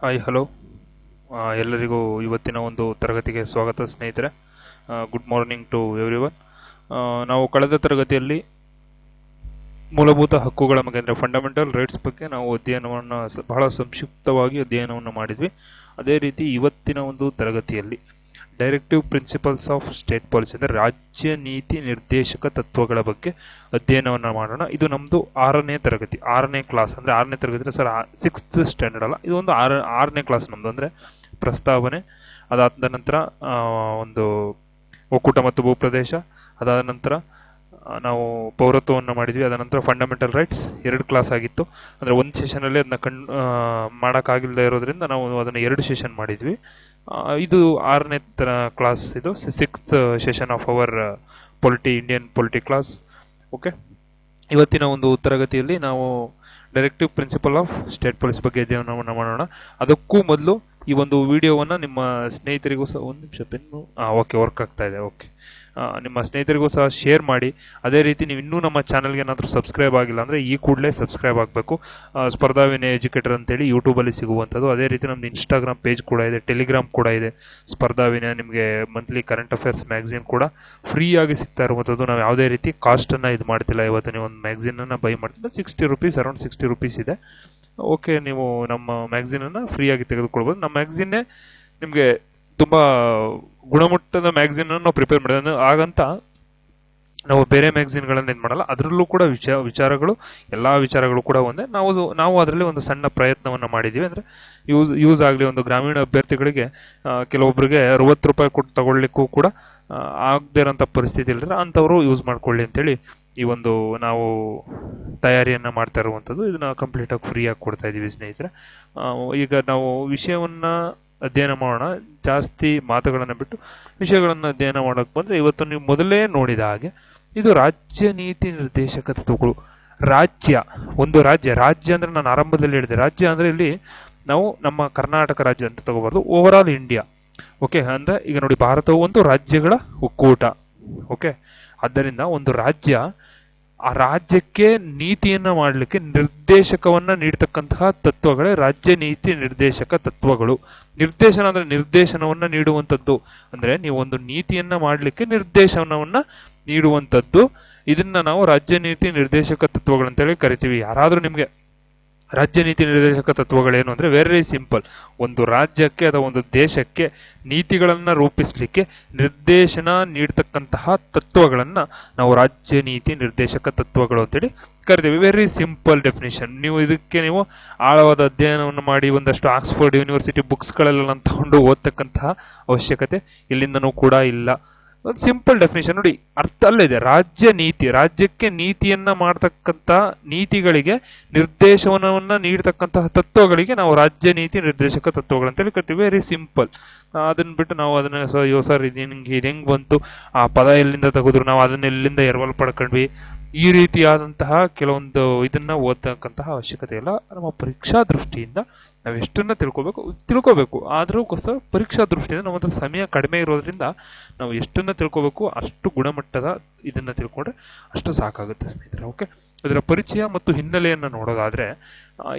Hi hello ಎಲ್ಲರಿಗೂ ಇವತ್ತಿನ ಒಂದು ತರಗತಿಗೆ ಸ್ವಾಗತ ಸ್ನೇಹಿತರೆ. Good morning to everyone. ನಾವು ಕಳೆದ ತರಗತಿಯಲ್ಲಿ ಮೂಲಭೂತ ಹಕ್ಕುಗಳ ಬಗ್ಗೆ ಅಂದರೆ ಫಂಡಮೆಂಟಲ್ ರೈಟ್ಸ್ ಬಗ್ಗೆ ನಾವು ಅಧ್ಯಯನವನ್ನು ಬಹಳ ಸಂಕ್ಷಿಪ್ತವಾಗಿ ಅಧ್ಯಯನವನ್ನು ಮಾಡಿದ್ವಿ. ಅದೇ ರೀತಿ ಇವತ್ತಿನ ಒಂದು ತರಗತಿಯಲ್ಲಿ directive principles of state policy ಅಂದರೆ ರಾಜ್ಯ ನೀತಿ ನಿರ್ದೇಶಕ ತತ್ವಗಳ ಬಗ್ಗೆ ಅಧ್ಯಯನವನ್ನು ಮಾಡೋಣ. ಇದು ನಮ್ಮದು ಆರನೇ ಕ್ಲಾಸ್ ಅಂದರೆ ಆರನೇ ತರಗತಿ ಸರ್, 6th ಸ್ಟ್ಯಾಂಡರ್ಡ್ ಅಲ್ಲ, ಇದು ಒಂದು ಆರನೇ ಕ್ಲಾಸ್ ನಮ್ಮದು. ಅಂದರೆ ಪ್ರಸ್ತಾವನೆ, ಅದಾದ ನಂತರ ಒಂದು ಒಕ್ಕೂಟ ಮತ್ತು ಭೂಪ್ರದೇಶ, ಅದಾದ ನಂತರ ನಾವು ಪೌರತ್ವವನ್ನು ಮಾಡಿದ್ವಿ, ಅದ ನಂತರ ಫಂಡಮೆಂಟಲ್ ರೈಟ್ಸ್ 2 ಕ್ಲಾಸ್ ಆಗಿತ್ತು. ಅಂದರೆ ಒಂದು ಸೆಷನಲ್ಲಿ ಅದನ್ನ ಮಾಡೋಕ್ಕಾಗಿಲ್ಲದೆ ಇರೋದ್ರಿಂದ ನಾವು ಅದನ್ನು 2 ಸೆಷನ್ ಮಾಡಿದ್ವಿ. ಇದು 6ನೇ ಕ್ಲಾಸ್, ಇದು 6th session of our Indian polity class. Okay, ಇವತ್ತಿನ ಒಂದು ತರಗತಿಯಲ್ಲಿ ನಾವು directive principle of state policy ಬಗ್ಗೆ ಅಧ್ಯಯನವನ್ನು ಮಾಡೋಣ. ಅದಕ್ಕೂ ಮೊದಲು ಈ ಒಂದು ವಿಡಿಯೋವನ್ನು ನಿಮ್ಮ ಸ್ನೇಹಿತರಿಗೂ ಸಹ ಒಂದು ನಿಮಿಷ ಪೆನ್ನು ಓಕೆ ವರ್ಕ್ ಆಗ್ತಾ ಇದೆ. ಓಕೆ, ನಿಮ್ಮ ಸ್ನೇಹಿತರಿಗೂ ಸಹ ಶೇರ್ ಮಾಡಿ. ಅದೇ ರೀತಿ ನೀವು ಇನ್ನೂ ನಮ್ಮ ಚಾನಲ್ಗೆ ಏನಾದರೂ ಸಬ್ಸ್ಕ್ರೈಬ್ ಆಗಿಲ್ಲ ಅಂದರೆ ಈ ಕೂಡಲೇ ಸಬ್ಸ್ಕ್ರೈಬ್ ಆಗಬೇಕು. ಸ್ಪರ್ಧಾ ವಿನಯ ಎಜುಕೇಟರ್ ಅಂತೇಳಿ ಯೂಟ್ಯೂಬಲ್ಲಿ ಸಿಗುವಂಥದ್ದು. ಅದೇ ರೀತಿ ನಮ್ಮದು ಇನ್ಸ್ಟಾಗ್ರಾಮ್ ಪೇಜ್ ಕೂಡ ಇದೆ, ಟೆಲಿಗ್ರಾಮ್ ಕೂಡ ಇದೆ. ಸ್ಪರ್ಧಾ ವಿನಯ ನಿಮಗೆ ಮಂತ್ಲಿ ಕರೆಂಟ್ ಅಫೇರ್ಸ್ ಮ್ಯಾಗ್ಝಿನ್ ಕೂಡ ಫ್ರೀಯಾಗಿ ಸಿಗ್ತಾ ಇರುವಂಥದ್ದು. ನಾವು ಯಾವುದೇ ರೀತಿ ಕಾಸ್ಟನ್ನು ಇದು ಮಾಡ್ತಿಲ್ಲ. ಇವತ್ತು ನೀವು ಒಂದು ಮ್ಯಾಗ್ಝಿನನ್ನು ಬೈ ಮಾಡ್ತಿಲ್ಲ, ಅರೌಂಡ್ 60 ರೂಪೀಸ್ ಇದೆ. ಓಕೆ, ನೀವು ನಮ್ಮ ಮ್ಯಾಗ್ಝಿನನ್ನು ಫ್ರೀಯಾಗಿ ತೆಗೆದುಕೊಳ್ಬೋದು. ನಮ್ಮ ಮ್ಯಾಗ್ಝಿನ್ನೇ ನಿಮಗೆ ತುಂಬ ಗುಣಮಟ್ಟದ ಮ್ಯಾಗ್ಝಿನನ್ನು ನಾವು ಪ್ರಿಪೇರ್ ಮಾಡಿದ್ವಿ. ಹಾಗಂತ ನಾವು ಬೇರೆ ಮ್ಯಾಗ್ಝಿನ್ಗಳನ್ನು ಇದು ಮಾಡಲ್ಲ. ಅದರಲ್ಲೂ ಕೂಡ ಎಲ್ಲ ವಿಚಾರಗಳು ಕೂಡ ಒಂದೇ. ನಾವು ಅದರಲ್ಲಿ ಒಂದು ಸಣ್ಣ ಪ್ರಯತ್ನವನ್ನು ಮಾಡಿದ್ದೀವಿ. ಅಂದರೆ ಯೂಸ್ ಆಗಲಿ, ಒಂದು ಗ್ರಾಮೀಣ ಅಭ್ಯರ್ಥಿಗಳಿಗೆ ಕೆಲವೊಬ್ಬರಿಗೆ 60 ರೂಪಾಯಿ ಕೊಟ್ಟು ತಗೊಳ್ಳಿಕ್ಕೂ ಕೂಡ ಆಗದೇ ಇರೋಂಥ ಪರಿಸ್ಥಿತಿ ಇಲ್ಲದ್ರೆ ಅಂಥವರು ಯೂಸ್ ಮಾಡ್ಕೊಳ್ಳಿ ಅಂತೇಳಿ ಈ ಒಂದು ನಾವು ತಯಾರಿಯನ್ನು ಮಾಡ್ತಾ ಇರುವಂಥದ್ದು. ಇದನ್ನು ಕಂಪ್ಲೀಟಾಗಿ ಫ್ರೀಯಾಗಿ ಕೊಡ್ತಾ ಇದ್ದೀವಿ ಸ್ನೇಹಿತರೆ. ಈಗ ನಾವು ವಿಷಯವನ್ನು ಅಧ್ಯಯನ ಮಾಡೋಣ. ಜಾಸ್ತಿ ಮಾತುಗಳನ್ನು ಬಿಟ್ಟು ವಿಷಯಗಳನ್ನು ಅಧ್ಯಯನ ಮಾಡೋಕೆ ಬಂದರೆ, ಇವತ್ತು ನೀವು ಮೊದಲೇ ನೋಡಿದ ಹಾಗೆ ಇದು ರಾಜ್ಯ ನೀತಿ ನಿರ್ದೇಶಕ ತತ್ವಗಳು. ಒಂದು ರಾಜ್ಯ ಅಂದರೆ ನಾನು ಆರಂಭದಲ್ಲಿ ಹೇಳಿದೆ, ರಾಜ್ಯ ಅಂದರೆ ಇಲ್ಲಿ ನಾವು ನಮ್ಮ ಕರ್ನಾಟಕ ರಾಜ್ಯ ಅಂತ ತಗೋಬಾರ್ದು, ಓವರ್ ಆಲ್ ಇಂಡಿಯಾ. ಓಕೆ, ಅಂದರೆ ಈಗ ನೋಡಿ, ಭಾರತವು ಒಂದು ರಾಜ್ಯಗಳ ಒಕ್ಕೂಟ. ಓಕೆ, ಆದ್ದರಿಂದ ಒಂದು ರಾಜ್ಯ, ಆ ರಾಜ್ಯಕ್ಕೆ ನೀತಿಯನ್ನ ಮಾಡಲಿಕ್ಕೆ ನಿರ್ದೇಶಕವನ್ನ ನೀಡತಕ್ಕಂತಹ ತತ್ವಗಳೇ ರಾಜ್ಯ ನೀತಿ ನಿರ್ದೇಶಕ ತತ್ವಗಳು. ನಿರ್ದೇಶನ ಅಂದ್ರೆ ನಿರ್ದೇಶನವನ್ನ ನೀಡುವಂಥದ್ದು. ಅಂದ್ರೆ ನೀವು ಒಂದು ನೀತಿಯನ್ನ ಮಾಡಲಿಕ್ಕೆ ನಿರ್ದೇಶನವನ್ನ ನೀಡುವಂಥದ್ದು. ಇದನ್ನ ನಾವು ರಾಜ್ಯ ನೀತಿ ನಿರ್ದೇಶಕ ತತ್ವಗಳು ಅಂತೇಳಿ ಕರಿತೀವಿ. ಯಾರಾದ್ರೂ ನಿಮ್ಗೆ ರಾಜ್ಯ ನೀತಿ ನಿರ್ದೇಶಕ ತತ್ವಗಳೇನು ಅಂದ್ರೆ ವೆರಿ ಸಿಂಪಲ್. ಒಂದು ರಾಜ್ಯಕ್ಕೆ ಅಥವಾ ಒಂದು ದೇಶಕ್ಕೆ ನೀತಿಗಳನ್ನ ರೂಪಿಸಲಿಕ್ಕೆ ನಿರ್ದೇಶನ ನೀಡತಕ್ಕಂತಹ ತತ್ವಗಳನ್ನ ನಾವು ರಾಜ್ಯ ನೀತಿ ನಿರ್ದೇಶಕ ತತ್ವಗಳು ಅಂತೇಳಿ ಕರಿತೀವಿ. Very simple definition. ನೀವು ಆಳವಾದ ಅಧ್ಯಯನವನ್ನು ಮಾಡಿ ಒಂದಷ್ಟು ಆಕ್ಸ್ಫರ್ಡ್ ಯೂನಿವರ್ಸಿಟಿ ಬುಕ್ಸ್ಗಳೆಲ್ಲ ತಗೊಂಡು ಓದ್ತಕ್ಕಂತಹ ಅವಶ್ಯಕತೆ ಇಲ್ಲಿಂದನೂ ಕೂಡ ಇಲ್ಲ. ಒಂದು ಸಿಂಪಲ್ ಡೆಫಿನೇಷನ್ ನೋಡಿ, ಅರ್ಥ ಅಲ್ಲೇ ಇದೆ. ರಾಜ್ಯಕ್ಕೆ ನೀತಿಯನ್ನ ಮಾಡ್ತಕ್ಕಂಥ ನೀತಿಗಳಿಗೆ ನಿರ್ದೇಶನವನ್ನ ನೀಡತಕ್ಕಂತಹ ತತ್ವಗಳಿಗೆ ನಾವು ರಾಜ್ಯ ನೀತಿ ನಿರ್ದೇಶಕ ತತ್ವಗಳು ಅಂತೇಳಿ ಕರಿತೀವಿ. Very simple. ಅದನ್ನ ಬಿಟ್ಟು ನಾವು ಅದನ್ನ ಸರ್ ಇದು ಹೆಂಗ್ ಬಂತು, ಆ ಪದ ಎಲ್ಲಿಂದ ತೆಗೆದ್ರು, ನಾವು ಅದನ್ನ ಎಲ್ಲಿಂದ ಎರವಲು ಪಡ್ಕೊಂಡ್ವಿ, ಈ ರೀತಿಯಾದಂತಹ ಕೆಲವೊಂದು ಇದನ್ನ ಓದತಕ್ಕಂತಹ ಅವಶ್ಯಕತೆ ಇಲ್ಲ. ನಮ್ಮ ಪರೀಕ್ಷಾ ದೃಷ್ಟಿಯಿಂದ ನಾವು ಎಷ್ಟನ್ನ ತಿಳ್ಕೋಬೇಕು. ಆದ್ರೂಗೋಸ್ಕರ ಪರೀಕ್ಷಾ ದೃಷ್ಟಿಯಿಂದ ನಮ್ಮ ಹತ್ರ ಸಮಯ ಕಡಿಮೆ ಇರೋದ್ರಿಂದ ನಾವು ಎಷ್ಟನ್ನ ತಿಳ್ಕೋಬೇಕು ಅಷ್ಟು ಗುಣಮಟ್ಟದ ಇದನ್ನ ತಿಳ್ಕೊಂಡ್ರೆ ಅಷ್ಟು ಸಾಕಾಗುತ್ತೆ ಸ್ನೇಹಿತರೆ. ಓಕೆ, ಇದರ ಪರಿಚಯ ಮತ್ತು ಹಿನ್ನೆಲೆಯನ್ನ ನೋಡೋದಾದ್ರೆ,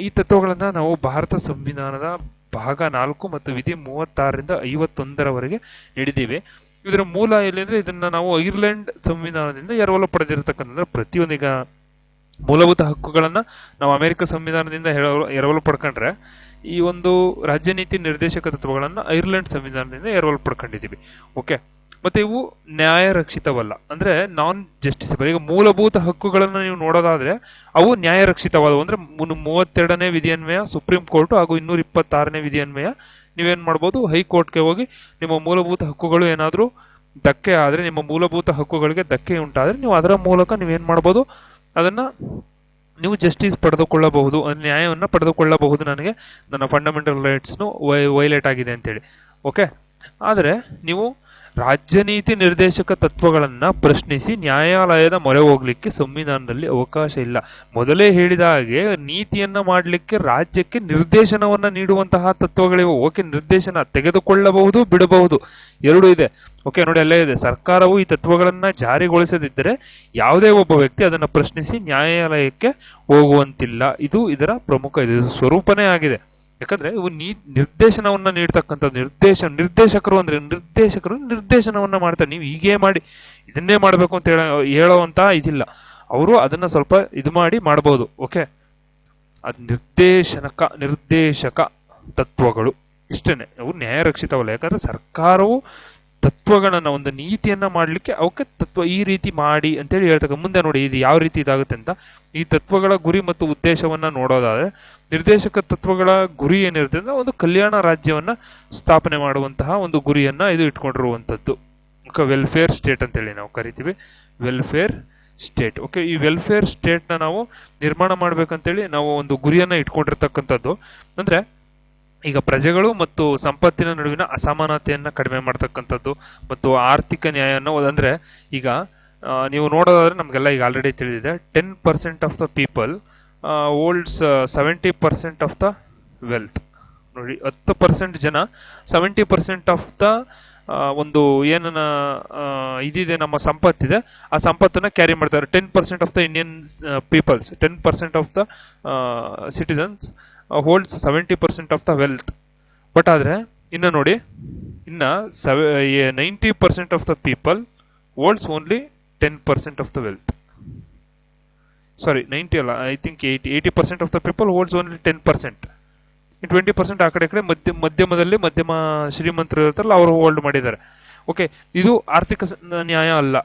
ಈ ತತ್ವಗಳನ್ನ ನಾವು ಭಾರತ ಸಂವಿಧಾನದ ಭಾಗ 4 ಮತ್ತು ವಿಧಿ 36ರಿಂದ 51ರವರೆಗೆ ನೀಡಿದ್ದೀವಿ. ಇದರ ಮೂಲ ಎಲ್ಲಿ ಅಂದ್ರೆ, ಇದನ್ನ ನಾವು ಐರ್ಲೆಂಡ್ ಸಂವಿಧಾನದಿಂದ ಎರವಲು ಪಡೆದಿರತಕ್ಕಂಥ ಪ್ರತಿಯೊಂದೀಗ ಮೂಲಭೂತ ಹಕ್ಕುಗಳನ್ನ ನಾವು ಅಮೆರಿಕ ಸಂವಿಧಾನದಿಂದ ಎರವಲು ಪಡ್ಕೊಂಡ್ರೆ, ಈ ಒಂದು ರಾಜ್ಯ ನೀತಿ ನಿರ್ದೇಶಕ ತತ್ವಗಳನ್ನ ಐರ್ಲೆಂಡ್ ಸಂವಿಧಾನದಿಂದ ಎರವಲು ಪಡ್ಕೊಂಡಿದ್ದೀವಿ. ಓಕೆ, ಮತ್ತೆ ಇವು ನ್ಯಾಯ ರಕ್ಷಿತವಲ್ಲ, ಅಂದ್ರೆ ನಾನ್ ಜಸ್ಟಿಸಬಲ್. ಈಗ ಮೂಲಭೂತ ಹಕ್ಕುಗಳನ್ನ ನೀವು ನೋಡೋದಾದ್ರೆ ಅವು ನ್ಯಾಯ ರಕ್ಷಿತವಾದವು. ಅಂದ್ರೆ 32ನೇ ವಿಧಿಯನ್ವಯ ಸುಪ್ರೀಂ ಕೋರ್ಟ್ ಹಾಗೂ 226ನೇ ವಿಧಿಯನ್ವಯ ನೀವೇನ್ ಮಾಡ್ಬೋದು, ಹೈಕೋರ್ಟ್ಗೆ ಹೋಗಿ ನಿಮ್ಮ ಮೂಲಭೂತ ಹಕ್ಕುಗಳು ಏನಾದ್ರೂ ಧಕ್ಕೆ ಆದ್ರೆ, ನಿಮ್ಮ ಮೂಲಭೂತ ಹಕ್ಕುಗಳಿಗೆ ಧಕ್ಕೆ ಉಂಟಾದ್ರೆ ನೀವು ಅದರ ಮೂಲಕ ನೀವೇನ್ ಮಾಡ್ಬೋದು, ಅದನ್ನ ನೀವು ಜಸ್ಟಿಸ್ ಪಡೆದುಕೊಳ್ಳಬಹುದು, ನ್ಯಾಯವನ್ನು ಪಡೆದುಕೊಳ್ಳಬಹುದು. ನನಗೆ ನನ್ನ ಫಂಡಮೆಂಟಲ್ ರೈಟ್ಸ್ನು ವೈಲೇಟ್ ಆಗಿದೆ ಅಂತೇಳಿ. ಓಕೆ, ಆದರೆ ನೀವು ರಾಜ್ಯ ನೀತಿ ನಿರ್ದೇಶಕ ತತ್ವಗಳನ್ನ ಪ್ರಶ್ನಿಸಿ ನ್ಯಾಯಾಲಯದ ಮೊರೆ ಹೋಗ್ಲಿಕ್ಕೆ ಸಂವಿಧಾನದಲ್ಲಿ ಅವಕಾಶ ಇಲ್ಲ. ಮೊದಲೇ ಹೇಳಿದ ಹಾಗೆ ನೀತಿಯನ್ನ ಮಾಡಲಿಕ್ಕೆ ರಾಜ್ಯಕ್ಕೆ ನಿರ್ದೇಶನವನ್ನ ನೀಡುವಂತಹ ತತ್ವಗಳಿವೆ. ಓಕೆ, ನಿರ್ದೇಶನ ತೆಗೆದುಕೊಳ್ಳಬಹುದು, ಬಿಡಬಹುದು, ಎರಡೂ ಇದೆ. ಓಕೆ, ನೋಡಿ ಅಲ್ಲೇ ಇದೆ, ಸರ್ಕಾರವು ಈ ತತ್ವಗಳನ್ನ ಜಾರಿಗೊಳಿಸದಿದ್ದರೆ ಯಾವುದೇ ಒಬ್ಬ ವ್ಯಕ್ತಿ ಅದನ್ನ ಪ್ರಶ್ನಿಸಿ ನ್ಯಾಯಾಲಯಕ್ಕೆ ಹೋಗುವಂತಿಲ್ಲ. ಇದು ಇದರ ಪ್ರಮುಖ ಇದು ಸ್ವರೂಪನೇ ಆಗಿದೆ. ಯಾಕಂದ್ರೆ ಇವು ನಿರ್ದೇಶನವನ್ನ ನೀಡ್ತಕ್ಕಂಥದ್ದು. ನಿರ್ದೇಶಕರು ಅಂದ್ರೆ ನಿರ್ದೇಶಕರು ನಿರ್ದೇಶನವನ್ನ ಮಾಡ್ತಾರೆ. ನೀವು ಹೀಗೆ ಮಾಡಿ ಇದನ್ನೇ ಮಾಡ್ಬೇಕು ಅಂತ ಹೇಳೋವಂತ ಇದಿಲ್ಲ. ಅವರು ಅದನ್ನ ಸ್ವಲ್ಪ ಇದು ಮಾಡಿ ಮಾಡಬಹುದು. ಓಕೆ, ಅದು ನಿರ್ದೇಶಕ ತತ್ವಗಳು ಇಷ್ಟೇನೆ. ಅವು ನ್ಯಾಯರಕ್ಷಿತವಲ್ಲ. ಯಾಕಂದ್ರೆ ಸರ್ಕಾರವು ತತ್ವಗಳನ್ನ, ಒಂದು ನೀತಿಯನ್ನ ಮಾಡ್ಲಿಕ್ಕೆ ಅವಕ್ಕೆ ತತ್ವ ಈ ರೀತಿ ಮಾಡಿ ಅಂತೇಳಿ ಹೇಳ್ತಕ್ಕ. ಮುಂದೆ ನೋಡಿ ಇದು ಯಾವ ರೀತಿ ಇದಾಗುತ್ತೆ ಅಂತ. ಈ ತತ್ವಗಳ ಗುರಿ ಮತ್ತು ಉದ್ದೇಶವನ್ನ ನೋಡೋದಾದ್ರೆ, ನಿರ್ದೇಶಕ ತತ್ವಗಳ ಗುರಿ ಏನಿರುತ್ತೆ ಅಂದ್ರೆ ಒಂದು ಕಲ್ಯಾಣ ರಾಜ್ಯವನ್ನ ಸ್ಥಾಪನೆ ಮಾಡುವಂತಹ ಒಂದು ಗುರಿಯನ್ನ ಇದು ಇಟ್ಕೊಂಡಿರುವಂತದ್ದು. ವೆಲ್ಫೇರ್ ಸ್ಟೇಟ್ ಅಂತೇಳಿ ನಾವು ಕರಿತೀವಿ, ವೆಲ್ಫೇರ್ ಸ್ಟೇಟ್. ಓಕೆ, ಈ ವೆಲ್ಫೇರ್ ಸ್ಟೇಟ್ ನ ನಾವು ನಿರ್ಮಾಣ ಮಾಡ್ಬೇಕಂತೇಳಿ ನಾವು ಒಂದು ಗುರಿಯನ್ನ ಇಟ್ಕೊಂಡಿರ್ತಕ್ಕಂಥದ್ದು. ಅಂದ್ರೆ ಈಗ ಪ್ರಜೆಗಳು ಮತ್ತು ಸಂಪತ್ತಿನ ನಡುವಿನ ಅಸಮಾನತೆಯನ್ನ ಕಡಿಮೆ ಮಾಡ್ತಕ್ಕಂಥದ್ದು ಮತ್ತು ಆರ್ಥಿಕ ನ್ಯಾಯವನ್ನು, ಅಂದ್ರೆ ಈಗ ನೀವು ನೋಡೋದಾದ್ರೆ ನಮ್ಗೆಲ್ಲ ಈಗ ಆಲ್ರೆಡಿ ತಿಳಿದಿದೆ, 10% of the people holds 70% of the wealth. ನೋಡಿ, 10% ಜನ 70% ಆಫ್ ದ ಒಂದು ಏನನ್ನ ಇದಿದೆ, ನಮ್ಮ ಸಂಪತ್ತಿದೆ, ಆ ಸಂಪತ್ತನ್ನ ಕ್ಯಾರಿ ಮಾಡ್ತಾರೆ. 10% of the Indian peoples, 10% of the citizens holds 70% of the wealth. But ಆದ್ರೆ ಇನ್ನ ನೋಡಿ, ಇನ್ನ 90% of the people holds only 10% of the wealth. Sorry, 90 ಅಲ್ಲ, I think 80% of the people holds only 10%. 20% ಆ ಕಡೆ ಮಧ್ಯಮದಲ್ಲಿ ಮಧ್ಯಮ ಶ್ರೀಮಂತರು ಇರ್ತಾರಲ್ಲ, ಅವರು ಹೋಲ್ಡ್ ಮಾಡಿದ್ದಾರೆ. ಓಕೆ, ಇದು ಆರ್ಥಿಕ ನ್ಯಾಯ ಅಲ್ಲ.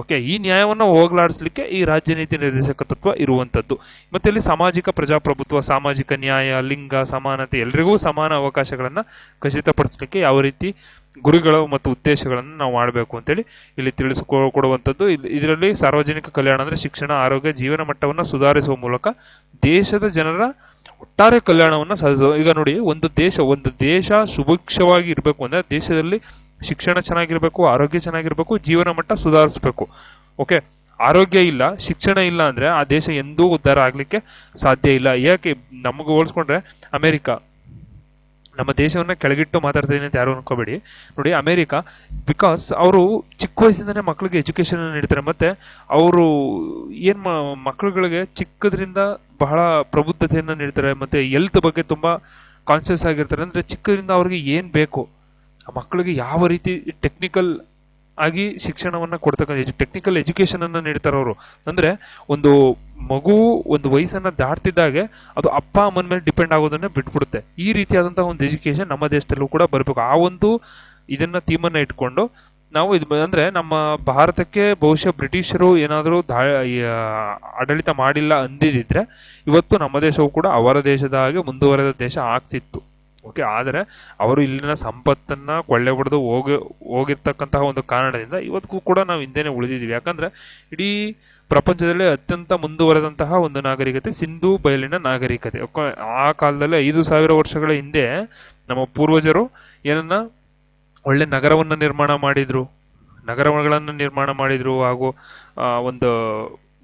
ಓಕೆ, ಈ ನ್ಯಾಯವನ್ನ ಹೋಗ್ಲಾಡಿಸ್ಲಿಕ್ಕೆ ಈ ರಾಜ್ಯ ನೀತಿ ನಿರ್ದೇಶಕ ತತ್ವ ಇರುವಂತದ್ದು. ಮತ್ತೆ ಇಲ್ಲಿ ಸಾಮಾಜಿಕ ಪ್ರಜಾಪ್ರಭುತ್ವ, ಸಾಮಾಜಿಕ ನ್ಯಾಯ, ಲಿಂಗ ಸಮಾನತೆ, ಎಲ್ರಿಗೂ ಸಮಾನ ಅವಕಾಶಗಳನ್ನ ಖಚಿತಪಡಿಸಲಿಕ್ಕೆ ಯಾವ ರೀತಿ ಗುರಿಗಳು ಮತ್ತು ಉದ್ದೇಶಗಳನ್ನು ನಾವು ಮಾಡಬೇಕು ಅಂತೇಳಿ ಇಲ್ಲಿ ತಿಳಿಸಿಕೊಡುವಂಥದ್ದು. ಇದರಲ್ಲಿ ಸಾರ್ವಜನಿಕ ಕಲ್ಯಾಣ ಅಂದ್ರೆ ಶಿಕ್ಷಣ, ಆರೋಗ್ಯ, ಜೀವನ ಮಟ್ಟವನ್ನ ಸುಧಾರಿಸುವ ಮೂಲಕ ದೇಶದ ಜನರ ಒಟ್ಟಾರೆ ಕಲ್ಯಾಣವನ್ನ ಸಾಧಿಸುವ. ಈಗ ನೋಡಿ, ಒಂದು ದೇಶ ಸುಭಿಕ್ಷವಾಗಿ ಇರಬೇಕು ಅಂದ್ರೆ ದೇಶದಲ್ಲಿ ಶಿಕ್ಷಣ ಚೆನ್ನಾಗಿರ್ಬೇಕು, ಆರೋಗ್ಯ ಚೆನ್ನಾಗಿರ್ಬೇಕು, ಜೀವನ ಮಟ್ಟ ಸುಧಾರಿಸಬೇಕು. ಓಕೆ, ಆರೋಗ್ಯ ಇಲ್ಲ, ಶಿಕ್ಷಣ ಇಲ್ಲ ಅಂದ್ರೆ ಆ ದೇಶ ಎಂದೂ ಉದ್ಧಾರ ಆಗ್ಲಿಕ್ಕೆ ಸಾಧ್ಯ ಇಲ್ಲ. ಯಾಕೆ ನಮಗೆ ಹೋಲಿಸ್ಕೊಂಡ್ರೆ ಅಮೆರಿಕ ನಮ್ಮ ದೇಶವನ್ನ ಕೆಳಗಿಟ್ಟು ಮಾತಾಡ್ತೀನಿ ಅಂತ ಯಾರು ಅನ್ಕೋಬೇಡಿ. ನೋಡಿ, ಅಮೆರಿಕ ಬಿಕಾಸ್ ಅವರು ಚಿಕ್ಕ ವಯಸ್ಸಿಂದಾನೇ ಮಕ್ಕಳಿಗೆ ಎಜುಕೇಶನ್ ನೀಡ್ತಾರೆ. ಮತ್ತೆ ಅವರು ಮಕ್ಕಳುಗಳಿಗೆ ಚಿಕ್ಕದ್ರಿಂದ ಬಹಳ ಪ್ರಬುದ್ಧತೆಯನ್ನ ನೀಡ್ತಾರೆ. ಮತ್ತೆ ಹೆಲ್ತ್ ಬಗ್ಗೆ ತುಂಬಾ ಕಾನ್ಶಿಯಸ್ ಆಗಿರ್ತಾರೆ. ಅಂದ್ರೆ ಚಿಕ್ಕದ್ರಿಂದ ಅವ್ರಿಗೆ ಏನ್ ಬೇಕು, ಆ ಮಕ್ಕಳಿಗೆ ಯಾವ ರೀತಿ ಟೆಕ್ನಿಕಲ್ ಆಗಿ ಶಿಕ್ಷಣವನ್ನ ಕೊಡ್ತಕ್ಕಂಥ ಟೆಕ್ನಿಕಲ್ ಎಜುಕೇಶನ್ ಅನ್ನ ನೀಡ್ತಾರೆ ಅವರು. ಅಂದ್ರೆ ಒಂದು ಮಗು ಒಂದು ವಯಸ್ಸನ್ನ ದಾಟ್ತಿದ್ದಾಗೆ ಅದು ಅಪ್ಪ ಅಮ್ಮನ ಮೇಲೆ ಡಿಪೆಂಡ್ ಆಗೋದನ್ನ ಬಿಟ್ಬಿಡುತ್ತೆ. ಈ ರೀತಿಯಾದಂತಹ ಒಂದು ಎಜುಕೇಶನ್ ನಮ್ಮ ದೇಶದಲ್ಲೂ ಕೂಡ ಬರಬೇಕು. ಆ ಒಂದು ಇದನ್ನ ಥೀಮನ್ನ ಇಟ್ಕೊಂಡು ನಾವು ಅಂದ್ರೆ ನಮ್ಮ ಭಾರತಕ್ಕೆ ಬಹುಶಃ ಬ್ರಿಟಿಷರು ಏನಾದರೂ ಆಡಳಿತ ಮಾಡಿಲ್ಲ ಅಂದಿದ್ರೆ ಇವತ್ತು ನಮ್ಮ ದೇಶವು ಕೂಡ ಅವರ ದೇಶದ ಹಾಗೆ ಮುಂದುವರೆದ ದೇಶ ಆಗ್ತಿತ್ತು. ಓಕೆ, ಆದರೆ ಅವರು ಇಲ್ಲಿನ ಸಂಪತ್ತನ್ನ ಕೊಳ್ಳೆ ಹೊಡೆದು ಹೋಗಿರ್ತಕ್ಕಂತಹ ಒಂದು ಕಾರಣದಿಂದ ಇವತ್ತಿಗೂ ಕೂಡ ನಾವು ಹಿಂದೆನೆ ಉಳಿದಿದ್ದೀವಿ. ಯಾಕಂದ್ರೆ ಇಡೀ ಪ್ರಪಂಚದಲ್ಲಿ ಅತ್ಯಂತ ಮುಂದುವರೆದಂತಹ ಒಂದು ನಾಗರಿಕತೆ ಸಿಂಧೂ ಬಯಲಿನ ನಾಗರಿಕತೆ. ಆ ಕಾಲದಲ್ಲಿ 5,000 ವರ್ಷಗಳ ಹಿಂದೆ ನಮ್ಮ ಪೂರ್ವಜರು ಏನನ್ನ ಒಳ್ಳೆ ನಗರವನ್ನ ನಿರ್ಮಾಣ ಮಾಡಿದ್ರು, ನಗರಗಳನ್ನ ನಿರ್ಮಾಣ ಮಾಡಿದ್ರು, ಹಾಗೂ ಒಂದು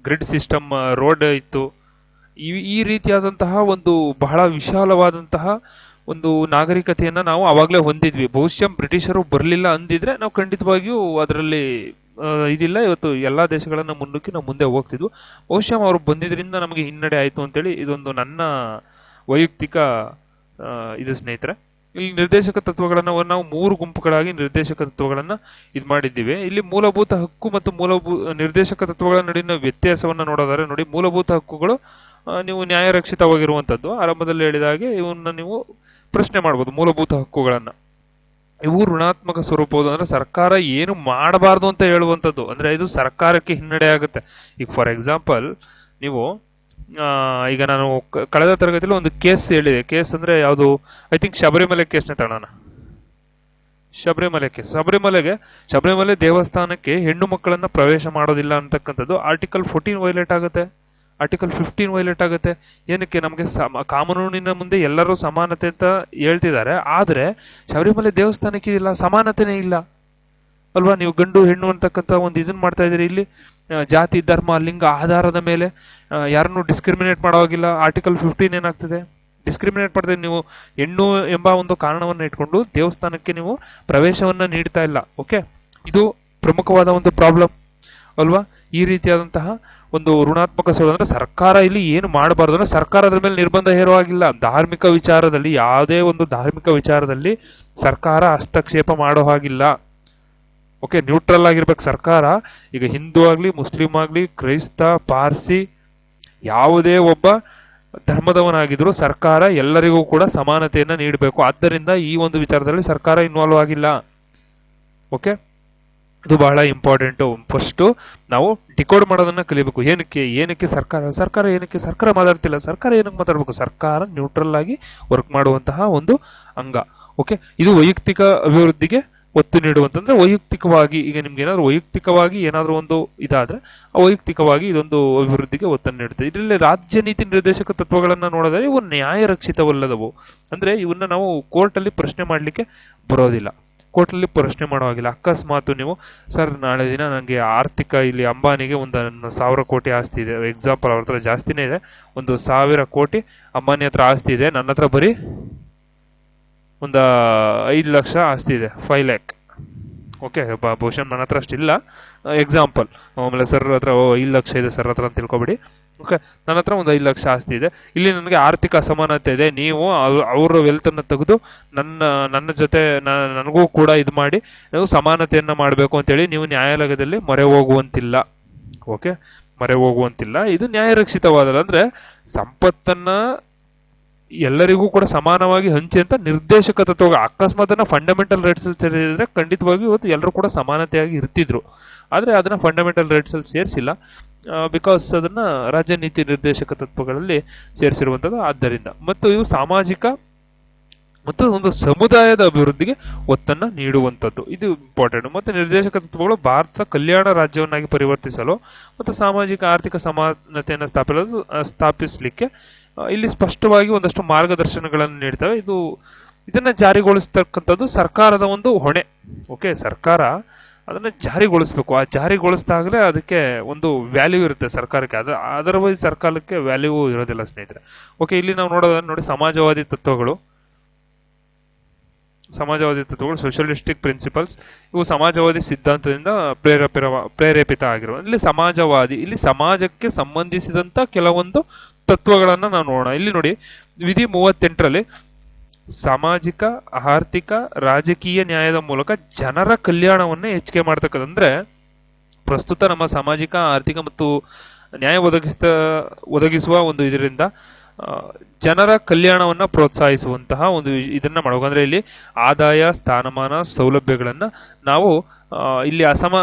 ಗ್ರಿಡ್ ಸಿಸ್ಟಮ್, ರೋಡ್ ಇತ್ತು. ಈ ರೀತಿಯಾದಂತಹ ಒಂದು ಬಹಳ ವಿಶಾಲವಾದಂತಹ ಒಂದು ನಾಗರಿಕತೆಯನ್ನ ನಾವು ಅವಾಗಲೇ ಹೊಂದಿದ್ವಿ. ಬಹುಶಃ ಬ್ರಿಟಿಷರು ಬರಲಿಲ್ಲ ಅಂದಿದ್ರೆ ನಾವು ಖಂಡಿತವಾಗಿಯೂ ಅದರಲ್ಲಿ ಇದಿಲ್ಲ, ಇವತ್ತು ಎಲ್ಲಾ ದೇಶಗಳನ್ನ ಮುನ್ನುಗ್ಗಿ ನಾವು ಮುಂದೆ ಹೋಗ್ತಿದ್ವು. ಬಹುಶಃ ಅವರು ಬಂದಿದ್ರಿಂದ ನಮಗೆ ಹಿನ್ನಡೆ ಆಯ್ತು ಅಂತೇಳಿ ಇದೊಂದು ನನ್ನ ವೈಯಕ್ತಿಕ ಇದು ಸ್ನೇಹಿತರೆ. ಇಲ್ಲಿ ನಿರ್ದೇಶಕ ತತ್ವಗಳನ್ನ ನಾವು 3 ಗುಂಪುಗಳಾಗಿ ನಿರ್ದೇಶಕ ತತ್ವಗಳನ್ನ ಇದು ಮಾಡಿದ್ದೀವಿ. ಇಲ್ಲಿ ಮೂಲಭೂತ ಹಕ್ಕು ಮತ್ತು ನಿರ್ದೇಶಕ ತತ್ವಗಳ ನಡುವಿನ ವ್ಯತ್ಯಾಸವನ್ನ ನೋಡೋದಾದ್ರೆ ನೋಡಿ, ಮೂಲಭೂತ ಹಕ್ಕುಗಳು ನೀವು ನ್ಯಾಯರಕ್ಷಿತವಾಗಿರುವಂತದ್ದು. ಆರಂಭದಲ್ಲಿ ಹೇಳಿದ ಹಾಗೆ ಇವನ್ನ ನೀವು ಪ್ರಶ್ನೆ ಮಾಡಬಹುದು. ಮೂಲಭೂತ ಹಕ್ಕುಗಳನ್ನ ಇವು ಋಣಾತ್ಮಕ ಸ್ವರೂಪವುದು, ಅಂದ್ರೆ ಸರ್ಕಾರ ಏನು ಮಾಡಬಾರ್ದು ಅಂತ ಹೇಳುವಂಥದ್ದು. ಅಂದ್ರೆ ಇದು ಸರ್ಕಾರಕ್ಕೆ ಹಿನ್ನಡೆ ಆಗುತ್ತೆ. ಈಗ ಫಾರ್ ಎಕ್ಸಾಂಪಲ್ ನೀವು ಈಗ ನಾನು ಕಳೆದ ತರಗತಿಯಲ್ಲಿ ಒಂದು ಕೇಸ್ ಹೇಳಿದೆ. ಕೇಸ್ ಅಂದ್ರೆ ಯಾವುದು, ಐ ಥಿಂಕ್ ಶಬರಿಮಲೆ ಕೇಸ್ನ ತಗೋಣ. ಶಬರಿಮಲೆ ದೇವಸ್ಥಾನಕ್ಕೆ ಹೆಣ್ಣು ಮಕ್ಕಳನ್ನ ಪ್ರವೇಶ ಮಾಡೋದಿಲ್ಲ ಅಂತಕ್ಕಂಥದ್ದು ಆರ್ಟಿಕಲ್ 14 ವೈಲೇಟ್ ಆಗುತ್ತೆ, ಆರ್ಟಿಕಲ್ 15 ವೈಲೇಟ್ ಆಗುತ್ತೆ. ಏನಕ್ಕೆ, ನಮಗೆ ಕಾನೂನಿನ ಮುಂದೆ ಎಲ್ಲರೂ ಸಮಾನತೆ ಅಂತ ಹೇಳ್ತಿದ್ದಾರೆ, ಆದ್ರೆ ಶಬರಿಮಲೆ ದೇವಸ್ಥಾನಕ್ಕೆ ಇಲ್ಲ, ಸಮಾನತೆನೇ ಇಲ್ಲ ಅಲ್ವಾ. ನೀವು ಗಂಡು ಹೆಣ್ಣು ಅಂತಕ್ಕಂಥ ಒಂದು ಇದನ್ನ ಮಾಡ್ತಾ ಇದ್ದೀರಿ. ಇಲ್ಲಿ ಜಾತಿ, ಧರ್ಮ, ಲಿಂಗ ಆಧಾರದ ಮೇಲೆ ಯಾರನ್ನು ಡಿಸ್ಕ್ರಿಮಿನೇಟ್ ಮಾಡೋವಾಗಿಲ್ಲ. ಆರ್ಟಿಕಲ್ 15 ಏನಾಗ್ತದೆ, ಡಿಸ್ಕ್ರಿಮಿನೇಟ್ ಮಾಡ್ತಾ ನೀವು ಹೆಣ್ಣು ಎಂಬ ಒಂದು ಕಾರಣವನ್ನ ಇಟ್ಕೊಂಡು ದೇವಸ್ಥಾನಕ್ಕೆ ನೀವು ಪ್ರವೇಶವನ್ನ ನೀಡ್ತಾ ಇಲ್ಲ. ಓಕೆ, ಇದು ಪ್ರಮುಖವಾದ ಒಂದು ಪ್ರಾಬ್ಲಮ್ ಅಲ್ವಾ. ಈ ರೀತಿಯಾದಂತಹ ಒಂದು ಋಣಾತ್ಮಕ ಸುಳ್ಳು ಅಂದ್ರೆ ಸರ್ಕಾರ ಇಲ್ಲಿ ಏನು ಮಾಡಬಾರ್ದು ಅಂದ್ರೆ ಸರ್ಕಾರದ ಮೇಲೆ ನಿರ್ಬಂಧ ಹೇರುವಾಗಿಲ್ಲ. ಧಾರ್ಮಿಕ ವಿಚಾರದಲ್ಲಿ, ಯಾವುದೇ ಒಂದು ಧಾರ್ಮಿಕ ವಿಚಾರದಲ್ಲಿ ಸರ್ಕಾರ ಹಸ್ತಕ್ಷೇಪ ಮಾಡೋ ಹಾಗಿಲ್ಲ. ಓಕೆ, ನ್ಯೂಟ್ರಲ್ ಆಗಿರ್ಬೇಕು ಸರ್ಕಾರ. ಈಗ ಹಿಂದೂ ಆಗ್ಲಿ, ಮುಸ್ಲಿಂ ಆಗ್ಲಿ, ಕ್ರೈಸ್ತ, ಪಾರ್ಸಿ, ಯಾವುದೇ ಒಬ್ಬ ಧರ್ಮದವನಾಗಿದ್ರು ಸರ್ಕಾರ ಎಲ್ಲರಿಗೂ ಕೂಡ ಸಮಾನತೆಯನ್ನ ನೀಡಬೇಕು. ಆದ್ದರಿಂದ ಈ ಒಂದು ವಿಚಾರದಲ್ಲಿ ಸರ್ಕಾರ ಇನ್ವಾಲ್ವ್ ಆಗಿಲ್ಲ. ಓಕೆ, ಇದು ಬಹಳ ಇಂಪಾರ್ಟೆಂಟು. ಫಸ್ಟ್ ನಾವು ಡಿಕೋಡ್ ಮಾಡೋದನ್ನ ಕಲಿಬೇಕು. ಏನಕ್ಕೆ ಸರ್ಕಾರ ಏನಕ್ಕೆ ಸರ್ಕಾರ ಮಾತಾಡ್ತಿಲ್ಲ, ಸರ್ಕಾರ ಏನಕ್ಕೆ ಮಾತಾಡ್ಬೇಕು? ಸರ್ಕಾರ ನ್ಯೂಟ್ರಲ್ ಆಗಿ ವರ್ಕ್ ಮಾಡುವಂತಹ ಒಂದು ಅಂಗ. ಓಕೆ, ಇದು ವೈಯಕ್ತಿಕ ಅಭಿವೃದ್ಧಿಗೆ ಒತ್ತು ನೀಡುವಂತಂದ್ರೆ ವೈಯಕ್ತಿಕವಾಗಿ, ಈಗ ನಿಮ್ಗೆ ಏನಾದ್ರು ವೈಯಕ್ತಿಕವಾಗಿ ಏನಾದ್ರು ಒಂದು ಇದಾದ್ರೆ ವೈಯಕ್ತಿಕವಾಗಿ ಇದೊಂದು ಅಭಿವೃದ್ಧಿಗೆ ಒತ್ತನ್ನು ನೀಡುತ್ತೆ. ಇದರಲ್ಲಿ ರಾಜ್ಯ ನೀತಿ ನಿರ್ದೇಶಕ ತತ್ವಗಳನ್ನ ನೋಡಿದ್ರೆ ಇವು ನ್ಯಾಯರಕ್ಷಿತವಲ್ಲದವು. ಅಂದ್ರೆ ಇವನ್ನ ನಾವು ಕೋರ್ಟಲ್ಲಿ ಪ್ರಶ್ನೆ ಮಾಡ್ಲಿಕ್ಕೆ ಬರೋದಿಲ್ಲ, ಕೋರ್ಟಲ್ಲಿ ಪ್ರಶ್ನೆ ಮಾಡುವಾಗಿಲ್ಲ. ಅಕಸ್ಮಾತ್ ನೀವು ಸರ್ ನಾಳೆ ದಿನ ನನಗೆ ಆರ್ಥಿಕ, ಇಲ್ಲಿ ಅಂಬಾನಿಗೆ ಒಂದು 1000 ಕೋಟಿ ಆಸ್ತಿ ಇದೆ, ಎಕ್ಸಾಂಪಲ್, ಅವ್ರ ಹತ್ರ ಜಾಸ್ತಿನೇ ಇದೆ, 1000 ಕೋಟಿ ಅಂಬಾನಿ ಹತ್ರ ಆಸ್ತಿ ಇದೆ, ನನ್ನ ಹತ್ರ ಬರೀ ಒಂದು 5 ಲಕ್ಷ ಆಸ್ತಿ ಇದೆ, 5 ಲ್ಯಾಕ್. ಓಕೆ, ಬಹುಶಃ ನನ್ನ ಹತ್ರ ಅಷ್ಟಿಲ್ಲ, ಎಕ್ಸಾಂಪಲ್. ಆಮೇಲೆ ಸರ್ ಹತ್ರ 5 ಲಕ್ಷ ಇದೆ ಸರ್ ಹತ್ರ ಅಂತ ತಿಳ್ಕೊಬೇಡಿ. ಓಕೆ, ನನ್ನ ಹತ್ರ ಒಂದು 5 ಲಕ್ಷ ಆಸ್ತಿ ಇದೆ, ಇಲ್ಲಿ ನನಗೆ ಆರ್ಥಿಕ ಅಸಮಾನತೆ ಇದೆ, ನೀವು ಅವರ ವೆಲ್ತ್ ಅನ್ನು ತೆಗೆದು ನನ್ನ ಜೊತೆ ನನಗೂ ಕೂಡ ಇದು ಮಾಡಿ ನೀವು ಸಮಾನತೆಯನ್ನ ಮಾಡಬೇಕು ಅಂತೇಳಿ ನೀವು ನ್ಯಾಯಾಲಯದಲ್ಲಿ ಮೊರೆ ಹೋಗುವಂತಿಲ್ಲ. ಓಕೆ, ಮೊರೆ ಹೋಗುವಂತಿಲ್ಲ. ಇದು ನ್ಯಾಯರಕ್ಷಿತವಾದಲ್ಲ. ಅಂದ್ರೆ ಸಂಪತ್ತನ್ನ ಎಲ್ಲರಿಗೂ ಕೂಡ ಸಮಾನವಾಗಿ ಹಂಚಿ ಅಂತ ನಿರ್ದೇಶಕ ತತ್ವ. ಅಕಸ್ಮಾತ್ ಫಂಡಮೆಂಟಲ್ ರೈಟ್ಸ್ ಅಲ್ಲಿ ಸೇರಿದ್ರೆ ಖಂಡಿತವಾಗಿ ಇವತ್ತು ಎಲ್ಲರೂ ಕೂಡ ಸಮಾನತೆಯಾಗಿ ಇರ್ತಿದ್ರು. ಆದ್ರೆ ಅದನ್ನ ಫಂಡಮೆಂಟಲ್ ರೈಟ್ಸ್ ಅಲ್ಲಿ ಸೇರಿಸಿಲ್ಲ, ಬಿಕಾಸ್ ಅದನ್ನ ರಾಜ್ಯ ನೀತಿ ನಿರ್ದೇಶಕ ತತ್ವಗಳಲ್ಲಿ ಸೇರಿಸಿರುವಂತದ್ದು. ಆದ್ದರಿಂದ ಮತ್ತು ಇವು ಸಾಮಾಜಿಕ ಮತ್ತು ಒಂದು ಸಮುದಾಯದ ಅಭಿವೃದ್ಧಿಗೆ ಒತ್ತನ್ನು ನೀಡುವಂಥದ್ದು, ಇದು ಇಂಪಾರ್ಟೆಂಟ್. ಮತ್ತೆ ನಿರ್ದೇಶಕ ತತ್ವಗಳು ಭಾರತ ಕಲ್ಯಾಣ ರಾಜ್ಯವನ್ನಾಗಿ ಪರಿವರ್ತಿಸಲು ಮತ್ತು ಸಾಮಾಜಿಕ ಆರ್ಥಿಕ ಸಮಾನತೆಯನ್ನು ಸ್ಥಾಪಿಸಲಿಕ್ಕೆ ಇಲ್ಲಿ ಸ್ಪಷ್ಟವಾಗಿ ಒಂದಷ್ಟು ಮಾರ್ಗದರ್ಶನಗಳನ್ನು ನೀಡ್ತವೆ. ಇದನ್ನ ಜಾರಿಗೊಳಿಸ್ತಕ್ಕಂಥದ್ದು ಸರ್ಕಾರದ ಒಂದು ಹೊಣೆ. ಓಕೆ, ಸರ್ಕಾರ ಅದನ್ನ ಜಾರಿಗೊಳಿಸ್ಬೇಕು. ಆ ಜಾರಿಗೊಳಿಸಿದಾಗಲೇ ಅದಕ್ಕೆ ಒಂದು ವ್ಯಾಲ್ಯೂ ಇರುತ್ತೆ ಸರ್ಕಾರಕ್ಕೆ. ಅದರ್ವೈಸ್ ಸರ್ಕಾರಕ್ಕೆ ವ್ಯಾಲ್ಯೂ ಇರೋದಿಲ್ಲ ಸ್ನೇಹಿತರೆ. ಓಕೆ, ಇಲ್ಲಿ ನಾವು ನೋಡೋದನ್ನ ನೋಡಿ, ಸಮಾಜವಾದಿ ತತ್ವಗಳು, ಸೋಷಿಯಲಿಸ್ಟಿಕ್ ಪ್ರಿನ್ಸಿಪಲ್ಸ್, ಇವು ಸಮಾಜವಾದಿ ಸಿದ್ಧಾಂತದಿಂದ ಪ್ರೇರೇಪಿತ ಆಗಿರುವ. ಇಲ್ಲಿ ಸಮಾಜವಾದಿ, ಇಲ್ಲಿ ಸಮಾಜಕ್ಕೆ ಸಂಬಂಧಿಸಿದಂತ ಕೆಲವೊಂದು ತತ್ವಗಳನ್ನ ನಾವು ನೋಡೋಣ. ಇಲ್ಲಿ ನೋಡಿ, ವಿಧಿ 38ರಲ್ಲಿ ಸಾಮಾಜಿಕ, ಆರ್ಥಿಕ, ರಾಜಕೀಯ ನ್ಯಾಯದ ಮೂಲಕ ಜನರ ಕಲ್ಯಾಣವನ್ನ ಹೆಚ್ಚಿಗೆ ಮಾಡ್ತಕ್ಕಂಥ. ಅಂದ್ರೆ ಪ್ರಸ್ತುತ ನಮ್ಮ ಸಾಮಾಜಿಕ, ಆರ್ಥಿಕ ಮತ್ತು ನ್ಯಾಯ ಒದಗಿಸುವ ಒಂದು ಇದರಿಂದ ಜನರ ಕಲ್ಯಾಣವನ್ನ ಪ್ರೋತ್ಸಾಹಿಸುವಂತಹ ಒಂದು ಇದನ್ನ ಮಾಡಬೇಕು. ಅಂದ್ರೆ ಇಲ್ಲಿ ಆದಾಯ, ಸ್ಥಾನಮಾನ, ಸೌಲಭ್ಯಗಳನ್ನ ನಾವು ಇಲ್ಲಿ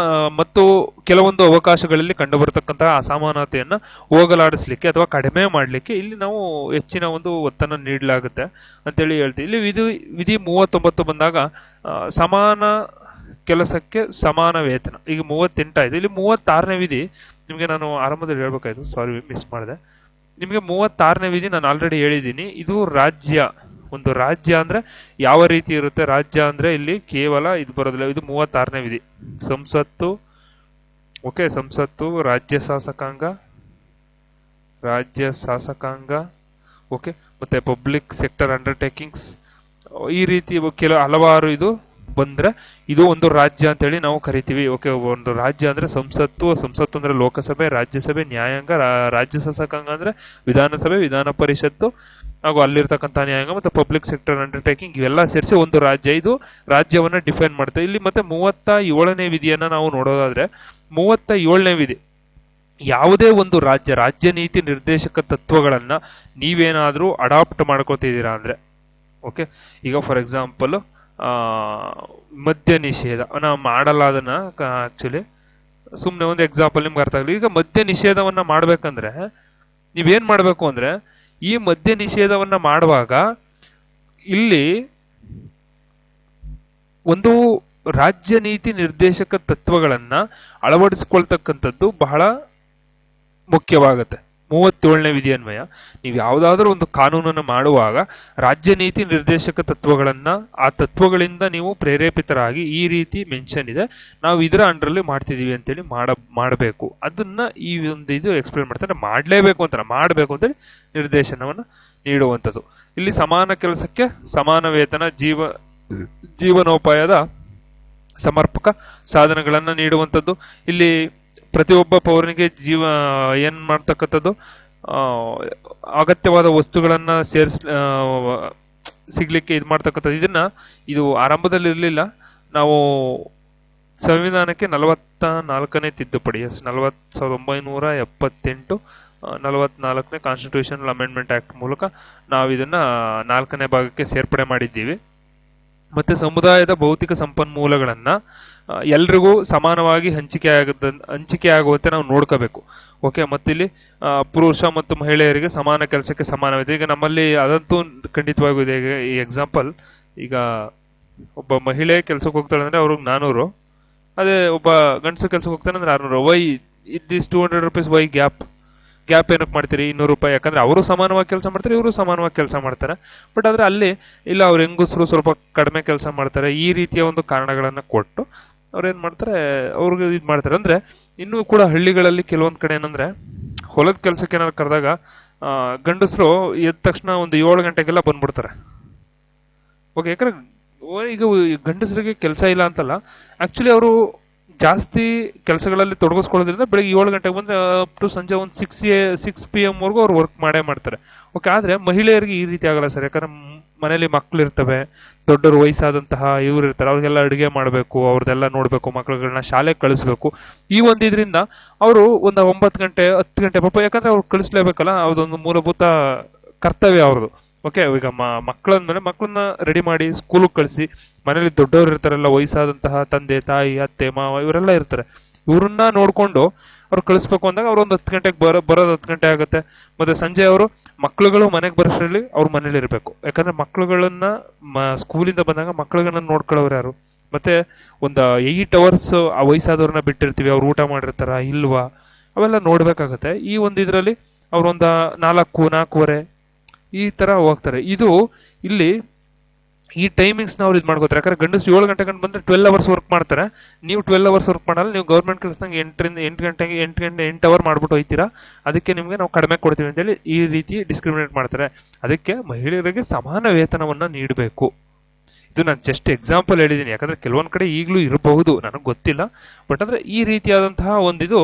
ಮತ್ತು ಕೆಲವೊಂದು ಅವಕಾಶಗಳಲ್ಲಿ ಕಂಡುಬರತಕ್ಕಂತಹ ಅಸಮಾನತೆಯನ್ನ ಹೋಗಲಾಡಿಸ್ಲಿಕ್ಕೆ ಅಥವಾ ಕಡಿಮೆ ಮಾಡಲಿಕ್ಕೆ ಇಲ್ಲಿ ನಾವು ಹೆಚ್ಚಿನ ಒಂದು ಒತ್ತನ್ನು ನೀಡಲಾಗುತ್ತೆ ಅಂತೇಳಿ ಹೇಳ್ತೀವಿ. ಇಲ್ಲಿ ವಿಧಿ 39 ಬಂದಾಗ ಸಮಾನ ಕೆಲಸಕ್ಕೆ ಸಮಾನ ವೇತನ, ಈಗ 38 ಆಯ್ತು. ಇಲ್ಲಿ 36ನೇ ವಿಧಿ ನಿಮ್ಗೆ ನಾನು ಆರಂಭದಲ್ಲಿ ಹೇಳ್ಬೇಕಾಯ್ತು, ಸಾರಿ ಮಿಸ್ ಮಾಡಿದೆ. ನಿಮಗೆ 36ನೇ ವಿಧಿ ನಾನು ಆಲ್ರೆಡಿ ಹೇಳಿದ್ದೀನಿ. ಇದು ರಾಜ್ಯ, ಒಂದು ರಾಜ್ಯ ಅಂದ್ರೆ ಯಾವ ರೀತಿ ಇರುತ್ತೆ. ರಾಜ್ಯ ಅಂದ್ರೆ ಇಲ್ಲಿ ಕೇವಲ ಇದು ಬರೋದಿಲ್ಲ. ಇದು 36ನೇ ವಿಧಿ. ಸಂಸತ್ತು, ಓಕೆ, ಸಂಸತ್ತು, ರಾಜ್ಯ ಶಾಸಕಾಂಗ, ಓಕೆ, ಮತ್ತೆ ಪಬ್ಲಿಕ್ ಸೆಕ್ಟರ್ ಅಂಡರ್ಟೇಕಿಂಗ್ಸ್, ಈ ರೀತಿ ಹಲವಾರು ಇದು ಬಂದ್ರೆ ಇದು ಒಂದು ರಾಜ್ಯ ಅಂತ ಹೇಳಿ ನಾವು ಕರಿತೀವಿ. ಓಕೆ, ಒಂದು ರಾಜ್ಯ ಅಂದ್ರೆ ಸಂಸತ್ತು ಅಂದ್ರೆ ಲೋಕಸಭೆ, ರಾಜ್ಯಸಭೆ, ನ್ಯಾಯಾಂಗ, ರಾಜ್ಯ ಶಾಸಕಾಂಗ ಅಂದ್ರೆ ವಿಧಾನಸಭೆ, ವಿಧಾನ ಪರಿಷತ್ತು ಹಾಗೂ ಅಲ್ಲಿರ್ತಕ್ಕಂಥ ನ್ಯಾಯಾಂಗ, ಮತ್ತೆ ಪಬ್ಲಿಕ್ ಸೆಕ್ಟರ್ ಅಂಡರ್ಟೇಕಿಂಗ್, ಇವೆಲ್ಲ ಸೇರಿಸಿ ಒಂದು ರಾಜ್ಯ. ಇದು ರಾಜ್ಯವನ್ನ ಡಿಫೈನ್ ಮಾಡುತ್ತೆ. ಇಲ್ಲಿ ಮತ್ತೆ 37ನೇ ವಿಧಿಯನ್ನ ನಾವು ನೋಡೋದಾದ್ರೆ, 37ನೇ ವಿಧಿ, ಯಾವುದೇ ಒಂದು ರಾಜ್ಯ ನೀತಿ ನಿರ್ದೇಶಕ ತತ್ವಗಳನ್ನ ನೀವೇನಾದ್ರೂ ಅಡಾಪ್ಟ್ ಮಾಡ್ಕೋತಿದ್ದೀರಾ ಅಂದ್ರೆ, ಓಕೆ, ಈಗ ಫಾರ್ ಎಕ್ಸಾಂಪಲ್ ಮದ್ಯ ನಿಷೇಧ ನಾವು ಮಾಡಲ್ಲ. ಅದನ್ನ ಆಕ್ಚುಲಿ ಸುಮ್ನೆ ಒಂದು ಎಕ್ಸಾಂಪಲ್ ನಿಮ್ಗೆ ಅರ್ಥ ಆಗಲಿ. ಈಗ ಮದ್ಯ ನಿಷೇಧವನ್ನ ಮಾಡ್ಬೇಕಂದ್ರೆ ನೀವೇನ್ ಮಾಡ್ಬೇಕು ಅಂದ್ರೆ, ಈ ಮದ್ಯ ನಿಷೇಧವನ್ನ ಮಾಡುವಾಗ ಇಲ್ಲಿ ಒಂದು ರಾಜ್ಯ ನೀತಿ ನಿರ್ದೇಶಕ ತತ್ವಗಳನ್ನ ಅಳವಡಿಸಿಕೊಳ್ತಕ್ಕಂಥದ್ದು ಬಹಳ ಮುಖ್ಯವಾಗುತ್ತೆ. 37ನೇ ವಿಧಿ ಅನ್ವಯ ನೀವು ಯಾವುದಾದ್ರೂ ಒಂದು ಕಾನೂನನ್ನು ಮಾಡುವಾಗ ರಾಜ್ಯ ನೀತಿ ನಿರ್ದೇಶಕ ತತ್ವಗಳನ್ನ, ಆ ತತ್ವಗಳಿಂದ ನೀವು ಪ್ರೇರೇಪಿತರಾಗಿ ಈ ರೀತಿ ಮೆನ್ಷನ್ ಇದೆ, ನಾವು ಇದರ ಅಂಡರಲ್ಲಿ ಮಾಡ್ತಿದೀವಿ ಅಂತೇಳಿ ಮಾಡಬೇಕು. ಅದನ್ನ ಈ ಒಂದು ಇದು ಎಕ್ಸ್ಪ್ಲೇನ್ ಮಾಡ್ತಾರೆ. ಮಾಡಲೇಬೇಕು ಅಂತ, ಮಾಡಬೇಕು ಅಂತೇಳಿ ನಿರ್ದೇಶನವನ್ನ ನೀಡುವಂಥದ್ದು. ಇಲ್ಲಿ ಸಮಾನ ಕೆಲಸಕ್ಕೆ ಸಮಾನ ವೇತನ, ಜೀವನೋಪಾಯದ ಸಮರ್ಪಕ ಸಾಧನಗಳನ್ನ ನೀಡುವಂಥದ್ದು. ಇಲ್ಲಿ ಪ್ರತಿಯೊಬ್ಬ ಪೌರನಿಗೆ ಏನ್ ಮಾಡ್ತಕ್ಕಂಥದ್ದು, ಆ, ಅಗತ್ಯವಾದ ವಸ್ತುಗಳನ್ನ ಸಿಗ್ಲಿಕ್ಕೆ ಇದು ಮಾಡ್ತಕ್ಕಂಥದ್ದು. ಇದು ಆರಂಭದಲ್ಲಿ ಇರಲಿಲ್ಲ. ನಾವು ಸಂವಿಧಾನಕ್ಕೆ 44ನೇ ತಿದ್ದುಪಡಿ, 1978 44ನೇ ಕಾನ್ಸ್ಟಿಟ್ಯೂಷನಲ್ ಅಮೆಂಡ್ಮೆಂಟ್ ಆಕ್ಟ್ ಮೂಲಕ ನಾವು ಇದನ್ನ 4ನೇ ಭಾಗಕ್ಕೆ ಸೇರ್ಪಡೆ ಮಾಡಿದ್ದೀವಿ. ಮತ್ತೆ ಸಮುದಾಯದ ಭೌತಿಕ ಸಂಪನ್ಮೂಲಗಳನ್ನ ಎಲ್ರಿಗೂ ಸಮಾನವಾಗಿ ಹಂಚಿಕೆ ಆಗುವಂತೆ ನಾವು ನೋಡ್ಕೋಬೇಕು. ಓಕೆ, ಮತ್ತಿಲ್ಲಿ ಪುರುಷ ಮತ್ತು ಮಹಿಳೆಯರಿಗೆ ಸಮಾನ ಕೆಲಸಕ್ಕೆ ಸಮಾನವಿದೆ. ಈಗ ನಮ್ಮಲ್ಲಿ ಅದಂತೂ ಖಂಡಿತವಾಗೂ ಇದೆ. ಈ ಎಕ್ಸಾಂಪಲ್, ಈಗ ಒಬ್ಬ ಮಹಿಳೆ ಕೆಲ್ಸಕ್ಕೆ ಹೋಗ್ತಾಳೆ ಅಂದ್ರೆ ಅವ್ರಿಗೆ 400, ಅದೇ ಒಬ್ಬ ಗಂಡಸು ಕೆಲ್ಸಕ್ಕೆ ಹೋಗ್ತಾನೆ ಅಂದ್ರೆ 600. Why this 200 rupees, why gap ಏನಕ್ಕೆ ಮಾಡ್ತೀರಿ? 200 ರೂಪಾಯಿ. ಯಾಕಂದ್ರೆ ಅವರು ಸಮಾನವಾಗಿ ಕೆಲಸ ಮಾಡ್ತಾರೆ, ಇವರು ಸಮಾನವಾಗಿ ಕೆಲಸ ಮಾಡ್ತಾರೆ. ಬಟ್ ಆದ್ರೆ ಅಲ್ಲಿ ಇಲ್ಲ, ಅವ್ರ ಹೆಂಗಸರು ಸ್ವಲ್ಪ ಕಡಿಮೆ ಕೆಲಸ ಮಾಡ್ತಾರೆ. ಈ ರೀತಿಯ ಒಂದು ಕಾರಣಗಳನ್ನ ಕೊಟ್ಟು ಅವ್ರೇನ್ ಮಾಡ್ತಾರೆ, ಅವ್ರಿಗೆ ಇದು ಮಾಡ್ತಾರೆ. ಅಂದ್ರೆ ಇನ್ನೂ ಕೂಡ ಹಳ್ಳಿಗಳಲ್ಲಿ ಕೆಲವೊಂದ್ ಕಡೆ ಏನಂದ್ರೆ, ಹೊಲದ ಕೆಲ್ಸಕ್ಕೆ ಏನಾದ್ರು ಕರೆದಾಗ ಗಂಡಸರು ಎದ್ದ ತಕ್ಷಣ ಒಂದು 7 ಗಂಟೆಗೆಲ್ಲ ಬಂದ್ಬಿಡ್ತಾರೆ. ಓಕೆ, ಯಾಕಂದ್ರೆ ಈಗ ಗಂಡಸರಿಗೆ ಕೆಲಸ ಇಲ್ಲ ಅಂತಲ್ಲ, ಆಕ್ಚುಲಿ ಅವರು ಜಾಸ್ತಿ ಕೆಲಸಗಳಲ್ಲಿ ತೊಡಗಿಸ್ಕೊಳ್ಳೋದ್ರಿಂದ ಬೆಳಿಗ್ಗೆ 7 ಗಂಟೆಗೆ ಬಂದ್ರೆ ಅಪ್ ಟು ಸಂಜೆ ಒಂದು 6 PM ವರೆಗೂ ಅವ್ರು ವರ್ಕ್ ಮಾಡೇ ಮಾಡ್ತಾರೆ. ಓಕೆ, ಆದ್ರೆ ಮಹಿಳೆಯರಿಗೆ ಈ ರೀತಿ ಆಗಲ್ಲ ಸರ್. ಯಾಕಂದ್ರೆ ಮನೇಲಿ ಮಕ್ಳು ಇರ್ತವೆ, ದೊಡ್ಡವರು ವಯಸ್ಸಾದಂತಹ ಇವ್ರು ಇರ್ತಾರೆ, ಅವ್ರಿಗೆಲ್ಲ ಅಡುಗೆ ಮಾಡಬೇಕು, ಅವ್ರದ್ದೆಲ್ಲ ನೋಡ್ಬೇಕು, ಮಕ್ಳುಗಳನ್ನ ಶಾಲೆಗೆ ಕಳಿಸ್ಬೇಕು. ಈ ಒಂದು ಇದರಿಂದ ಅವರು ಒಂದು 9 ಗಂಟೆ 10 ಗಂಟೆ ಪಾಪ, ಯಾಕಂದ್ರೆ ಅವ್ರು ಕಳಿಸ್ಲೇಬೇಕಲ್ಲ, ಅದೊಂದು ಮೂಲಭೂತ ಕರ್ತವ್ಯ ಅವ್ರದ್ದು. ಓಕೆ, ಈಗ ಮಕ್ಕಳಂದ್ಮೇಲೆ ಮಕ್ಕಳನ್ನ ರೆಡಿ ಮಾಡಿ ಸ್ಕೂಲಿಗೆ ಕಳಿಸಿ, ಮನೇಲಿ ದೊಡ್ಡವರು ಇರ್ತಾರಲ್ಲ, ವಯಸ್ಸಾದಂತಹ ತಂದೆ ತಾಯಿ ಅತ್ತೆ ಮಾವ ಇವರೆಲ್ಲ ಇರ್ತಾರೆ, ಇವ್ರನ್ನ ನೋಡ್ಕೊಂಡು ಅವ್ರು ಕಳಿಸ್ಬೇಕು ಅಂದಾಗ ಅವ್ರು ಒಂದು 10 ಗಂಟೆಗೆ ಬರೋದು 10 ಗಂಟೆ ಆಗುತ್ತೆ. ಮತ್ತೆ ಸಂಜೆ ಅವರು ಮಕ್ಳುಗಳು ಮನೆಗೆ ಬರೋಷ್ಟರಲ್ಲಿ ಅವ್ರ ಮನೇಲಿ ಇರಬೇಕು. ಯಾಕಂದ್ರೆ ಮಕ್ಳುಗಳನ್ನ ಸ್ಕೂಲಿಂದ ಬಂದಾಗ ಮಕ್ಳುಗಳನ್ನ ನೋಡ್ಕೊಳ್ಳೋರು ಯಾರು? ಮತ್ತೆ ಒಂದು 8 hours ಆ ವಯಸ್ಸಾದವ್ರನ್ನ ಬಿಟ್ಟಿರ್ತೀವಿ, ಅವ್ರು ಊಟ ಮಾಡಿರ್ತಾರ ಇಲ್ವಾ ಅವೆಲ್ಲ ನೋಡ್ಬೇಕಾಗತ್ತೆ. ಈ ಒಂದು ಇದರಲ್ಲಿ ಅವ್ರೊಂದ 4-4:30 ಈ ತರ ಹೋಗ್ತಾರೆ. ಇದು ಇಲ್ಲಿ ಈ ಟೈಮಿಂಗ್ಸ್ ನಾವು ಇದು ಮಾಡ್ಕೋತಾರೆ. ಯಾಕಂದ್ರೆ ಗಂಡಸು 7 ಗಂಟೆ ಗಂಟೆ ಬಂದ್ರೆ 12 hours ವರ್ಕ್ ಮಾಡ್ತಾರೆ. ನೀವು 12 hours ವರ್ಕ್ ಮಾಡಲ್ಲ, ನೀವು ಗೌರ್ಮೆಂಟ್ ಕೆಲಸದಂಗೆ 8 hour ಮಾಡ್ಬಿಟ್ಟು ಹೋಯ್ತೀರಾ, ಅದಕ್ಕೆ ನಿಮ್ಗೆ ನಾವು ಕಡಿಮೆ ಕೊಡ್ತೀವಿ ಅಂತೇಳಿ ಈ ರೀತಿ ಡಿಸ್ಕ್ರಿಮಿನೇಟ್ ಮಾಡ್ತಾರೆ. ಅದಕ್ಕೆ ಮಹಿಳೆಯರಿಗೆ ಸಮಾನ ವೇತನವನ್ನ ನೀಡಬೇಕು. ಇದು ನಾನು ಜಸ್ಟ್ ಎಕ್ಸಾಂಪಲ್ ಹೇಳಿದ್ದೀನಿ, ಯಾಕಂದ್ರೆ ಕೆಲವೊಂದ್ ಕಡೆ ಈಗಲೂ ಇರಬಹುದು, ನನಗೆ ಗೊತ್ತಿಲ್ಲ. ಬಟ್ ಅಂದ್ರೆ ಈ ರೀತಿಯಾದಂತಹ ಒಂದಿದು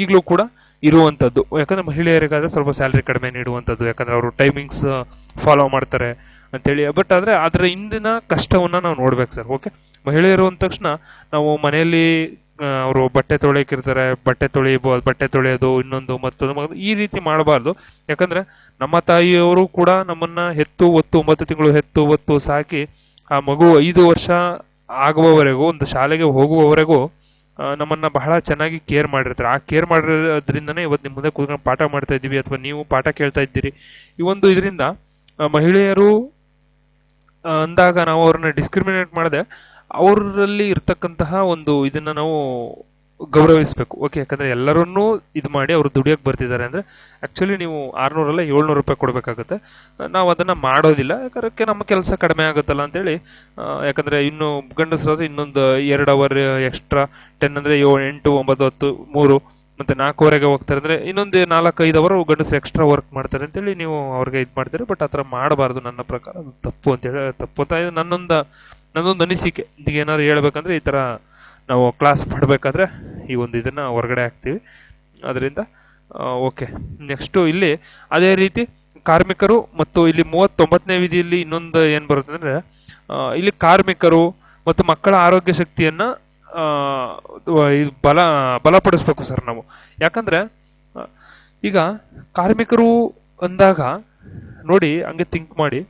ಈಗಲೂ ಕೂಡ ಇರುವಂತದ್ದು. ಯಾಕಂದ್ರೆ ಮಹಿಳೆಯರಿಗಾದ್ರೆ ಸ್ವಲ್ಪ ಸ್ಯಾಲರಿ ಕಡಿಮೆ ನೀಡುವಂಥದ್ದು, ಯಾಕಂದ್ರೆ ಅವರು ಟೈಮಿಂಗ್ಸ್ ಫಾಲೋ ಮಾಡ್ತಾರೆ ಅಂತೇಳಿ. ಬಟ್ ಆದ್ರೆ ಅದರ ಹಿಂದಿನ ಕಷ್ಟವನ್ನ ನಾವು ನೋಡ್ಬೇಕು ಸರ್. ಓಕೆ, ಮಹಿಳೆಯರು ಅಂದ ತಕ್ಷಣ ನಾವು ಮನೆಯಲ್ಲಿ ಅವರು ಬಟ್ಟೆ ತೊಳೆಯಕ್ಕಿರ್ತಾರೆ, ಬಟ್ಟೆ ತೊಳೆಯೋದು ಇನ್ನೊಂದು ಮತ್ತೊಂದು ಈ ರೀತಿ ಮಾಡಬಾರ್ದು. ಯಾಕಂದ್ರೆ ನಮ್ಮ ತಾಯಿಯವರು ಕೂಡ ನಮ್ಮನ್ನ ಹೆತ್ತು ಒತ್ತು 9 ತಿಂಗಳು ಹೆತ್ತು ಒತ್ತು ಸಾಕಿ ಆ ಮಗು 5 ವರ್ಷ ಆಗುವವರೆಗೂ, ಒಂದು ಶಾಲೆಗೆ ಹೋಗುವವರೆಗೂ ನಮ್ಮನ್ನ ಬಹಳ ಚೆನ್ನಾಗಿ ಕೇರ್ ಮಾಡಿರ್ತಾರೆ. ಆ ಕೇರ್ ಮಾಡಿರೋದ್ರಿಂದನೇ ಇವತ್ತು ನಿಮ್ಮ ಮುಂದೆ ಕೂತ್ಕೊಂಡು ಪಾಠ ಮಾಡ್ತಾ ಇದ್ದೀವಿ, ಅಥವಾ ನೀವು ಪಾಠ ಕೇಳ್ತಾ ಇದ್ದೀರಿ. ಈ ಒಂದು ಇದರಿಂದ ಮಹಿಳೆಯರು ಅಂದಾಗ ನಾವು ಅವ್ರನ್ನ ಡಿಸ್ಕ್ರಿಮಿನೇಟ್ ಮಾಡದೆ ಅವರಲ್ಲಿ ಇರ್ತಕ್ಕಂತಹ ಒಂದು ಇದನ್ನ ನಾವು ಗೌರವಿಸಬೇಕು. ಓಕೆ, ಯಾಕಂದ್ರೆ ಎಲ್ಲರನ್ನೂ ಇದು ಮಾಡಿ ಅವರು ದುಡಿಯಕ್ಕೆ ಬರ್ತಿದ್ದಾರೆ ಅಂದ್ರೆ ಆಕ್ಚುಲಿ ನೀವು 600 ಅಲ್ಲ 700 ರೂಪಾಯಿ ಕೊಡ್ಬೇಕಾಗುತ್ತೆ. ನಾವು ಅದನ್ನ ಮಾಡೋದಿಲ್ಲ, ಯಾಕಂದ್ರೆ ನಮ್ಮ ಕೆಲಸ ಕಡಿಮೆ ಆಗುತ್ತಲ್ಲ ಅಂತೇಳಿ. ಯಾಕಂದ್ರೆ ಇನ್ನು ಗಂಡಸರಾದ್ರೆ ಇನ್ನೊಂದು 2 hour ಎಕ್ಸ್ಟ್ರಾ, 10 ಅಂದ್ರೆ 8, 9, 10, 3 ಮತ್ತೆ 4:15 ಹೋಗ್ತಾರೆ ಅಂದ್ರೆ ಇನ್ನೊಂದು 4-5 hour ಗಂಡಸರು ಎಕ್ಸ್ಟ್ರಾ ವರ್ಕ್ ಮಾಡ್ತಾರೆ ಅಂತೇಳಿ ನೀವು ಅವ್ರಿಗೆ ಇದು ಮಾಡ್ತೀರಿ. ಬಟ್ ಆತರ ಮಾಡಬಾರ್ದು, ನನ್ನ ಪ್ರಕಾರ ಅದು ತಪ್ಪು ಅಂತೇಳಿ. ತಪ್ಪು ಅಂತ ನನ್ನೊಂದು ಅನಿಸಿಕೆ. ಈಗ ಏನಾದ್ರು ಹೇಳ್ಬೇಕಂದ್ರೆ ಈ ತರ ನಾವು ಕ್ಲಾಸ್ ಮಾಡಬೇಕಾದ್ರೆ ಈ ಒಂದು ಇದನ್ನ ಹೊರಗಡೆ ಹಾಕ್ತೀವಿ. ಅದರಿಂದ ಓಕೆ, ನೆಕ್ಸ್ಟ್ ಇಲ್ಲಿ ಅದೇ ರೀತಿ ಕಾರ್ಮಿಕರು ಮತ್ತು ಇಲ್ಲಿ 39ನೇ ವಿಧಿಯಲ್ಲಿ ಇನ್ನೊಂದು ಏನ್ ಬರುತ್ತೆ ಅಂದ್ರೆ, ಇಲ್ಲಿ ಕಾರ್ಮಿಕರು ಮತ್ತು ಮಕ್ಕಳ ಆರೋಗ್ಯ ಶಕ್ತಿಯನ್ನ ಬಲಪಡಿಸ್ಬೇಕು ಸರ್ ನಾವು. ಯಾಕಂದ್ರೆ ಈಗ ಕಾರ್ಮಿಕರು ಅಂದಾಗ ನೋಡಿ, ಹಂಗೆ ಥಿಂಕ್ ಮಾಡಿ.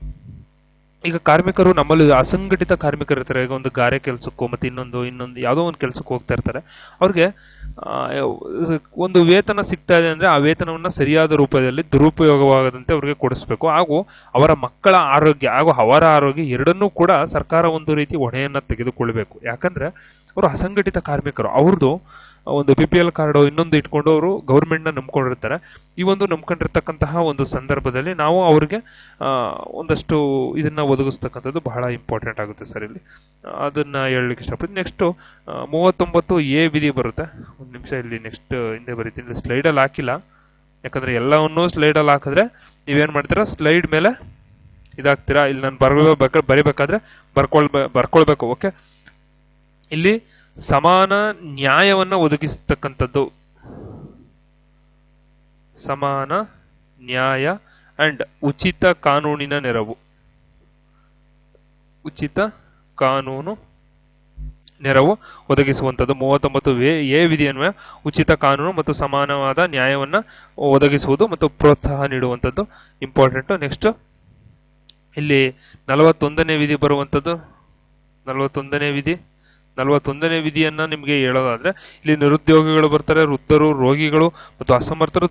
ಈಗ ಕಾರ್ಮಿಕರು ನಮ್ಮಲ್ಲಿ ಅಸಂಘಟಿತ ಕಾರ್ಮಿಕರು ಇರ್ತಾರೆ. ಈಗ ಒಂದು ಗಾರೆ ಕೆಲ್ಸಕ್ಕೂ ಮತ್ತೆ ಇನ್ನೊಂದು ಯಾವುದೋ ಒಂದು ಕೆಲ್ಸಕ್ಕೆ ಹೋಗ್ತಾ ಇರ್ತಾರೆ. ಅವ್ರಿಗೆ ಒಂದು ವೇತನ ಸಿಗ್ತಾ ಇದೆ ಅಂದ್ರೆ ಆ ವೇತನವನ್ನ ಸರಿಯಾದ ರೂಪದಲ್ಲಿ ದುರುಪಯೋಗವಾಗದಂತೆ ಅವ್ರಿಗೆ ಕೊಡಿಸ್ಬೇಕು. ಹಾಗೂ ಅವರ ಮಕ್ಕಳ ಆರೋಗ್ಯ ಹಾಗೂ ಅವರ ಆರೋಗ್ಯ ಎರಡನ್ನೂ ಕೂಡ ಸರ್ಕಾರ ಒಂದು ರೀತಿ ಹೊಣೆಯನ್ನ ತೆಗೆದುಕೊಳ್ಬೇಕು. ಯಾಕಂದ್ರೆ ಅವರು ಅಸಂಘಟಿತ ಕಾರ್ಮಿಕರು, ಅವ್ರದ್ದು ಒಂದು BPL ಕಾರ್ಡು ಇನ್ನೊಂದು ಇಟ್ಕೊಂಡು ಅವರು ಗೌರ್ಮೆಂಟ್ ನ ನಂಬ್ಕೊಂಡಿರ್ತಾರೆ. ಈ ಒಂದು ನಂಬ್ಕೊಂಡಿರ್ತಕ್ಕಂತಹ ಒಂದು ಸಂದರ್ಭದಲ್ಲಿ ನಾವು ಅವ್ರಿಗೆ ಒಂದಷ್ಟು ಇದನ್ನ ಒದಗಿಸ್ತಕ್ಕಂಥದ್ದು ಬಹಳ ಇಂಪಾರ್ಟೆಂಟ್ ಆಗುತ್ತೆ ಸರ್. ಇಲ್ಲಿ ಅದನ್ನ ಹೇಳಲಿಕ್ಕೆ ಇಷ್ಟಪಡ್ತೀನಿ. ನೆಕ್ಸ್ಟ್ 39A ವಿಧಿ ಬರುತ್ತೆ. ಒಂದು ನಿಮಿಷ, ಇಲ್ಲಿ ನೆಕ್ಸ್ಟ್ ಹಿಂದೆ ಬರೀತೀನಿ, ಸ್ಲೈಡಲ್ಲಿ ಹಾಕಿಲ್ಲ. ಯಾಕಂದ್ರೆ ಎಲ್ಲವನ್ನೂ ಸ್ಲೈಡಲ್ಲಿ ಹಾಕಿದ್ರೆ ನೀವೇನ್ ಮಾಡ್ತೀರಾ, ಸ್ಲೈಡ್ ಮೇಲೆ ಇದಾಗ್ತೀರಾ. ಇಲ್ಲಿ ನಾನು ಬರಿಬೇಕಾದ್ರೆ ಬರ್ಕೊಳ್ಬೇಕು. ಓಕೆ, ಇಲ್ಲಿ ಸಮಾನ ನ್ಯಾಯವನ್ನ ಒದಗಿಸ್ತಕ್ಕಂಥದ್ದು ಸಮಾನ ನ್ಯಾಯ ಅಂಡ್ ಉಚಿತ ಕಾನೂನಿನ ನೆರವು. ಉಚಿತ ಕಾನೂನು ನೆರವು ಒದಗಿಸುವಂಥದ್ದು. 39A ವಿಧಿಯನ್ವಯ ಉಚಿತ ಕಾನೂನು ಮತ್ತು ಸಮಾನವಾದ ನ್ಯಾಯವನ್ನ ಒದಗಿಸುವುದು ಮತ್ತು ಪ್ರೋತ್ಸಾಹ ನೀಡುವಂಥದ್ದು ಇಂಪಾರ್ಟೆಂಟ್. ನೆಕ್ಸ್ಟ್ ಇಲ್ಲಿ 41ನೇ ವಿಧಿ ಬರುವಂಥದ್ದು. 41ನೇ ವಿಧಿಯನ್ನ ನಿಮಗೆ ಹೇಳೋದಾದ್ರೆ ಇಲ್ಲಿ ನಿರುದ್ಯೋಗಿಗಳು ಬರ್ತಾರೆ, ವೃದ್ಧರು, ರೋಗಿಗಳು ಮತ್ತು ಅಸಮರ್ಥರು,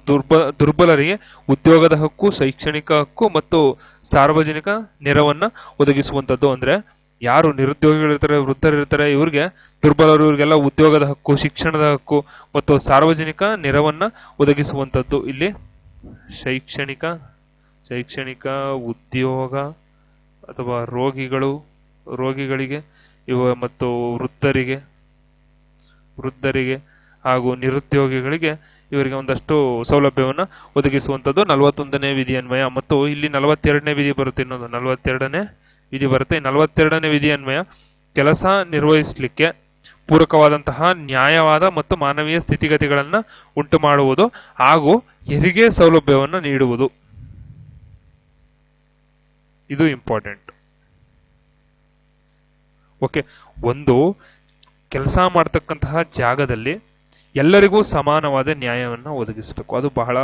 ದುರ್ಬಲರಿಗೆ ಉದ್ಯೋಗದ ಹಕ್ಕು, ಶೈಕ್ಷಣಿಕ ಹಕ್ಕು ಮತ್ತು ಸಾರ್ವಜನಿಕ ನೆರವನ್ನ ಒದಗಿಸುವಂಥದ್ದು. ಅಂದ್ರೆ ಯಾರು ನಿರುದ್ಯೋಗಿಗಳಿರ್ತಾರೆ, ವೃದ್ಧರಿರ್ತಾರೆ, ಇವ್ರಿಗೆ, ದುರ್ಬಲರು, ಇವ್ರಿಗೆಲ್ಲ ಉದ್ಯೋಗದ ಹಕ್ಕು, ಶಿಕ್ಷಣದ ಹಕ್ಕು ಮತ್ತು ಸಾರ್ವಜನಿಕ ನೆರವನ್ನ ಒದಗಿಸುವಂಥದ್ದು. ಇಲ್ಲಿ ಶೈಕ್ಷಣಿಕ ಉದ್ಯೋಗ ಅಥವಾ ರೋಗಿಗಳಿಗೆ ಮತ್ತು ವೃದ್ಧರಿಗೆ ಹಾಗೂ ನಿರುದ್ಯೋಗಿಗಳಿಗೆ ಇವರಿಗೆ ಒಂದಷ್ಟು ಸೌಲಭ್ಯವನ್ನು ಒದಗಿಸುವಂಥದ್ದು 41ನೇ ವಿಧಿಯನ್ವಯ. ಮತ್ತು ಇಲ್ಲಿ 42ನೇ ವಿಧಿ ಬರುತ್ತೆ. ಇನ್ನೊಂದು 42ನೇ ವಿಧಿ ಬರುತ್ತೆ. 42ನೇ ವಿಧಿ ಅನ್ವಯ ಕೆಲಸ ನಿರ್ವಹಿಸಲಿಕ್ಕೆ ಪೂರಕವಾದಂತಹ ನ್ಯಾಯವಾದ ಮತ್ತು ಮಾನವೀಯ ಸ್ಥಿತಿಗತಿಗಳನ್ನು ಉಂಟು ಮಾಡುವುದು ಹಾಗೂ ಹೆರಿಗೆ ಸೌಲಭ್ಯವನ್ನು ನೀಡುವುದು. ಇದು ಇಂಪಾರ್ಟೆಂಟ್. ಓಕೆ, ಒಂದು ಕೆಲಸ ಮಾಡ್ತಕ್ಕಂತಹ ಜಾಗದಲ್ಲಿ ಎಲ್ಲರಿಗೂ ಸಮಾನವಾದ ನ್ಯಾಯವನ್ನು ಒದಗಿಸಬೇಕು. ಅದು ಬಹಳ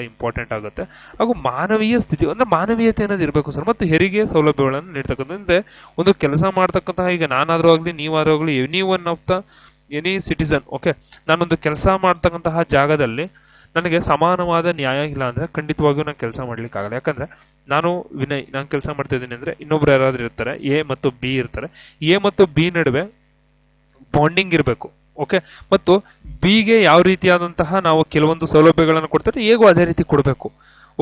ಇಂಪಾರ್ಟೆಂಟ್ ಆಗುತ್ತೆ. ಹಾಗೂ ಮಾನವೀಯ ಸ್ಥಿತಿ ಅಂದ್ರೆ ಮಾನವೀಯತೆ ಅನ್ನೋದು ಇರಬೇಕು ಸರ್. ಮತ್ತು ಹೆರಿಗೆ ಸೌಲಭ್ಯಗಳನ್ನು ನೀಡ್ತಕ್ಕಂಥ ಅಂದ್ರೆ ಒಂದು ಕೆಲಸ ಮಾಡ್ತಕ್ಕಂತಹ, ಈಗ ನಾನಾದ್ರೂ ಆಗ್ಲಿ ನೀವಾದ್ರೂ ಆಗ್ಲಿ, ಎನಿ ಸಿಟಿಸನ್, ಓಕೆ, ನಾನೊಂದು ಕೆಲಸ ಮಾಡ್ತಕ್ಕಂತಹ ಜಾಗದಲ್ಲಿ ನನಗೆ ಸಮಾನವಾದ ನ್ಯಾಯ ಇಲ್ಲ ಅಂದ್ರೆ ಖಂಡಿತವಾಗಿಯೂ ನಾನು ಕೆಲಸ ಮಾಡ್ಲಿಕ್ಕೆ ಆಗಲ್ಲ. ಯಾಕಂದ್ರೆ ನಾನು ಕೆಲಸ ಮಾಡ್ತಾ ಇದ್ದೀನಿ ಅಂದ್ರೆ ಇನ್ನೊಬ್ರು ಯಾರಾದ್ರೂ ಇರ್ತಾರೆ, ಎ ಮತ್ತು ಬಿ ಇರ್ತಾರೆ. ಎ ಮತ್ತು ಬಿ ನಡುವೆ ಬಾಂಡಿಂಗ್ ಇರಬೇಕು. ಓಕೆ, ಮತ್ತು ಬಿಗೆ ಯಾವ ರೀತಿಯಾದಂತಹ ನಾವು ಕೆಲವೊಂದು ಸೌಲಭ್ಯಗಳನ್ನು ಕೊಡ್ತಾರೆ, ಹೇಗೂ ಅದೇ ರೀತಿ ಕೊಡಬೇಕು.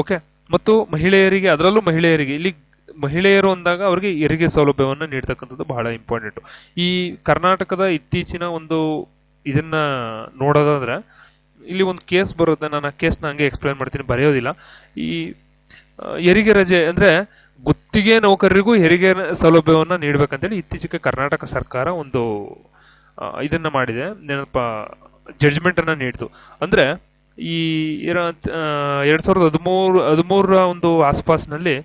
ಓಕೆ, ಮತ್ತು ಮಹಿಳೆಯರಿಗೆ, ಅದರಲ್ಲೂ ಮಹಿಳೆಯರಿಗೆ, ಇಲ್ಲಿ ಮಹಿಳೆಯರು ಅಂದಾಗ ಅವರಿಗೆ ಹೆರಿಗೆ ಸೌಲಭ್ಯವನ್ನು ನೀಡ್ತಕ್ಕಂಥದ್ದು ಬಹಳ ಇಂಪಾರ್ಟೆಂಟ್. ಈ ಕರ್ನಾಟಕದ ಇತ್ತೀಚಿನ ಒಂದು ಇದನ್ನ ನೋಡೋದಾದ್ರೆ ಇಲ್ಲಿ ಒಂದು ಕೇಸ್ ಬರುತ್ತೆ. ನಾನು ಆ ಕೇಸ್ನ ಹಂಗೆ ಎಕ್ಸ್ಪ್ಲೈನ್ ಮಾಡ್ತೀನಿ, ಬರೆಯೋದಿಲ್ಲ. ಈ ಹೆರಿಗೆ ರಜೆ ಅಂದ್ರೆ ಗುತ್ತಿಗೆ ನೌಕರರಿಗೂ ಹೆರಿಗೆ ಸೌಲಭ್ಯವನ್ನ ನೀಡ್ಬೇಕಂತೇಳಿ ಇತ್ತೀಚೆಗೆ ಕರ್ನಾಟಕ ಸರ್ಕಾರ ಒಂದು ಇದನ್ನ ಮಾಡಿದೆ, ಜಡ್ಜ್ಮೆಂಟ್ ಅನ್ನ ನೀಡಿತು. ಅಂದ್ರೆ ಈ 2013 ಒಂದು ಆಸ್ಪಾಸ್ನಲ್ಲಿ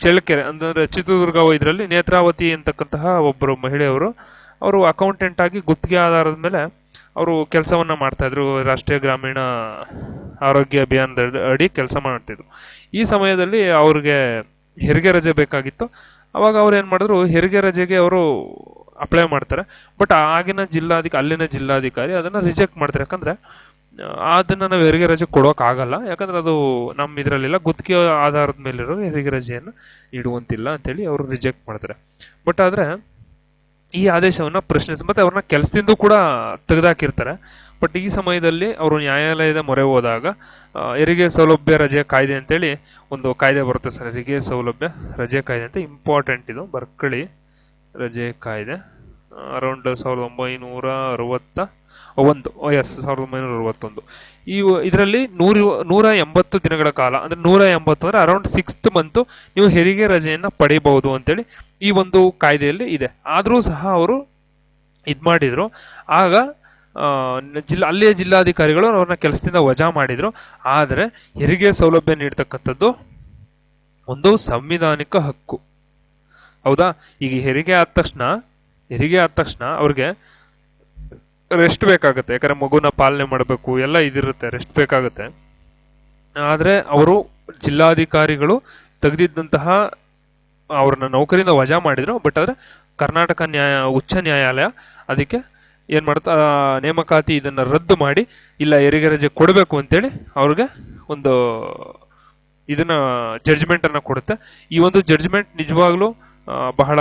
ಚಳ್ಳಕೆರೆ ಅಂದ್ರೆ ಚಿತ್ರದುರ್ಗ ಇದರಲ್ಲಿ ನೇತ್ರಾವತಿ ಅಂತಕ್ಕಂತಹ ಒಬ್ಬರು ಮಹಿಳೆಯವರು, ಅವರು ಅಕೌಂಟೆಂಟ್ ಆಗಿ ಗುತ್ತಿಗೆ ಆಧಾರದ ಮೇಲೆ ಅವರು ಕೆಲಸವನ್ನ ಮಾಡ್ತಾ ಇದ್ರು. ರಾಷ್ಟ್ರೀಯ ಗ್ರಾಮೀಣ ಆರೋಗ್ಯ ಅಭಿಯಾನದ ಅಡಿ ಕೆಲಸ ಮಾಡ್ತಿದ್ರು. ಈ ಸಮಯದಲ್ಲಿ ಅವ್ರಿಗೆ ಹೆರಿಗೆ ರಜೆ ಬೇಕಾಗಿತ್ತು. ಅವಾಗ ಅವ್ರು ಏನ್ ಮಾಡಿದ್ರು, ಹೆರಿಗೆ ರಜೆಗೆ ಅವರು ಅಪ್ಲೈ ಮಾಡ್ತಾರೆ. ಬಟ್ ಅಲ್ಲಿನ ಜಿಲ್ಲಾಧಿಕಾರಿ ಅದನ್ನ ರಿಜೆಕ್ಟ್ ಮಾಡ್ತಾರೆ. ಯಾಕಂದ್ರೆ ಅದನ್ನ ನಾವು ಹೆರಿಗೆ ರಜೆ ಕೊಡೋಕ್ ಆಗಲ್ಲ, ಯಾಕಂದ್ರೆ ಅದು ನಮ್ಮ ಇದ್ರಲ್ಲಿಲ್ಲ, ಗುತ್ತಿಗೆ ಆಧಾರದ ಮೇಲಿರೋ ಹೆರಿಗೆ ರಜೆಯನ್ನು ನೀಡುವಂತಿಲ್ಲ ಅಂತೇಳಿ ಅವರು ರಿಜೆಕ್ಟ್ ಮಾಡ್ತಾರೆ. ಬಟ್ ಆದ್ರೆ ಈ ಆದೇಶವನ್ನ ಪ್ರಶ್ನಿಸಿ ಮತ್ತೆ ಅವ್ರನ್ನ ಕೆಲಸದಿಂದ ಕೂಡ ತೆಗೆದಾಕಿರ್ತಾರೆ. ಬಟ್ ಈ ಸಮಯದಲ್ಲಿ ಅವರು ನ್ಯಾಯಾಲಯದ ಮೊರೆ ಹೋದಾಗ ಹೆರಿಗೆ ಸೌಲಭ್ಯ ರಜೆ ಕಾಯ್ದೆ ಅಂತೇಳಿ ಒಂದು ಕಾಯ್ದೆ ಬರುತ್ತೆ ಸರ್. ಹೆರಿಗೆ ಸೌಲಭ್ಯ ರಜೆ ಕಾಯ್ದೆ ಅಂತ, ಇಂಪಾರ್ಟೆಂಟ್ ಇದು, ಬರ್ಕಳಿ ರಜೆ ಕಾಯ್ದೆ ಅರೌಂಡ್ 1961. ಇದರಲ್ಲಿ 180 ದಿನಗಳ ಕಾಲ, ಅಂದ್ರೆ 180 ಅಂದ್ರೆ ಅರೌಂಡ್ 6th ಮಂತ್ ನೀವು ಹೆರಿಗೆ ರಜೆಯನ್ನ ಪಡೆಯಬಹುದು ಅಂತೇಳಿ ಈ ಒಂದು ಕಾಯ್ದೆಯಲ್ಲಿ ಇದೆ. ಆದ್ರೂ ಸಹ ಅವರು ಇದ್ ಮಾಡಿದ್ರು. ಆಗ ಅಲ್ಲಿಯ ಜಿಲ್ಲಾಧಿಕಾರಿಗಳು ಅವ್ರನ್ನ ಕೆಲಸದಿಂದ ವಜಾ ಮಾಡಿದ್ರು. ಆದ್ರೆ ಹೆರಿಗೆ ಸೌಲಭ್ಯ ನೀಡ್ತಕ್ಕಂಥದ್ದು ಒಂದು ಸಂವಿಧಾನಿಕ ಹಕ್ಕು, ಹೌದಾ? ಈಗ ಹೆರಿಗೆ ಆದ ತಕ್ಷಣ ಅವ್ರಿಗೆ ರೆಸ್ಟ್ ಬೇಕಾಗುತ್ತೆ. ಯಾಕಂದ್ರೆ ಮಗುನ ಪಾಲನೆ ಮಾಡಬೇಕು, ಎಲ್ಲ ಇದಿರುತ್ತೆ, ರೆಸ್ಟ್ ಬೇಕಾಗುತ್ತೆ. ಆದ್ರೆ ಅವರು ಜಿಲ್ಲಾಧಿಕಾರಿಗಳು ತೆಗೆದಿದ್ದಂತಹ ಅವ್ರನ್ನ ನೌಕರಿಯಿಂದ ವಜಾ ಮಾಡಿದ್ರು. ಬಟ್ ಆದ್ರೆ ಕರ್ನಾಟಕ ಉಚ್ಚ ನ್ಯಾಯಾಲಯ ಅದಕ್ಕೆ ಏನ್ ಮಾಡ್ತಾ, ನೇಮಕಾತಿ ಇದನ್ನ ರದ್ದು ಮಾಡಿ ಇಲ್ಲ ಹೆರಿಗೆ ರಜೆ ಕೊಡಬೇಕು ಅಂತೇಳಿ ಅವ್ರಿಗೆ ಒಂದು ಇದನ್ನ ಜಡ್ಜ್ಮೆಂಟ್ ಅನ್ನ ಕೊಡುತ್ತೆ. ಈ ಒಂದು ಜಡ್ಜ್ಮೆಂಟ್ ನಿಜವಾಗ್ಲೂ ಬಹಳ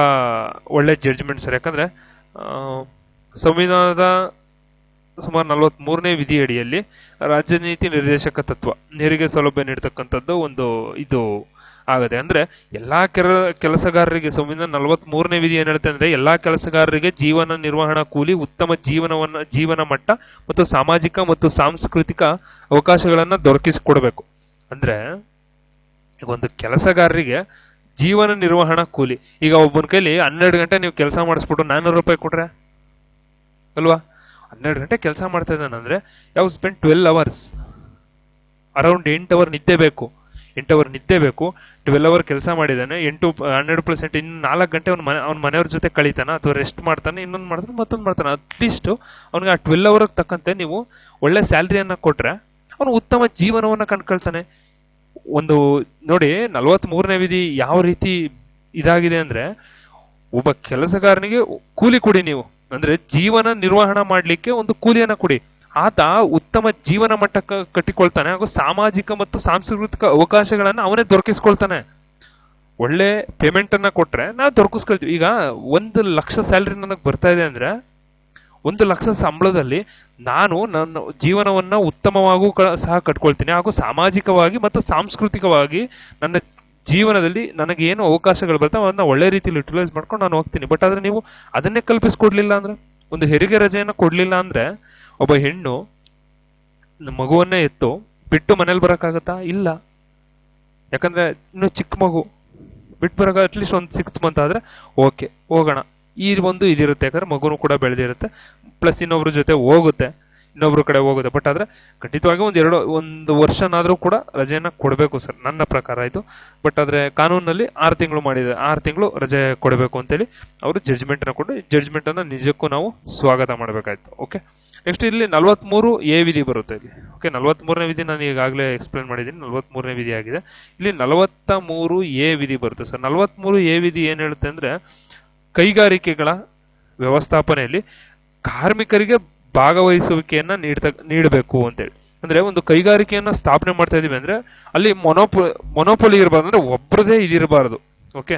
ಒಳ್ಳೆ ಜಡ್ಜ್ಮೆಂಟ್ ಸರ್. ಯಾಕಂದ್ರೆ ಸಂವಿಧಾನದ ಸುಮಾರು 43ನೇ ವಿಧಿ ಅಡಿಯಲ್ಲಿ ರಾಜ್ಯ ನೀತಿ ನಿರ್ದೇಶಕ ತತ್ವ ಹೆರಿಗೆ ಸೌಲಭ್ಯ ನೀಡ್ತಕ್ಕಂಥದ್ದು ಒಂದು ಇದು ಆಗದೆ. ಅಂದ್ರೆ ಎಲ್ಲಾ ಕೆಲಸಗಾರರಿಗೆ ಸಂವಿಧಾನ 43ನೇ ವಿಧಿ ಏನ್ ಹೇಳುತ್ತೆ ಅಂದ್ರೆ, ಎಲ್ಲಾ ಕೆಲಸಗಾರರಿಗೆ ಜೀವನ ನಿರ್ವಹಣಾ ಕೂಲಿ, ಉತ್ತಮ ಜೀವನ ಮಟ್ಟ ಮತ್ತು ಸಾಮಾಜಿಕ ಮತ್ತು ಸಾಂಸ್ಕೃತಿಕ ಅವಕಾಶಗಳನ್ನ ದೊರಕಿಸಿಕೊಡ್ಬೇಕು. ಅಂದ್ರೆ ಈಗ ಒಂದು ಕೆಲಸಗಾರರಿಗೆ ಜೀವನ ನಿರ್ವಹಣಾ ಕೂಲಿ, ಈಗ ಒಬ್ಬನ ಕೈಲಿ 12 ಗಂಟೆ ನೀವು ಕೆಲಸ ಮಾಡಿಸ್ಬಿಟ್ಟು 400 ರೂಪಾಯಿ ಕೊಟ್ರೆ ಅಲ್ವಾ? 12 ಗಂಟೆ ಕೆಲಸ ಮಾಡ್ತಾ ಇದ್ದಾನಂದ್ರೆ ಯಾವ ಸ್ಪೆಂಡ್ 12 hours ಅರೌಂಡ್ 8 ಅವರ್ ನಿದ್ದೆ ಬೇಕು. 8 ಅವರ್ ನಿದ್ದೆ ಬೇಕು. 12 ಅವರ್ ಕೆಲಸ ಮಾಡಿದ್ದಾನೆ, 12% ಇನ್ನು 4 ಗಂಟೆ ಅವ್ನ ಮನೆಯವ್ರ ಜೊತೆ ಕಳೀತಾನ ಅಥವಾ ರೆಸ್ಟ್ ಮಾಡ್ತಾನೆ, ಇನ್ನೊಂದು ಮಾಡ್ತಾನೆ, ಮತ್ತೊಂದು ಮಾಡ್ತಾನೆ. ಅಟ್ಲೀಸ್ಟ್ ಅವ್ನಿಗೆ ಆ 12 ಅವರ್ ತಕ್ಕಂತೆ ನೀವು ಒಳ್ಳೆ ಸ್ಯಾಲ್ರಿಯನ್ನ ಕೊಟ್ರೆ ಅವನು ಉತ್ತಮ ಜೀವನವನ್ನ ಕಂಡ್ಕೊಳ್ತಾನೆ. ಒಂದು ನೋಡಿ, 43ನೇ ವಿಧಿ ಯಾವ ರೀತಿ ಇದಾಗಿದೆ ಅಂದ್ರೆ, ಒಬ್ಬ ಕೆಲಸಗಾರನಿಗೆ ಕೂಲಿ ಕೊಡಿ ನೀವು, ಅಂದ್ರೆ ಜೀವನ ನಿರ್ವಹಣೆ ಮಾಡ್ಲಿಕ್ಕೆ ಒಂದು ಕೂಲಿಯನ್ನ ಕೊಡಿ. ಆತ ಉತ್ತಮ ಜೀವನ ಮಟ್ಟ ಕಟ್ಟಿಕೊಳ್ತಾನೆ ಹಾಗೂ ಸಾಮಾಜಿಕ ಮತ್ತು ಸಾಂಸ್ಕೃತಿಕ ಅವಕಾಶಗಳನ್ನ ಅವನೇ ದೊರಕಿಸ್ಕೊಳ್ತಾನೆ. ಒಳ್ಳೆ ಪೇಮೆಂಟ್ ಅನ್ನ ಕೊಟ್ರೆ ನಾವು ದೊರಕಿಸ್ಕೊಳ್ತೀವಿ. ಈಗ 1,00,000 ಸ್ಯಾಲ್ರಿ ನನಗೆ ಬರ್ತಾ ಇದೆ ಅಂದ್ರೆ 1,00,000 ಸಂಬಳದಲ್ಲಿ ನಾನು ನನ್ನ ಜೀವನವನ್ನ ಉತ್ತಮವಾಗೂ ಸಹ ಕಟ್ಕೊಳ್ತೀನಿ ಹಾಗೂ ಸಾಮಾಜಿಕವಾಗಿ ಮತ್ತು ಸಾಂಸ್ಕೃತಿಕವಾಗಿ ನನ್ನ ಜೀವನದಲ್ಲಿ ನನಗೆ ಏನು ಅವಕಾಶಗಳು ಬರ್ತಾವೆ ಅದನ್ನ ಒಳ್ಳೆ ರೀತಿಯಲ್ಲಿ ಯುಟಿಲೈಸ್ ಮಾಡ್ಕೊಂಡು ನಾನು ಹೋಗ್ತೀನಿ. ಬಟ್ ಆದ್ರೆ ನೀವು ಅದನ್ನೇ ಕಲ್ಪಿಸ್ಕೊಡ್ಲಿಲ್ಲ ಅಂದ್ರೆ, ಒಂದು ಹೆರಿಗೆ ರಜೆಯನ್ನು ಕೊಡ್ಲಿಲ್ಲ ಅಂದ್ರೆ, ಒಬ್ಬ ಹೆಣ್ಣು ಮಗುವನ್ನೇ ಎತ್ತು ಬಿಟ್ಟು ಮನೇಲಿ ಬರಕ್ಕಾಗತ್ತಾ? ಇಲ್ಲ. ಯಾಕಂದ್ರೆ ಇನ್ನು ಚಿಕ್ಕ ಮಗು ಬಿಟ್ಟು ಬರಕ ಅಟ್ಲೀಸ್ಟ್ ಒಂದು 6th ಮಂತ್ ಆದ್ರೆ ಓಕೆ ಹೋಗೋಣ, ಈ ಒಂದು ಇದಿರುತ್ತೆ. ಯಾಕಂದ್ರೆ ಮಗುನು ಕೂಡ ಬೆಳೆದಿರುತ್ತೆ, ಪ್ಲಸ್ ಇನ್ನೊಬ್ರ ಜೊತೆ ಹೋಗುತ್ತೆ, ಇನ್ನೊಬ್ರು ಕಡೆ ಹೋಗುತ್ತೆ. ಬಟ್ ಆದ್ರೆ ಖಂಡಿತವಾಗಿ ಒಂದು ವರ್ಷನಾದ್ರೂ ಕೂಡ ರಜೆಯನ್ನ ಕೊಡಬೇಕು ಸರ್, ನನ್ನ ಪ್ರಕಾರ ಇದು. ಬಟ್ ಆದ್ರೆ ಕಾನೂನಲ್ಲಿ 6 ತಿಂಗಳು ಮಾಡಿದೆ, 6 ತಿಂಗಳು ರಜೆ ಕೊಡಬೇಕು ಅಂತೇಳಿ ಅವರು ಜಡ್ಜ್ಮೆಂಟ್ ನ ಕೊಟ್ಟು, ಜಡ್ಜ್ಮೆಂಟ್ ಅನ್ನ ನಿಜಕ್ಕೂ ನಾವು ಸ್ವಾಗತ ಮಾಡಬೇಕಾಯ್ತು. ಓಕೆ, ನೆಕ್ಸ್ಟ್ ಇಲ್ಲಿ 43A ವಿಧಿ ಬರುತ್ತೆ ಇಲ್ಲಿ. ಓಕೆ, 43ನೇ ವಿಧಿ ನಾನು ಈಗಾಗಲೇ ಎಕ್ಸ್ಪ್ಲೇನ್ ಮಾಡಿದ್ದೀನಿ, 43ನೇ ವಿಧಿ ಆಗಿದೆ. ಇಲ್ಲಿ 43A ವಿಧಿ ಬರುತ್ತೆ ಸರ್. 43A ವಿಧಿ ಏನ್ ಹೇಳುತ್ತೆ ಅಂದ್ರೆ, ಕೈಗಾರಿಕೆಗಳ ವ್ಯವಸ್ಥಾಪನೆಯಲ್ಲಿ ಕಾರ್ಮಿಕರಿಗೆ ಭಾಗವಹಿಸುವಿಕೆಯನ್ನ ನೀಡಬೇಕು ಅಂತೇಳಿ. ಅಂದ್ರೆ ಒಂದು ಕೈಗಾರಿಕೆಯನ್ನ ಸ್ಥಾಪನೆ ಮಾಡ್ತಾ ಇದೀವಿ ಅಂದ್ರೆ ಅಲ್ಲಿ ಮೊನೋಪೊಲಿ ಇರಬಾರ್ದು, ಅಂದ್ರೆ ಒಬ್ರದೇ ಇದಿರಬಾರದು. ಓಕೆ,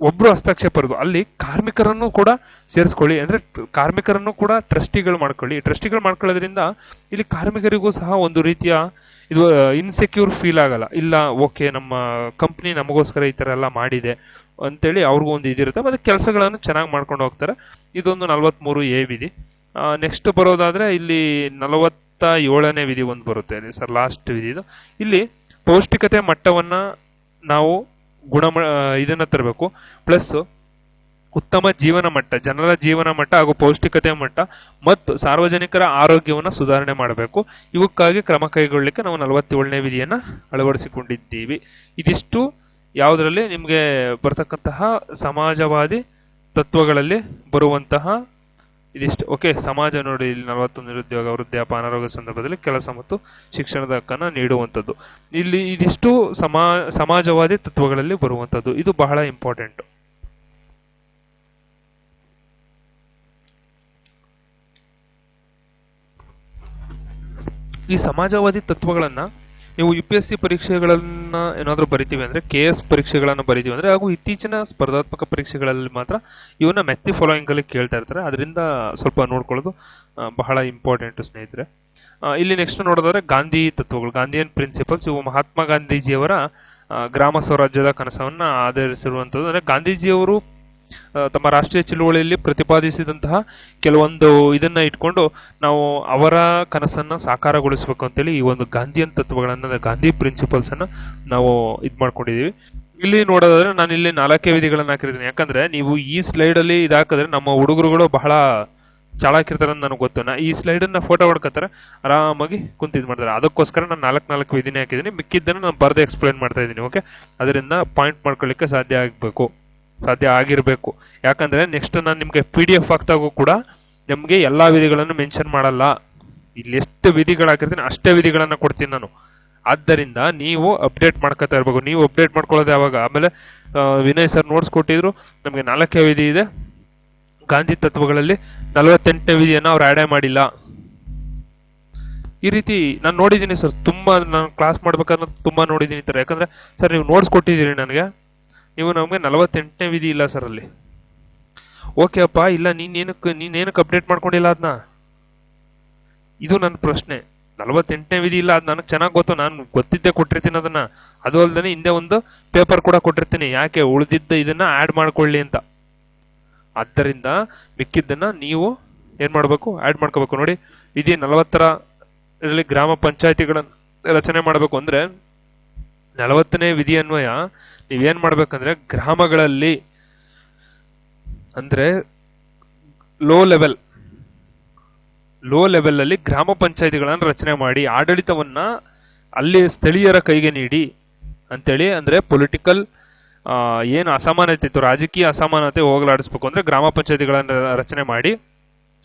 ಒಬ್ರು ಹಸ್ತಕ್ಷೇಪ ಇರೋದು, ಅಲ್ಲಿ ಕಾರ್ಮಿಕರನ್ನು ಕೂಡ ಸೇರಿಸ್ಕೊಳ್ಳಿ. ಅಂದ್ರೆ ಕಾರ್ಮಿಕರನ್ನು ಕೂಡ ಟ್ರಸ್ಟಿಗಳು ಮಾಡ್ಕೊಳ್ಳಿ. ಟ್ರಸ್ಟಿಗಳು ಮಾಡ್ಕೊಳ್ಳೋದ್ರಿಂದ ಇಲ್ಲಿ ಕಾರ್ಮಿಕರಿಗೂ ಸಹ ಒಂದು ರೀತಿಯ ಇದು ಇನ್ಸೆಕ್ಯೂರ್ ಫೀಲ್ ಆಗಲ್ಲ. ಇಲ್ಲ, ಓಕೆ ನಮ್ಮ ಕಂಪ್ನಿ ನಮಗೋಸ್ಕರ ಈ ತರ ಎಲ್ಲ ಮಾಡಿದೆ ಅಂತೇಳಿ ಅವ್ರಿಗೂ ಒಂದು ಇದಿರುತ್ತೆ, ಮತ್ತೆ ಕೆಲಸಗಳನ್ನು ಚೆನ್ನಾಗಿ ಮಾಡ್ಕೊಂಡು ಹೋಗ್ತಾರೆ. ಇದೊಂದು 43A ವಿಧಿ. ನೆಕ್ಸ್ಟ್ ಬರೋದಾದ್ರೆ ಇಲ್ಲಿ 47ನೇ ವಿಧಿ ಒಂದು ಬರುತ್ತೆ ಇಲ್ಲಿ ಸರ್, ಲಾಸ್ಟ್ ವಿಧಿ ಇದು. ಇಲ್ಲಿ ಪೌಷ್ಟಿಕತೆ ಮಟ್ಟವನ್ನ ನಾವು ಇದನ್ನ ತರಬೇಕು, ಪ್ಲಸ್ ಉತ್ತಮ ಜೀವನ ಮಟ್ಟ, ಜನರ ಜೀವನ ಮಟ್ಟ ಹಾಗೂ ಪೌಷ್ಟಿಕತೆ ಮಟ್ಟ ಮತ್ತು ಸಾರ್ವಜನಿಕರ ಆರೋಗ್ಯವನ್ನು ಸುಧಾರಣೆ ಮಾಡಬೇಕು. ಇವಕ್ಕಾಗಿ ಕ್ರಮ ಕೈಗೊಳ್ಳಲಿಕ್ಕೆ ನಾವು 47ನೇ ವಿಧಿಯನ್ನ ಅಳವಡಿಸಿಕೊಂಡಿದ್ದೀವಿ. ಇದಿಷ್ಟು ಯಾವುದರಲ್ಲಿ ನಿಮಗೆ ಬರ್ತಕ್ಕಂತಹ ಸಮಾಜವಾದಿ ತತ್ವಗಳಲ್ಲಿ ಬರುವಂತಹ ಇದಿಷ್ಟು. ಓಕೆ, ಸಮಾಜ ನೋಡಿ ಇಲ್ಲಿ 41 ನಿರುದ್ಯೋಗ, ವೃದ್ಧಾಪ್ಯ, ಅನಾರೋಗ್ಯ ಸಂದರ್ಭದಲ್ಲಿ ಕೆಲಸ ಮತ್ತು ಶಿಕ್ಷಣದ ಹಕ್ಕನ್ನು ನೀಡುವಂಥದ್ದು. ಇಲ್ಲಿ ಇದಿಷ್ಟು ಸಮಾಜವಾದಿ ತತ್ವಗಳಲ್ಲಿ ಬರುವಂಥದ್ದು. ಇದು ಬಹಳ ಇಂಪಾರ್ಟೆಂಟ್. ಈ ಸಮಾಜವಾದಿ ತತ್ವಗಳನ್ನ ನೀವು UPSC ಪರೀಕ್ಷೆಗಳನ್ನ ಏನಾದ್ರೂ ಬರಿತೀವಿ ಅಂದ್ರೆ, KS ಪರೀಕ್ಷೆಗಳನ್ನ ಬರಿತೀವಿ ಅಂದ್ರೆ, ಹಾಗೂ ಇತ್ತೀಚಿನ ಸ್ಪರ್ಧಾತ್ಮಕ ಪರೀಕ್ಷೆಗಳಲ್ಲಿ ಮಾತ್ರ ಇವನ್ನ ಮೆತ್ತಿ ಫಾಲೋಯಿಂಗ್ ಅಲ್ಲಿ ಕೇಳ್ತಾ ಇರ್ತಾರೆ. ಅದರಿಂದ ಸ್ವಲ್ಪ ನೋಡ್ಕೊಳ್ಳೋದು ಬಹಳ ಇಂಪಾರ್ಟೆಂಟ್ ಸ್ನೇಹಿತರೆ. ಇಲ್ಲಿ ನೆಕ್ಸ್ಟ್ ನೋಡೋದಾದ್ರೆ ಗಾಂಧಿ ತತ್ವಗಳು, ಗಾಂಧಿಯನ್ ಪ್ರಿನ್ಸಿಪಲ್ಸ್. ಇವು ಮಹಾತ್ಮ ಗಾಂಧೀಜಿಯವರ ಗ್ರಾಮ ಸ್ವರಾಜ್ಯದ ಕನಸವನ್ನ ಆಧರಿಸಿರುವಂತದ್ದು. ಅಂದ್ರೆ ಗಾಂಧೀಜಿಯವರು ತಮ್ಮ ರಾಷ್ಟ್ರೀಯ ಚಳುವಳಿಯಲ್ಲಿ ಪ್ರತಿಪಾದಿಸಿದಂತಹ ಕೆಲವೊಂದು ಇದನ್ನ ಇಟ್ಕೊಂಡು ನಾವು ಅವರ ಕನಸನ್ನ ಸಾಕಾರಗೊಳಿಸಬೇಕು ಅಂತೇಳಿ ಈ ಒಂದು ಗಾಂಧಿಯನ್ ತತ್ವಗಳನ್ನ, ಗಾಂಧಿ ಪ್ರಿನ್ಸಿಪಲ್ಸ್ ಅನ್ನ ನಾವು ಮಾಡ್ಕೊಂಡಿದೀವಿ. ಇಲ್ಲಿ ನೋಡೋದಾದ್ರೆ ನಾನು ಇಲ್ಲಿ 4 ವಿಧಿಗಳನ್ನ ಹಾಕಿರ್ತೀನಿ. ಯಾಕಂದ್ರೆ ನೀವು ಈ ಸ್ಲೈಡ್ ಅಲ್ಲಿ ಇದಾಕಿದ್ರೆ ನಮ್ಮ ಹುಡುಗರುಗಳು ಬಹಳ ಚಾಳಾಕಿರ್ತಾರೆ ಅಂತ ನನಗೆ ಗೊತ್ತು. ಈ ಸ್ಲೈಡ್ ಅನ್ನ ಫೋಟೋ ಹೊಡ್ಕೊತಾರೆ, ಆರಾಮಾಗಿ ಕುಂತಿದ್ ಮಾಡ್ತಾರೆ. ಅದಕ್ಕೋಸ್ಕರ ನಾನು 4 ವಿಧಿನೇ ಹಾಕಿದ್ದೀನಿ. ಮಿಕ್ಕಿದ್ದನ್ನು ನಾನು ಬರ್ದೆ ಎಕ್ಸ್ಪ್ಲೈನ್ ಮಾಡ್ತಾ ಇದ್ದೀನಿ. ಓಕೆ, ಅದರಿಂದ ಪಾಯಿಂಟ್ ಮಾಡ್ಕೊಳ್ಳಿಕ್ಕೆ ಸಾಧ್ಯ ಆಗಿರ್ಬೇಕು. ಯಾಕಂದ್ರೆ ನೆಕ್ಸ್ಟ್ ನಾನು ನಿಮ್ಗೆ PDF ಹಾಕ್ದಾಗೂ ಕೂಡ ನಿಮ್ಗೆ ಎಲ್ಲಾ ವಿಧಿಗಳನ್ನು ಮೆನ್ಷನ್ ಮಾಡಲ್ಲ. ಇಲ್ಲಿ ಎಷ್ಟು ವಿಧಿಗಳು ಹಾಕಿರ್ತೀನಿ ಅಷ್ಟೇ ವಿಧಿಗಳನ್ನ ಕೊಡ್ತೀನಿ ನಾನು. ಆದ್ದರಿಂದ ನೀವು ಅಪ್ಡೇಟ್ ಮಾಡ್ಕೊತಾ ಇರ್ಬೇಕು. ನೀವು ಅಪ್ಡೇಟ್ ಮಾಡ್ಕೊಳ್ಳೋದು ಯಾವಾಗ? ಆಮೇಲೆ ವಿನಯ್ ಸರ್ ನೋಟ್ಸ್ ಕೊಟ್ಟಿದ್ರು, ನಮ್ಗೆ 4 ವಿಧಿ ಇದೆ. ಗಾಂಧಿ ತತ್ವಗಳಲ್ಲಿ 48ನೇ ವಿಧಿಯನ್ನ ಅವ್ರು ಆಡೇ ಮಾಡಿಲ್ಲ. ಈ ರೀತಿ ನಾನು ನೋಡಿದ್ದೀನಿ ಸರ್, ತುಂಬಾ ನಾನು ಕ್ಲಾಸ್ ಮಾಡ್ಬೇಕಾದ್ರೆ ತುಂಬಾ ನೋಡಿದ್ದೀನಿ ತರ. ಯಾಕಂದ್ರೆ ಸರ್ ನೀವು ನೋಟ್ಸ್ ಕೊಟ್ಟಿದ್ದೀರಿ ನನಗೆ, ನೀವು ನಮ್ಗೆ 48ನೇ ವಿಧಿ ಇಲ್ಲ ಸರ್ ಅಲ್ಲಿ. ಓಕೆ ಅಪ್ಪ, ಇಲ್ಲ ನೀನೇನಕ್ಕೆ ಅಪ್ಡೇಟ್ ಮಾಡ್ಕೊಂಡಿಲ್ಲ ಅದನ್ನ? ಇದು ನನ್ನ ಪ್ರಶ್ನೆ. 48ನೇ ವಿಧಿ ಇಲ್ಲ, ಅದು ನನಗೆ ಚೆನ್ನಾಗಿ ಗೊತ್ತು, ನಾನು ಗೊತ್ತಿದ್ದೆ ಕೊಟ್ಟಿರ್ತೀನಿ ಅದನ್ನ. ಅದು ಅಲ್ದೇನೆ ಹಿಂದೆ ಒಂದು ಪೇಪರ್ ಕೂಡ ಕೊಟ್ಟಿರ್ತೀನಿ, ಯಾಕೆ ಉಳಿದಿದ್ದ ಇದನ್ನ ಆಡ್ ಮಾಡ್ಕೊಳ್ಳಿ ಅಂತ. ಆದ್ದರಿಂದ ಮಿಕ್ಕಿದ್ದನ್ನ ನೀವು ಏನ್ ಮಾಡ್ಬೇಕು, ಆಡ್ ಮಾಡ್ಕೋಬೇಕು. ನೋಡಿ, ವಿಧಿ 40ರಲ್ಲಿ ಗ್ರಾಮ ಪಂಚಾಯತಿಗಳನ್ನ ರಚನೆ ಮಾಡ್ಬೇಕು ಅಂದ್ರೆ 40ನೇ ವಿಧಿ ಅನ್ವಯ ನೀವೇನ್ ಮಾಡ್ಬೇಕಂದ್ರೆ, ಗ್ರಾಮಗಳಲ್ಲಿ ಅಂದ್ರೆ ಲೋ ಲೋ ಲೆವೆಲ್ ಅಲ್ಲಿ ಗ್ರಾಮ ಪಂಚಾಯತಿಗಳನ್ನು ರಚನೆ ಮಾಡಿ ಆಡಳಿತವನ್ನ ಅಲ್ಲಿ ಸ್ಥಳೀಯರ ಕೈಗೆ ನೀಡಿ ಅಂತೇಳಿ, ಅಂದ್ರೆ ಪೊಲಿಟಿಕಲ್ ಏನು ಅಸಮಾನತೆ ಇತ್ತು, ರಾಜಕೀಯ ಅಸಮಾನತೆ ಹೋಗಲಾಡಿಸ್ಬೇಕು ಅಂದ್ರೆ ಗ್ರಾಮ ಪಂಚಾಯತಿಗಳನ್ನು ರಚನೆ ಮಾಡಿ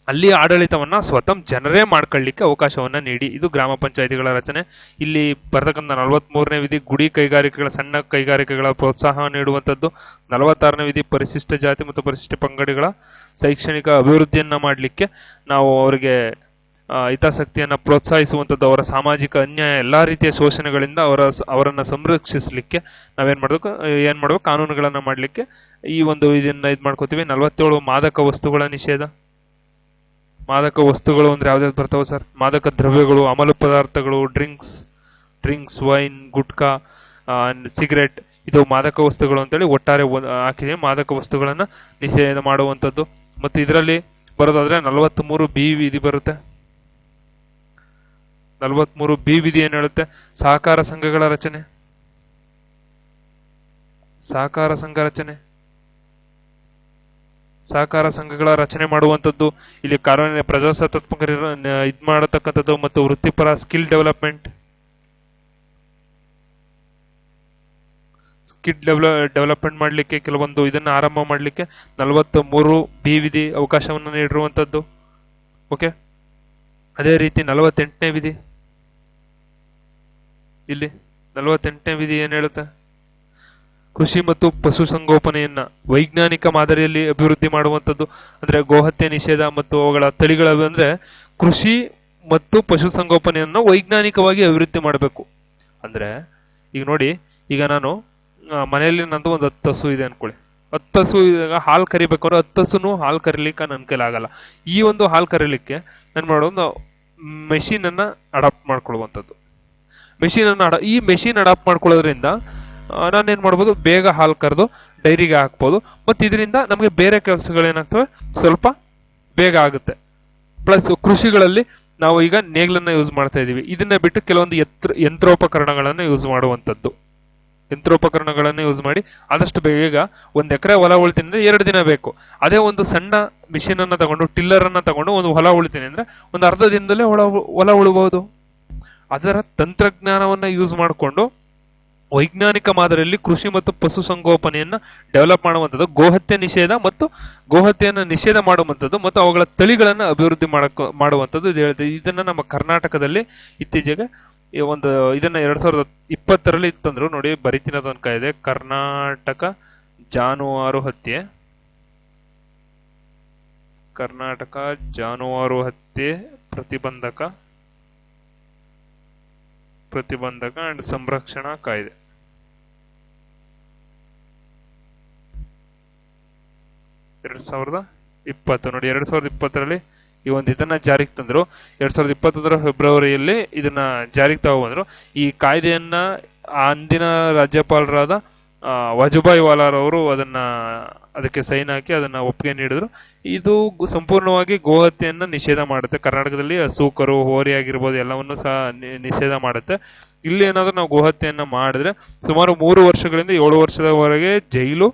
ಅಲ್ಲಿ ಆಡಳಿತವನ್ನ ಸ್ವತಃ ಜನರೇ ಮಾಡ್ಕೊಳ್ಳಿಕ್ಕೆ ಅವಕಾಶವನ್ನ ನೀಡಿ. ಇದು ಗ್ರಾಮ ಪಂಚಾಯತಿಗಳ ರಚನೆ. ಇಲ್ಲಿ ಬರ್ತಕ್ಕಂಥ 43ನೇ ವಿಧಿ ಗುಡಿ ಕೈಗಾರಿಕೆಗಳ, ಸಣ್ಣ ಕೈಗಾರಿಕೆಗಳ ಪ್ರೋತ್ಸಾಹ ನೀಡುವಂಥದ್ದು. 46ನೇ ವಿಧಿ ಪರಿಶಿಷ್ಟ ಜಾತಿ ಮತ್ತು ಪರಿಶಿಷ್ಟ ಪಂಗಡಗಳ ಶೈಕ್ಷಣಿಕ ಅಭಿವೃದ್ಧಿಯನ್ನ ಮಾಡಲಿಕ್ಕೆ ನಾವು ಅವರಿಗೆ ಹಿತಾಸಕ್ತಿಯನ್ನ ಪ್ರೋತ್ಸಾಹಿಸುವಂಥದ್ದು. ಅವರ ಸಾಮಾಜಿಕ ಅನ್ಯಾಯ, ಎಲ್ಲಾ ರೀತಿಯ ಶೋಷಣೆಗಳಿಂದ ಅವರನ್ನ ಸಂರಕ್ಷಿಸಲಿಕ್ಕೆ ನಾವೇನ್ ಮಾಡ್ಬೇಕು ಕಾನೂನುಗಳನ್ನ ಮಾಡ್ಲಿಕ್ಕೆ ಈ ಒಂದು ಇದನ್ನ ಮಾಡ್ಕೋತೀವಿ. 47 ಮಾದಕ ವಸ್ತುಗಳ ನಿಷೇಧ. ಮಾದಕ ವಸ್ತುಗಳು ಅಂದ್ರೆ ಯಾವ್ದಾವ್ದು ಬರ್ತಾವ ಸರ್? ಮಾದಕ ದ್ರವ್ಯಗಳು, ಅಮಲು ಪದಾರ್ಥಗಳು, ಡ್ರಿಂಕ್ಸ್, ವೈನ್, ಗುಟ್ಕಾ, ಸಿಗರೆಟ್, ಇದು ಮಾದಕ ವಸ್ತುಗಳು ಅಂತೇಳಿ ಒಟ್ಟಾರೆ ಹಾಕಿದೀವಿ. ಮಾದಕ ವಸ್ತುಗಳನ್ನ ನಿಷೇಧ ಮಾಡುವಂಥದ್ದು. ಮತ್ತು ಇದರಲ್ಲಿ ಬರೋದಾದ್ರೆ 43B ವಿಧಿ ಬರುತ್ತೆ. 43B ವಿಧಿ ಏನ್ ಹೇಳುತ್ತೆ? ಸಹಕಾರ ಸಂಘಗಳ ರಚನೆ. ಸಹಕಾರ ಸಂಘಗಳ ರಚನೆ ಮಾಡುವಂಥದ್ದು. ಇಲ್ಲಿ ಪ್ರಜಾಸತ್ತಾತ್ಮಕ ಇದ್ ಮಾಡತಕ್ಕಂಥದ್ದು ಮತ್ತು ವೃತ್ತಿಪರ ಸ್ಕಿಲ್ ಡೆವಲಪ್ಮೆಂಟ್ ಮಾಡ್ಲಿಕ್ಕೆ ಕೆಲವೊಂದು ಇದನ್ನ ಆರಂಭ ಮಾಡ್ಲಿಕ್ಕೆ 43B ವಿಧಿ ಅವಕಾಶವನ್ನು ನೀಡಿರುವಂಥದ್ದು. ಓಕೆ, ಅದೇ ರೀತಿ 48ನೇ ವಿಧಿ. ಇಲ್ಲಿ 48ನೇ ವಿಧಿ ಏನ್ ಹೇಳುತ್ತೆ? ಕೃಷಿ ಮತ್ತು ಪಶುಸಂಗೋಪನೆಯನ್ನ ವೈಜ್ಞಾನಿಕ ಮಾದರಿಯಲ್ಲಿ ಅಭಿವೃದ್ಧಿ ಮಾಡುವಂಥದ್ದು. ಅಂದ್ರೆ ಗೋಹತ್ಯೆ ನಿಷೇಧ ಮತ್ತು ಅವುಗಳ ತಳಿಗಳ, ಅಂದ್ರೆ ಕೃಷಿ ಮತ್ತು ಪಶುಸಂಗೋಪನೆಯನ್ನ ವೈಜ್ಞಾನಿಕವಾಗಿ ಅಭಿವೃದ್ಧಿ ಮಾಡಬೇಕು. ಅಂದ್ರೆ ಈಗ ನೋಡಿ, ಈಗ ನಾನು ಮನೆಯಲ್ಲಿ ನಂದು ಒಂದು 10 ಹಸು ಇದೆ ಅನ್ಕೊಳ್ಳಿ. 10 ಹಸು ಇವಾಗ ಹಾಲು ಕರಿಬೇಕಾದ್ರೆ 10 ಹಸುನು ಹಾಲು ಕರಿಲಿಕ್ಕೆ ನನ್ನ ಕೈಲಾಗಲ್ಲ. ಈ ಒಂದು ಹಾಲು ಕರೀಲಿಕ್ಕೆ ನಾನು ಮಾಡೋದು ಮೆಷಿನ್ ಅನ್ನ ಅಡಾಪ್ಟ್ ಮಾಡ್ಕೊಳ್ಳುವಂಥದ್ದು. ಈ ಮೆಷಿನ್ ಅಡಾಪ್ಟ್ ಮಾಡ್ಕೊಳ್ಳೋದ್ರಿಂದ ನಾನೇನ್ ಮಾಡ್ಬೋದು, ಬೇಗ ಹಾಲು ಕರೆದು ಡೈರಿಗೆ ಹಾಕ್ಬೋದು. ಮತ್ತು ಇದರಿಂದ ನಮಗೆ ಬೇರೆ ಕೆಲಸಗಳೇನಾಗ್ತವೆ, ಸ್ವಲ್ಪ ಬೇಗ ಆಗುತ್ತೆ. ಪ್ಲಸ್ ಕೃಷಿಗಳಲ್ಲಿ ನಾವು ಈಗ ನೇಗ್ಲನ್ನ ಯೂಸ್ ಮಾಡ್ತಾ ಇದೀವಿ. ಇದನ್ನ ಬಿಟ್ಟು ಕೆಲವೊಂದು ಯಂತ್ರೋಪಕರಣಗಳನ್ನು ಯೂಸ್ ಮಾಡುವಂಥದ್ದು. ಯಂತ್ರೋಪಕರಣಗಳನ್ನು ಯೂಸ್ ಮಾಡಿ ಆದಷ್ಟು ಬೇಗ 1 ಎಕರೆ ಹೊಲ ಉಳ್ತೀನಿ ಅಂದ್ರೆ 2 ದಿನ ಬೇಕು. ಅದೇ ಒಂದು ಸಣ್ಣ ಮಿಷಿನ್ ಅನ್ನ ತಗೊಂಡು, ಟಿಲ್ಲರ್ ಅನ್ನ ತಗೊಂಡು ಒಂದು ಹೊಲ ಉಳ್ತೀನಿ ಅಂದ್ರೆ ಒಂದು ಅರ್ಧ ದಿನದಲ್ಲೇ ಹೊಲ ಉಳಬಹುದು. ಅದರ ತಂತ್ರಜ್ಞಾನವನ್ನ ಯೂಸ್ ಮಾಡಿಕೊಂಡು ವೈಜ್ಞಾನಿಕ ಮಾದರಿಯಲ್ಲಿ ಕೃಷಿ ಮತ್ತು ಪಶುಸಂಗೋಪನೆಯನ್ನ ಡೆವಲಪ್ ಮಾಡುವಂಥದ್ದು. ಗೋಹತ್ಯೆಯನ್ನು ನಿಷೇಧ ಮಾಡುವಂಥದ್ದು ಮತ್ತು ಅವುಗಳ ತಳಿಗಳನ್ನ ಅಭಿವೃದ್ಧಿ ಮಾಡುವಂಥದ್ದು. ಇದು ಹೇಳ್ತೀವಿ. ಇದನ್ನ ನಮ್ಮ ಕರ್ನಾಟಕದಲ್ಲಿ ಇತ್ತೀಚೆಗೆ ಇದನ್ನ 2020ರಲ್ಲಿ ಇತ್ತಂದ್ರು ನೋಡಿ, ಬರಿತಿನದೊಂದು ಕಾಯ್ದೆ, ಕರ್ನಾಟಕ ಜಾನುವಾರು ಹತ್ಯೆ ಪ್ರತಿಬಂಧಕ ಅಂಡ್ ಸಂರಕ್ಷಣಾ ಕಾಯ್ದೆ. 2020 ನೋಡಿ, 2020ರಲ್ಲಿ ಈ ಒಂದು ಇದನ್ನ ಜಾರಿಗೆ ತಂದ್ರು. 2021 ಫೆಬ್ರವರಿಯಲ್ಲಿ ಇದನ್ನ ಜಾರಿಗೆ ತಗೊಂಡ್ರು. ಈ ಕಾಯ್ದೆಯನ್ನ ಅಂದಿನ ರಾಜ್ಯಪಾಲರಾದ ವಜುಭಾಯಿ ವಾಲಾರವರು ಅದಕ್ಕೆ ಸೈನ್ ಹಾಕಿ ಅದನ್ನ ಒಪ್ಪಿಗೆ ನೀಡಿದ್ರು. ಇದು ಸಂಪೂರ್ಣವಾಗಿ ಗೋಹತ್ಯೆಯನ್ನ ನಿಷೇಧ ಮಾಡುತ್ತೆ. ಕರ್ನಾಟಕದಲ್ಲಿ ಹಸು, ಕರು, ಹೋರಿ ಆಗಿರ್ಬೋದು ಎಲ್ಲವನ್ನು ಸಹ ನಿಷೇಧ ಮಾಡುತ್ತೆ. ಇಲ್ಲಿ ಏನಾದ್ರೂ ನಾವು ಗೋಹತ್ಯೆಯನ್ನ ಮಾಡಿದ್ರೆ ಸುಮಾರು 3 ವರ್ಷಗಳಿಂದ 7 ವರ್ಷದವರೆಗೆ ಜೈಲು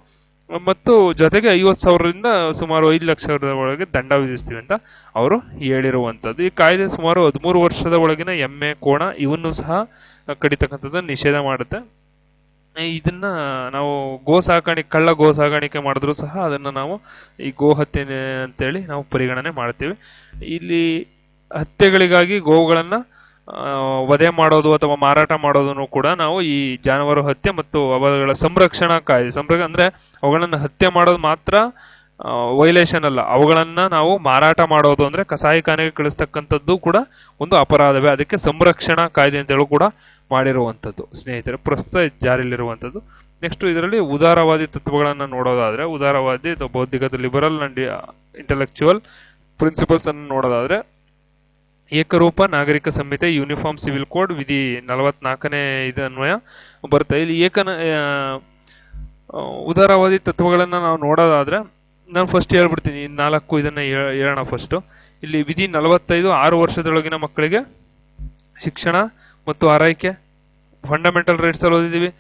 ಮತ್ತು ಜೊತೆಗೆ 50,000ರಿಂದ ಸುಮಾರು 5 ಲಕ್ಷದವರೆಗೆ ದಂಡ ವಿಧಿಸ್ತೀವಿ ಅಂತ ಅವರು ಹೇಳಿರುವಂತದ್ದು. ಈ ಕಾಯ್ದೆ ಸುಮಾರು 13 ವರ್ಷದ ಒಳಗಿನ ಎಮ್ಮೆ, ಕೋಣ ಇವನ್ನು ಸಹ ಕಡಿತಕ್ಕಂಥದ್ದು ನಿಷೇಧ ಮಾಡುತ್ತೆ. ಇದನ್ನ ನಾವು ಕಳ್ಳ ಗೋ ಸಾಗಾಣಿಕೆ ಮಾಡಿದ್ರು ಸಹ ಅದನ್ನ ನಾವು ಈ ಗೋಹತ್ಯೆ ಅಂತೇಳಿ ನಾವು ಪರಿಗಣನೆ ಮಾಡ್ತೀವಿ. ಇಲ್ಲಿ ಹತ್ಯೆಗಳಿಗಾಗಿ ಗೋವುಗಳನ್ನ ವಧೆ ಮಾಡೋದು ಅಥವಾ ಮಾರಾಟ ಮಾಡೋದನ್ನು ಕೂಡ ನಾವು ಈ ಜಾನುವಾರು ಹತ್ಯೆ ಮತ್ತು ಅವುಗಳ ಸಂರಕ್ಷಣಾ ಕಾಯ್ದೆ, ಅಂದ್ರೆ ಅವುಗಳನ್ನ ಹತ್ಯೆ ಮಾಡೋದು ಮಾತ್ರ ವೈಲೇಷನ್ ಅಲ್ಲ, ಅವುಗಳನ್ನ ನಾವು ಮಾರಾಟ ಮಾಡೋದು ಅಂದ್ರೆ ಕಸಾಯಿಖಾನೆಗೆ ಕಳಿಸ್ತಕ್ಕಂಥದ್ದು ಕೂಡ ಒಂದು ಅಪರಾಧವೇ. ಅದಕ್ಕೆ ಸಂರಕ್ಷಣಾ ಕಾಯ್ದೆ ಅಂತೇಳಿ ಕೂಡ ಮಾಡಿರುವಂಥದ್ದು ಸ್ನೇಹಿತರೆ, ಪ್ರಸ್ತುತ ಜಾರಿಯಲ್ಲಿರುವಂಥದ್ದು. ನೆಕ್ಸ್ಟ್ ಇದರಲ್ಲಿ ಉದಾರವಾದಿ ತತ್ವಗಳನ್ನ ನೋಡೋದಾದ್ರೆ, ಉದಾರವಾದಿ ಬೌದ್ಧಿಕತೆ, ಲಿಬರಲ್ ಅಂಡ್ ಇಂಟೆಲೆಕ್ಚುವಲ್ ಪ್ರಿನ್ಸಿಪಲ್ಸ್ ಅನ್ನು ನೋಡೋದಾದ್ರೆ, ಏಕರೂಪ ನಾಗರಿಕ ಸಂಹಿತೆ, ಯೂನಿಫಾರ್ಮ್ ಸಿವಿಲ್ ಕೋಡ್ ವಿಧಿ 44ನೇ ಅನ್ವಯ ಬರುತ್ತೆ. ಇಲ್ಲಿ ಉದಾರವಾದಿ ತತ್ವಗಳನ್ನ ನಾವು ನೋಡೋದಾದ್ರೆ, ನಾನು ಫಸ್ಟ್ ಹೇಳ್ಬಿಡ್ತೀನಿ, 4 ಇದನ್ನ ಹೇಳೋಣ ಫಸ್ಟ್. ಇಲ್ಲಿ ವಿಧಿ 45 6 ವರ್ಷದೊಳಗಿನ ಮಕ್ಕಳಿಗೆ ಶಿಕ್ಷಣ ಮತ್ತು ಆರೈಕೆ, ಫಂಡಮೆಂಟಲ್ ರೈಟ್ಸ್ ಅಲ್ಲಿ ಓದಿದೀವಿ.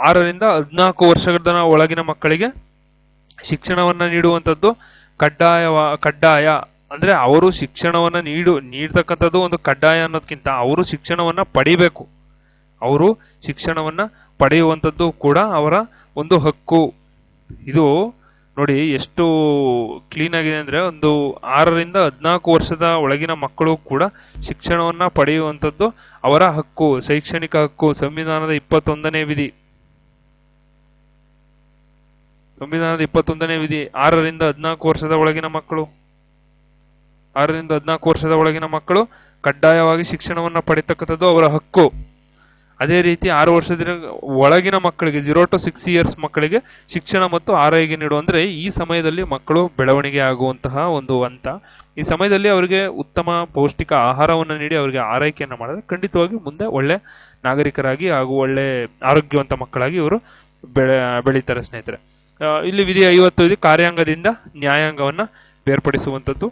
6ರಿಂದ 14 ವರ್ಷದ ಒಳಗಿನ ಮಕ್ಕಳಿಗೆ ಶಿಕ್ಷಣವನ್ನ ನೀಡುವಂಥದ್ದು ಕಡ್ಡಾಯ ಅಂದ್ರೆ ಅವರು ಶಿಕ್ಷಣವನ್ನ ನೀಡ್ತಕ್ಕಂಥದ್ದು ಒಂದು ಕಡ್ಡಾಯ ಅನ್ನೋದಕ್ಕಿಂತ ಅವರು ಶಿಕ್ಷಣವನ್ನ ಪಡಿಬೇಕು. ಅವರು ಶಿಕ್ಷಣವನ್ನ ಪಡೆಯುವಂಥದ್ದು ಕೂಡ ಅವರ ಒಂದು ಹಕ್ಕು. ಇದು ನೋಡಿ ಎಷ್ಟು ಕ್ಲೀನ್ ಆಗಿದೆ ಅಂದ್ರೆ, ಒಂದು 6ರಿಂದ 14 ವರ್ಷದ ಒಳಗಿನ ಮಕ್ಕಳು ಕೂಡ ಶಿಕ್ಷಣವನ್ನ ಪಡೆಯುವಂಥದ್ದು ಅವರ ಹಕ್ಕು, ಶೈಕ್ಷಣಿಕ ಹಕ್ಕು. ಸಂವಿಧಾನದ 21ನೇ ವಿಧಿ 6ರಿಂದ 14 ವರ್ಷದ ಒಳಗಿನ ಮಕ್ಕಳು ಕಡ್ಡಾಯವಾಗಿ ಶಿಕ್ಷಣವನ್ನ ಪಡಿತಕ್ಕಂಥದ್ದು ಅವರ ಹಕ್ಕು. ಅದೇ ರೀತಿ 6 ವರ್ಷದ ಒಳಗಿನ ಮಕ್ಕಳಿಗೆ 0 to 6 years ಮಕ್ಕಳಿಗೆ ಶಿಕ್ಷಣ ಮತ್ತು ಆರೈಕೆ ನೀಡು. ಅಂದ್ರೆ ಈ ಸಮಯದಲ್ಲಿ ಮಕ್ಕಳು ಬೆಳವಣಿಗೆ ಆಗುವಂತಹ ಒಂದು ಹಂತ. ಈ ಸಮಯದಲ್ಲಿ ಅವರಿಗೆ ಉತ್ತಮ ಪೌಷ್ಟಿಕ ಆಹಾರವನ್ನು ನೀಡಿ ಅವರಿಗೆ ಆರೈಕೆಯನ್ನು ಮಾಡಿದ್ರೆ ಖಂಡಿತವಾಗಿ ಮುಂದೆ ಒಳ್ಳೆ ನಾಗರಿಕರಾಗಿ ಹಾಗೂ ಒಳ್ಳೆ ಆರೋಗ್ಯವಂತ ಮಕ್ಕಳಾಗಿ ಇವರು ಬೆಳೀತಾರೆ ಸ್ನೇಹಿತರೆ. ಇಲ್ಲಿ ವಿಧಿ 55 ಕಾರ್ಯಾಂಗದಿಂದ ನ್ಯಾಯಾಂಗವನ್ನ ಬೇರ್ಪಡಿಸುವಂಥದ್ದು.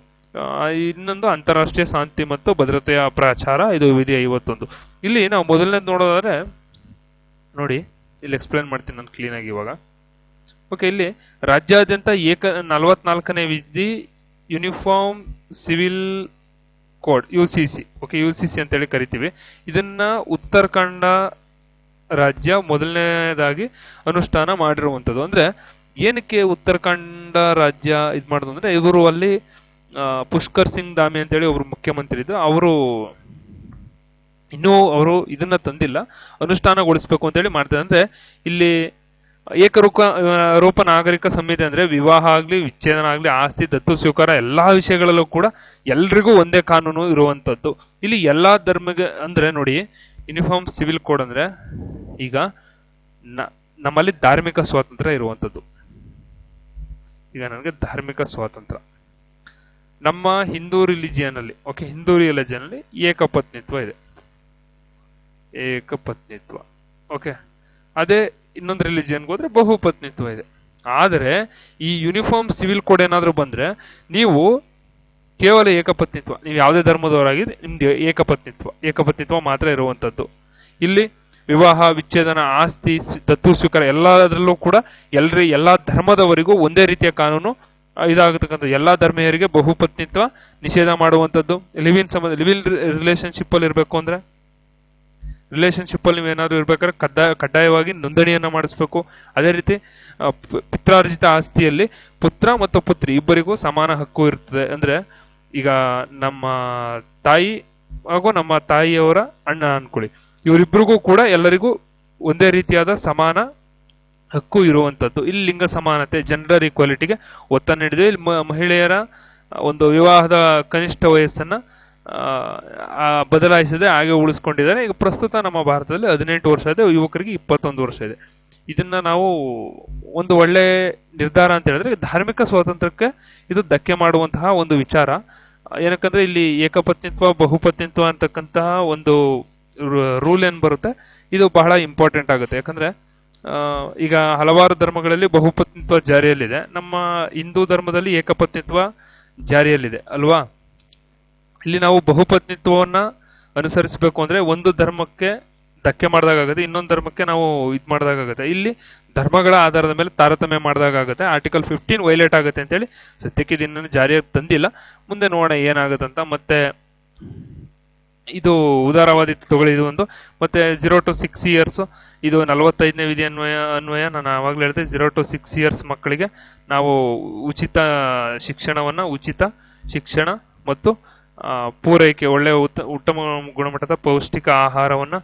ಇನ್ನೊಂದು ಅಂತಾರಾಷ್ಟ್ರೀಯ ಶಾಂತಿ ಮತ್ತು ಭದ್ರತೆಯ ಪ್ರಚಾರ, ಇದು ವಿಧಿ 51. ಇಲ್ಲಿ ನಾವು ಮೊದಲನೇದು ನೋಡೋದಾದ್ರೆ ನೋಡಿ, ಇಲ್ಲಿ ಎಕ್ಸ್ಪ್ಲೇನ್ ಮಾಡ್ತೀನಿ ನಾನು ಕ್ಲೀನ್ ಆಗಿ ಇವಾಗ. ಓಕೆ, ಇಲ್ಲಿ ರಾಜ್ಯಾದ್ಯಂತ 44ನೇ ವಿಧಿ uniform civil code, UCC. Okay, UCC ಅಂತೇಳಿ ಕರಿತೀವಿ. ಇದನ್ನ ಉತ್ತರಾಖಂಡ ರಾಜ್ಯ ಮೊದಲನೇದಾಗಿ ಅನುಷ್ಠಾನ ಮಾಡಿರುವಂಥದ್ದು. ಅಂದ್ರೆ ಏನಕ್ಕೆ ಉತ್ತರಾಖಂಡ ರಾಜ್ಯ ಇದು ಮಾಡೋದು ಅಂದ್ರೆ, ಇವರು ಅಲ್ಲಿ ಪುಷ್ಕರ್ ಸಿಂಗ್ ಧಾಮಿ ಅಂತೇಳಿ ಒಬ್ರು ಮುಖ್ಯಮಂತ್ರಿ ಇದ್ದು, ಅವರು ಇದನ್ನ ತಂದಿಲ್ಲ, ಅನುಷ್ಠಾನಗೊಳಿಸ್ಬೇಕು ಅಂತೇಳಿ ಮಾಡ್ತಾರೆ. ಅಂದ್ರೆ ಇಲ್ಲಿ ಏಕರೂಪ ನಾಗರಿಕ ಸಂಹಿತೆ ಅಂದ್ರೆ ವಿವಾಹ ಆಗ್ಲಿ, ವಿಚ್ಛೇದನ ಆಗ್ಲಿ, ಆಸ್ತಿ, ದತ್ತು ಸ್ವೀಕಾರ ಎಲ್ಲಾ ವಿಷಯಗಳಲ್ಲೂ ಕೂಡ ಎಲ್ರಿಗೂ ಒಂದೇ ಕಾನೂನು ಇರುವಂತದ್ದು. ಇಲ್ಲಿ ಎಲ್ಲಾ ಧರ್ಮಕ್ಕೆ ಅಂದ್ರೆ ನೋಡಿ, ಯೂನಿಫಾರ್ಮ್ ಸಿವಿಲ್ ಕೋಡ್ ಅಂದ್ರೆ ಈಗ ನಮ್ಮಲ್ಲಿ ಧಾರ್ಮಿಕ ಸ್ವಾತಂತ್ರ್ಯ ಇರುವಂತದ್ದು. ಈಗ ನನಗೆ ಧಾರ್ಮಿಕ ಸ್ವಾತಂತ್ರ್ಯ, ನಮ್ಮ ಹಿಂದೂ ರಿಲಿಜಿಯನ್ ಅಲ್ಲಿ ಏಕಪತ್ನಿತ್ವ ಇದೆ, ಏಕಪತ್ನಿತ್ವ. ಓಕೆ, ಅದೇ ಇನ್ನೊಂದು ರಿಲಿಜಿಯನ್ಗೆ ಹೋದ್ರೆ ಬಹುಪತ್ನಿತ್ವ ಇದೆ. ಆದರೆ ಈ ಯೂನಿಫಾರ್ಮ್ ಸಿವಿಲ್ ಕೋಡ್ ಏನಾದ್ರೂ ಬಂದ್ರೆ ನೀವು ಕೇವಲ ಏಕಪತ್ನಿತ್ವ, ನೀವು ಯಾವುದೇ ಧರ್ಮದವರಾಗಿದ್ರೆ ನಿಮ್ದು ಏಕಪತ್ನಿತ್ವ ಮಾತ್ರ ಇರುವಂತದ್ದು. ಇಲ್ಲಿ ವಿವಾಹ, ವಿಚ್ಛೇದನ, ಆಸ್ತಿ, ದತ್ತು ಸ್ವೀಕಾರ ಎಲ್ಲದರಲ್ಲೂ ಕೂಡ ಎಲ್ಲಾ ಧರ್ಮದವರಿಗೂ ಒಂದೇ ರೀತಿಯ ಕಾನೂನು ಇದಾಗತಕ್ಕಂಥ. ಎಲ್ಲಾ ಧರ್ಮೀಯರಿಗೆ ಬಹುಪತ್ನಿತ್ವ ನಿಷೇಧ ಮಾಡುವಂಥದ್ದು. ಲಿವ್ ಇನ್ ರಿಲೇಶನ್ಶಿಪ್ ಅಲ್ಲಿ ಇರಬೇಕು ಅಂದ್ರೆ, ರಿಲೇಶನ್ಶಿಪ್ ಅಲ್ಲಿ ನೀವೇನಾದ್ರೂ ಇರ್ಬೇಕಾದ್ರೆ ಕಡ್ಡಾಯವಾಗಿ ನೋಂದಣಿಯನ್ನ ಮಾಡಿಸ್ಬೇಕು. ಅದೇ ರೀತಿ ಪಿತ್ರಾರ್ಜಿತ ಆಸ್ತಿಯಲ್ಲಿ ಪುತ್ರ ಮತ್ತು ಪುತ್ರಿ ಇಬ್ಬರಿಗೂ ಸಮಾನ ಹಕ್ಕು ಇರ್ತದೆ. ಅಂದ್ರೆ ಈಗ ನಮ್ಮ ತಾಯಿ ಹಾಗೂ ನಮ್ಮ ತಾಯಿಯವರ ಅಣ್ಣ ಅನ್ಕೊಳ್ಳಿ, ಇವರಿಬ್ಬರಿಗೂ ಕೂಡ ಎಲ್ಲರಿಗೂ ಒಂದೇ ರೀತಿಯಾದ ಸಮಾನ ಹಕ್ಕು ಇರುವಂತದ್ದು. ಇಲ್ಲಿ ಲಿಂಗ ಸಮಾನತೆ, ಜೆಂಡರ್ ಈಕ್ವಾಲಿಟಿಗೆ ಒತ್ತ ನೀಡಿದೆ. ಇಲ್ಲಿ ಮಹಿಳೆಯರ ಒಂದು ವಿವಾಹದ ಕನಿಷ್ಠ ವಯಸ್ಸನ್ನ ಬದಲಾಯಿಸದೆ ಹಾಗೆ ಉಳಿಸ್ಕೊಂಡಿದ್ದಾರೆ. ಈಗ ಪ್ರಸ್ತುತ ನಮ್ಮ ಭಾರತದಲ್ಲಿ 18 ವರ್ಷ ಇದೆ, ಯುವಕರಿಗೆ 21 ವರ್ಷ ಇದೆ. ಇದನ್ನ ನಾವು ಒಂದು ಒಳ್ಳೆ ನಿರ್ಧಾರ ಅಂತ ಹೇಳಿದ್ರೆ, ಧಾರ್ಮಿಕ ಸ್ವಾತಂತ್ರ್ಯಕ್ಕೆ ಇದು ಧಕ್ಕೆ ಮಾಡುವಂತಹ ಒಂದು ವಿಚಾರ. ಏನಕ್ಕಂದ್ರೆ ಇಲ್ಲಿ ಏಕಪತ್ನಿತ್ವ, ಬಹುಪತ್ನಿತ್ವ ಅಂತಕ್ಕಂತಹ ಒಂದು ರೂಲ್ ಏನ್ ಬರುತ್ತೆ, ಇದು ಬಹಳ ಇಂಪಾರ್ಟೆಂಟ್ ಆಗುತ್ತೆ. ಯಾಕಂದ್ರೆ ಈಗ ಹಲವಾರು ಧರ್ಮಗಳಲ್ಲಿ ಬಹುಪತ್ನಿತ್ವ ಜಾರಿಯಲ್ಲಿದೆ, ನಮ್ಮ ಹಿಂದೂ ಧರ್ಮದಲ್ಲಿ ಏಕಪತ್ನಿತ್ವ ಜಾರಿಯಲ್ಲಿದೆ ಅಲ್ವಾ. ಇಲ್ಲಿ ನಾವು ಬಹುಪತ್ನಿತ್ವವನ್ನ ಅನುಸರಿಸಬೇಕು ಅಂದ್ರೆ ಒಂದು ಧರ್ಮಕ್ಕೆ ಧಕ್ಕೆ ಮಾಡಿದಾಗುತ್ತೆ, ಇನ್ನೊಂದು ಧರ್ಮಕ್ಕೆ ನಾವು ಇದು ಮಾಡಿದಾಗುತ್ತೆ. ಇಲ್ಲಿ ಧರ್ಮಗಳ ಆಧಾರದ ಮೇಲೆ ತಾರತಮ್ಯ ಮಾಡಿದಾಗುತ್ತೆ. ಆರ್ಟಿಕಲ್ 15 ವೈಲೇಟ್ ಆಗುತ್ತೆ ಅಂತೇಳಿ ಸದ್ಯಕ್ಕೆ ಇದನ್ನ ಜಾರಿಯಾಗಿ ತಂದಿಲ್ಲ, ಮುಂದೆ ನೋಡೋಣ ಏನಾಗುತ್ತಂತ. ಮತ್ತೆ ಇದು ಉದಾರವಾದಿ ತಗೊಳ್ಳಿ, ಇದು ಒಂದು. ಮತ್ತೆ 0 to 6 years, ಇದು 45ನೇ ವಿಧಿ ಅನ್ವಯ ನಾನು ಆವಾಗಲೇ ಹೇಳಿದೆ, 0 to 6 years ಮಕ್ಕಳಿಗೆ ನಾವು ಉಚಿತ ಶಿಕ್ಷಣ ಮತ್ತು ಪೂರೈಕೆ, ಒಳ್ಳೆಯ ಉತ್ತಮ ಗುಣಮಟ್ಟದ ಪೌಷ್ಟಿಕ ಆಹಾರವನ್ನ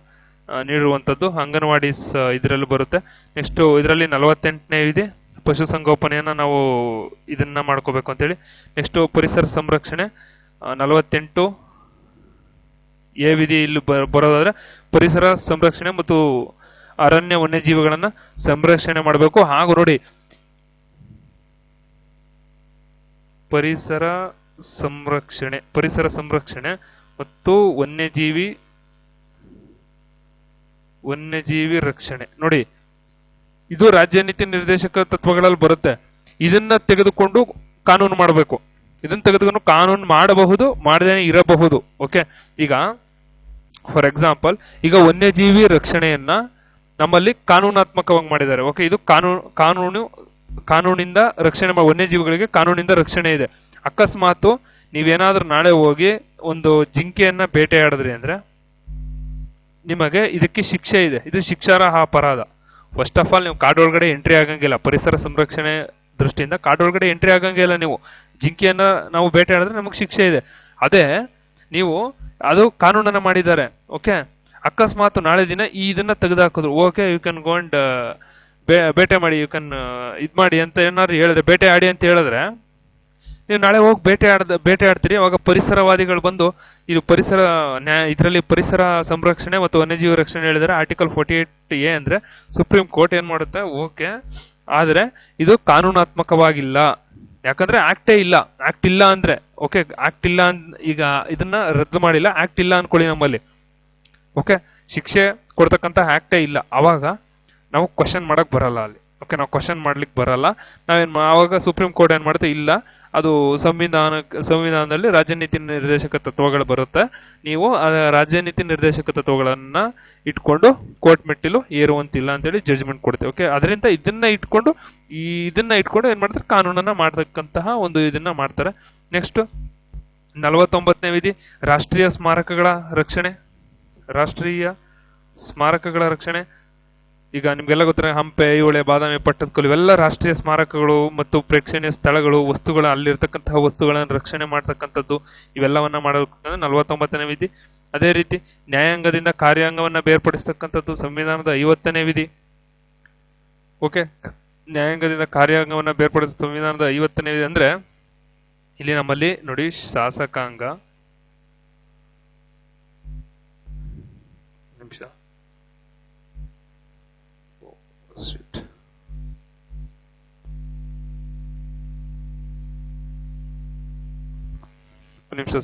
ನೀಡುವಂಥದ್ದು ಅಂಗನವಾಡಿ ಇದರಲ್ಲಿ ಬರುತ್ತೆ. ನೆಕ್ಸ್ಟ್ ಇದರಲ್ಲಿ 48ನೇ ವಿಧಿ ಪಶುಸಂಗೋಪನೆಯನ್ನ ನಾವು ಇದನ್ನ ಮಾಡ್ಕೋಬೇಕು ಅಂತೇಳಿ. ನೆಕ್ಸ್ಟ್ ಪರಿಸರ ಸಂರಕ್ಷಣೆ 48 ಎ ವಿಧಿ ಇಲ್ಲಿ ಬರೋದಾದ್ರೆ ಪರಿಸರ ಸಂರಕ್ಷಣೆ ಮತ್ತು ಅರಣ್ಯ ವನ್ಯಜೀವಿಗಳನ್ನ ಸಂರಕ್ಷಣೆ ಮಾಡಬೇಕು. ಹಾಗೂ ನೋಡಿ, ಪರಿಸರ ಸಂರಕ್ಷಣೆ ಮತ್ತು ವನ್ಯಜೀವಿ ರಕ್ಷಣೆ ನೋಡಿ, ಇದು ರಾಜ್ಯ ನೀತಿ ನಿರ್ದೇಶಕ ತತ್ವಗಳಲ್ಲಿ ಬರುತ್ತೆ. ಇದನ್ನ ತೆಗೆದುಕೊಂಡು ಕಾನೂನು ಮಾಡಬೇಕು. ಇದನ್ನ ತೆಗೆದುಕೊಂಡು ಕಾನೂನು ಮಾಡಬಹುದು, ಮಾಡದೇನೆ ಇರಬಹುದು. ಓಕೆ, ಈಗ ಫಾರ್ ಎಕ್ಸಾಂಪಲ್, ಈಗ ವನ್ಯಜೀವಿ ರಕ್ಷಣೆಯನ್ನ ನಮ್ಮಲ್ಲಿ ಕಾನೂನಾತ್ಮಕವಾಗಿ ಮಾಡಿದ್ದಾರೆ. ಓಕೆ, ಇದು ಕಾನೂನಿಂದ ರಕ್ಷಣೆ, ವನ್ಯಜೀವಿಗಳಿಗೆ ಕಾನೂನಿಂದ ರಕ್ಷಣೆ ಇದೆ. ಅಕಸ್ಮಾತ್ ನೀವೇನಾದ್ರೂ ನಾಳೆ ಹೋಗಿ ಒಂದು ಜಿಂಕೆಯನ್ನ ಬೇಟೆಯಾಡಿದ್ರಿ ಅಂದ್ರೆ ನಿಮಗೆ ಇದಕ್ಕೆ ಶಿಕ್ಷೆ ಇದೆ. ಇದು ಶಿಕ್ಷಾರ್ಹ ಅಪರಾಧ. ಫಸ್ಟ್ ಆಫ್ ಆಲ್ ನೀವು ಕಾಡೊಳಗಡೆ ಎಂಟ್ರಿ ಆಗಂಗಿಲ್ಲ. ಪರಿಸರ ಸಂರಕ್ಷಣೆ ದೃಷ್ಟಿಯಿಂದ ಕಾಡೊಳಗಡೆ ಎಂಟ್ರಿ ಆಗಂಗಿಲ್ಲ. ನೀವು ಜಿಂಕೆಯನ್ನ ನಾವು ಬೇಟೆಯಾಡಿದ್ರೆ ನಮಗೆ ಶಿಕ್ಷೆ ಇದೆ. ಅದೇ ನೀವು ಅದು ಕಾನೂನನ್ನ ಮಾಡಿದ್ದಾರೆ. ಓಕೆ, ಅಕಸ್ಮಾತ್ ನಾಳೆ ದಿನ ಇದನ್ನ ತೆಗೆದುಹಾಕಿದ್ರು, okay you can go and ಬೇಟೆ ಮಾಡಿ, ಯು ಕ್ಯಾನ್ ಇದ್ ಮಾಡಿ ಅಂತ ಏನಾದ್ರು ಹೇಳಿದ್ರೆ, ಬೇಟೆ ಆಡಿ ಅಂತ ಹೇಳಿದ್ರೆ, ನೀವು ನಾಳೆ ಹೋಗಿ ಬೇಟೆ ಆಡ್ತೀರಿ. ಅವಾಗ ಪರಿಸರವಾದಿಗಳು ಬಂದು ಇದು ಪರಿಸರ ಇದರಲ್ಲಿ ಪರಿಸರ ಸಂರಕ್ಷಣೆ ಮತ್ತು ವನ್ಯಜೀವಿ ರಕ್ಷಣೆ ಹೇಳಿದರೆ ಆರ್ಟಿಕಲ್ 48A ಅಂದ್ರೆ ಸುಪ್ರೀಂ ಕೋರ್ಟ್ ಏನ್ ಮಾಡುತ್ತೆ, ಓಕೆ, ಆದ್ರೆ ಇದು ಕಾನೂನಾತ್ಮಕವಾಗಿಲ್ಲ. ಯಾಕಂದ್ರೆ ಆಕ್ಟೇ ಇಲ್ಲ. ಆಕ್ಟ್ ಇಲ್ಲ ಅಂದ್ರೆ ಓಕೆ, ಆಕ್ಟ್ ಇಲ್ಲ ಈಗ ಇದನ್ನ ರದ್ದು ಮಾಡಿಲ್ಲ, ಆಕ್ಟ್ ಇಲ್ಲ ಅನ್ಕೊಳ್ಳಿ ನಮ್ಮಲ್ಲಿ. ಓಕೆ, ಶಿಕ್ಷೆ ಕೊಡ್ತಕ್ಕಂತ ಆಕ್ಟೇ ಇಲ್ಲ. ಅವಾಗ ನಾವು ಕ್ವಶನ್ ಮಾಡಕ್ ಬರಲ್ಲ ಅಲ್ಲಿ. ಓಕೆ, ನಾವು ಕ್ವಶನ್ ಮಾಡ್ಲಿಕ್ಕೆ ಬರಲ್ಲ. ಆವಾಗ ಸುಪ್ರೀಂ ಕೋರ್ಟ್ ಏನ್ ಮಾಡುತ್ತೆ, ಇಲ್ಲ ಅದು ಸಂವಿಧಾನದಲ್ಲಿ ರಾಜ್ಯ ನೀತಿ ನಿರ್ದೇಶಕ ತತ್ವಗಳು ಬರುತ್ತೆ, ನೀವು ರಾಜ್ಯ ನೀತಿ ನಿರ್ದೇಶಕ ತತ್ವಗಳನ್ನ ಇಟ್ಕೊಂಡು ಕೋರ್ಟ್ ಮೆಟ್ಟಿಲು ಏರುವಂತಿಲ್ಲ ಅಂತೇಳಿ ಜಡ್ಜ್ಮೆಂಟ್ ಕೊಡುತ್ತೆ. ಓಕೆ, ಅದರಿಂದ ಇದನ್ನ ಇಟ್ಕೊಂಡು ಏನ್ ಮಾಡ್ತಾರೆ, ಕಾನೂನನ್ನ ಮಾಡ್ತಕ್ಕಂತಹ ಒಂದು ಇದನ್ನ ಮಾಡ್ತಾರೆ. ನೆಕ್ಸ್ಟ್ 49ನೇ ವಿಧಿ ರಾಷ್ಟ್ರೀಯ ಸ್ಮಾರಕಗಳ ರಕ್ಷಣೆ. ಈಗ ನಿಮ್ಗೆಲ್ಲ ಗೊತ್ತಿರೋ ಹಂಪೆ, ಐಹೊಳೆ, ಬಾದಾಮಿ, ಪಟ್ಟದಕಲ್ಲು ಇವೆಲ್ಲ ರಾಷ್ಟ್ರೀಯ ಸ್ಮಾರಕಗಳು ಮತ್ತು ಪ್ರೇಕ್ಷಣೀಯ ಸ್ಥಳಗಳು, ವಸ್ತುಗಳ ಅಲ್ಲಿರ್ತಕ್ಕಂತಹ ವಸ್ತುಗಳನ್ನು ರಕ್ಷಣೆ ಮಾಡ್ತಕ್ಕಂಥದ್ದು, ಇವೆಲ್ಲವನ್ನ ಮಾಡಬೇಕಂದ್ರೆ 49ನೇ ವಿಧಿ. ಅದೇ ರೀತಿ ನ್ಯಾಯಾಂಗದಿಂದ ಕಾರ್ಯಾಂಗವನ್ನ ಬೇರ್ಪಡಿಸ್ತಕ್ಕಂಥದ್ದು ಸಂವಿಧಾನದ 50ನೇ ವಿಧಿ. ಓಕೆ, ನ್ಯಾಯಾಂಗದಿಂದ ಕಾರ್ಯಾಂಗವನ್ನ ಬೇರ್ಪಡಿಸ ಸಂವಿಧಾನದ 50ನೇ ವಿಧಿ ಅಂದ್ರೆ ಇಲ್ಲಿ ನಮ್ಮಲ್ಲಿ ನೋಡಿ, ಶಾಸಕಾಂಗ, ನಿಮಿಷ,